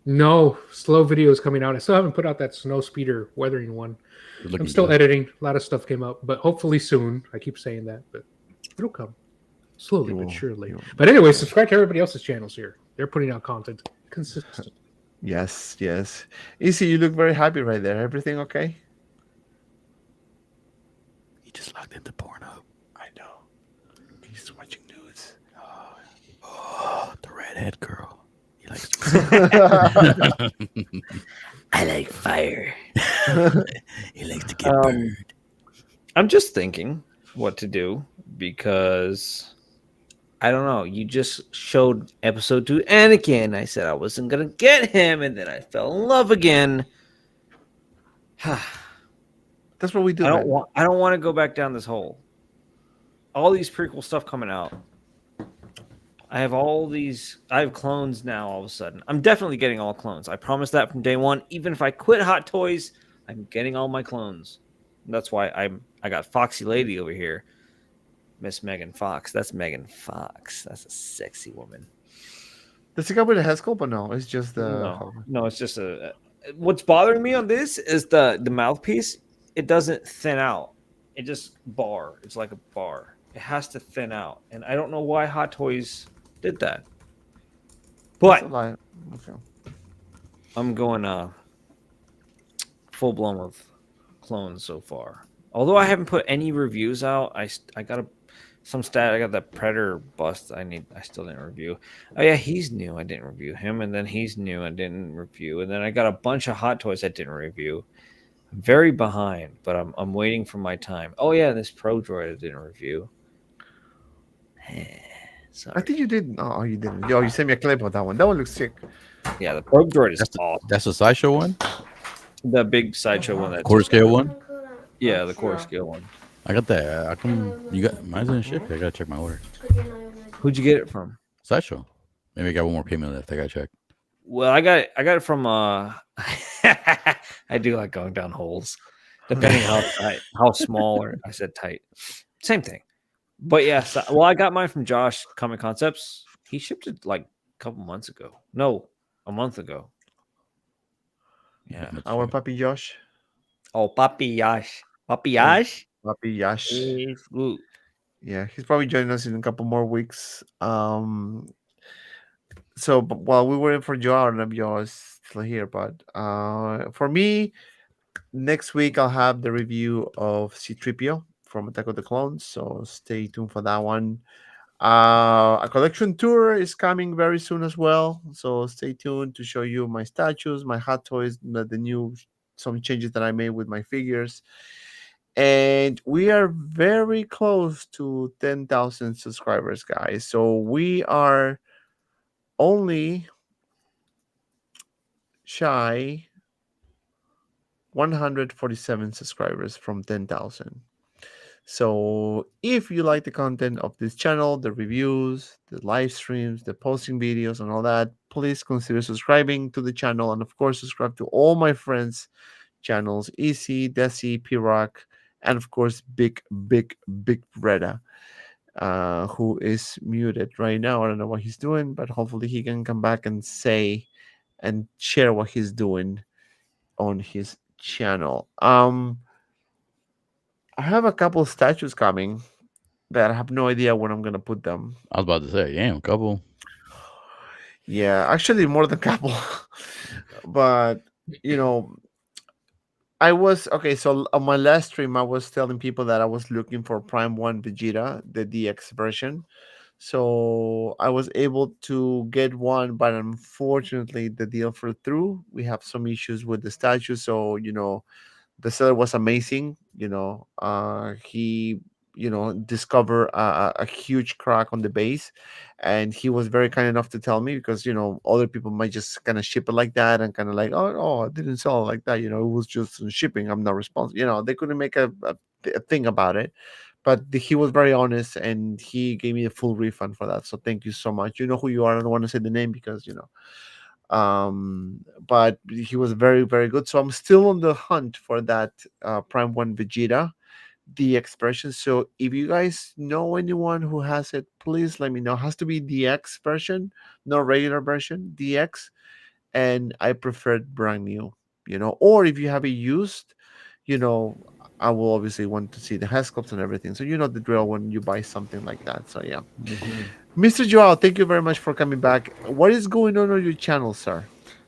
[SPEAKER 4] No, slow videos coming out. I still haven't put out that snow speeder weathering one.
[SPEAKER 8] You're looking
[SPEAKER 4] I'm still
[SPEAKER 8] good.
[SPEAKER 4] editing. A lot of stuff came up, but hopefully soon. I keep saying that, but it'll come slowly
[SPEAKER 3] You
[SPEAKER 4] but
[SPEAKER 3] will,
[SPEAKER 4] surely.
[SPEAKER 3] you will.
[SPEAKER 4] But anyway, subscribe to everybody else's channels here. They're putting out content consistent.
[SPEAKER 3] Yes, yes. Easy, you look very happy right there. Everything okay?
[SPEAKER 8] He just logged into Pornhub.
[SPEAKER 3] I know. He's watching news.
[SPEAKER 8] Oh, the redhead girl. He likes.
[SPEAKER 1] I like fire.
[SPEAKER 8] He likes to get
[SPEAKER 1] Um,
[SPEAKER 8] burned.
[SPEAKER 1] I'm just thinking what to do because I don't know. You just showed episode 2 Anakin. I said I wasn't gonna get him, and then I fell in love again.
[SPEAKER 3] That's what we do,
[SPEAKER 1] I don't
[SPEAKER 3] man.
[SPEAKER 1] want. I don't want to go back down this hole. All these prequel stuff coming out. I have all these. I have clones now. All of a sudden, I'm definitely getting all clones. I promised that from day one. Even if I quit Hot Toys, I'm getting all my clones. That's why I got Foxy Lady over here, Miss Megan Fox. That's Megan Fox. That's a sexy woman.
[SPEAKER 3] Does it come with a head sculpt or no? It's just the
[SPEAKER 1] No, it's just a. What's bothering me on this is the mouthpiece. It doesn't thin out. It just bar. It's like a bar. It has to thin out, and I don't know why Hot Toys did that.
[SPEAKER 3] That's a
[SPEAKER 1] But
[SPEAKER 3] lie. Okay.
[SPEAKER 1] I'm going full blown with clones so far. Although I haven't put any reviews out, I got some stat. I got that Predator bust. I still didn't review. Oh yeah, he's new. I didn't review him, and then he's new. I didn't review, and then I got a bunch of Hot Toys I didn't review. I'm very behind, but I'm waiting for my time. Oh yeah, this Pro Droid I didn't review. Sorry.
[SPEAKER 3] I think you did. Oh, you didn't. Yo, you sent me a clip of that one. That one looks sick.
[SPEAKER 1] Yeah, the Probe Droid is
[SPEAKER 8] That's
[SPEAKER 1] awesome.
[SPEAKER 8] That's a sideshow one.
[SPEAKER 1] The big sideshow one. That
[SPEAKER 8] Quarter scale one.
[SPEAKER 1] Yeah, the quarter scale one.
[SPEAKER 8] I got that. How come you got mine's in ship? I gotta check my order.
[SPEAKER 1] Who'd you get it from?
[SPEAKER 8] Sideshow. Maybe I got one more payment left. I gotta check.
[SPEAKER 1] Well, I got it from I do like going down holes, depending how small or I said tight. Same thing. But yes, well, I got mine from Josh Comic Concepts. He shipped it like a couple months ago. No, a month ago. Yeah.
[SPEAKER 3] Our puppy Josh.
[SPEAKER 1] Oh, Papi Yash. Papi Yash?
[SPEAKER 3] Puppy Yash.
[SPEAKER 1] is good.
[SPEAKER 3] Yeah, he's probably joining us in a couple more weeks. So while we were in for Joe, I don't know if Joe is still here, but for me, next week I'll have the review of C-3PO from Attack of the Clones, so stay tuned for that one. A collection tour is coming very soon as well, so stay tuned to show you my statues, my Hot Toys, the new some changes that I made with my figures. And we are very close to 10,000 subscribers, guys. So we are only shy 147 subscribers from 10,000. So if you like the content of this channel, the reviews, the live streams, the posting videos and all that, please consider subscribing to the channel, and of course subscribe to all my friends channels, EC, Desi, P-Rock, and of course Big Reda, who is muted right now. I don't know what he's doing, but hopefully he can come back and say and share what he's doing on his channel. I have a couple of statues coming that I have no idea when I'm gonna put them.
[SPEAKER 8] I was about to say, damn, couple.
[SPEAKER 3] Yeah, actually more than a couple. But you know, I was okay. So on my last stream, I was telling people that I was looking for Prime 1 Vegeta, the DX version. So I was able to get one, but unfortunately, the deal fell through. We have some issues with the statue. So, the seller was amazing. He discovered a huge crack on the base, and he was very kind enough to tell me, because other people might just kind of ship it like that and kind of like, oh, I didn't sell it like that, it was just shipping, I'm not responsible. They couldn't make a thing about it, but he was very honest and he gave me a full refund for that. So thank you so much. You know who you are. I don't want to say the name because but he was very, very good. So I'm still on the hunt for that Prime 1 Vegeta, the expression. So if you guys know anyone who has it, please let me know. It has to be the X version, no regular version, DX. and I prefer it brand new. You know, or if you have it used, you know, I will obviously want to see the hascalls and everything. So you know the drill when you buy something like that. So yeah. Mr. Joao, thank you very much for coming back. What is going on your channel, sir?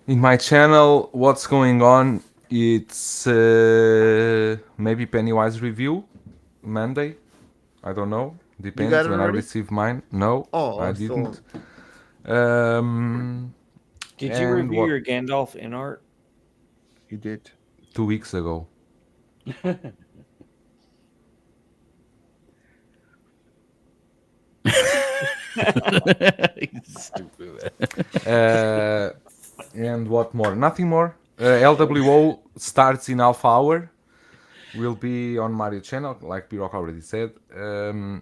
[SPEAKER 2] In my channel, what's going on? It's maybe Pennywise review Monday. I don't know.
[SPEAKER 3] You got
[SPEAKER 2] Depends
[SPEAKER 3] it
[SPEAKER 2] when I
[SPEAKER 3] already?
[SPEAKER 2] receive mine. No,
[SPEAKER 3] Oh,
[SPEAKER 2] I
[SPEAKER 3] so
[SPEAKER 2] didn't. Um,
[SPEAKER 1] Did you
[SPEAKER 2] and
[SPEAKER 1] review
[SPEAKER 2] what?
[SPEAKER 1] your Gandalf InArt?
[SPEAKER 3] you did.
[SPEAKER 2] 2 weeks ago.
[SPEAKER 8] Stupid.
[SPEAKER 2] And what more? Nothing more. LWO starts in half hour. Will be on Mario channel, like Pirok already said. And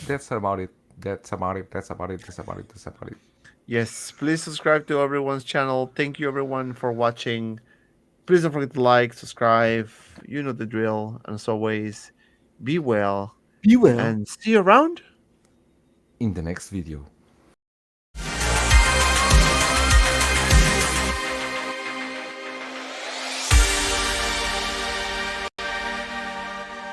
[SPEAKER 2] that's about it. That's about it. That's about it. That's about it. That's about it.
[SPEAKER 3] Yes, please subscribe to everyone's channel. Thank you everyone for watching. Please don't forget to like, subscribe. You know the drill. And as always, be well
[SPEAKER 7] Be well.
[SPEAKER 3] and see you around.
[SPEAKER 2] In the next video.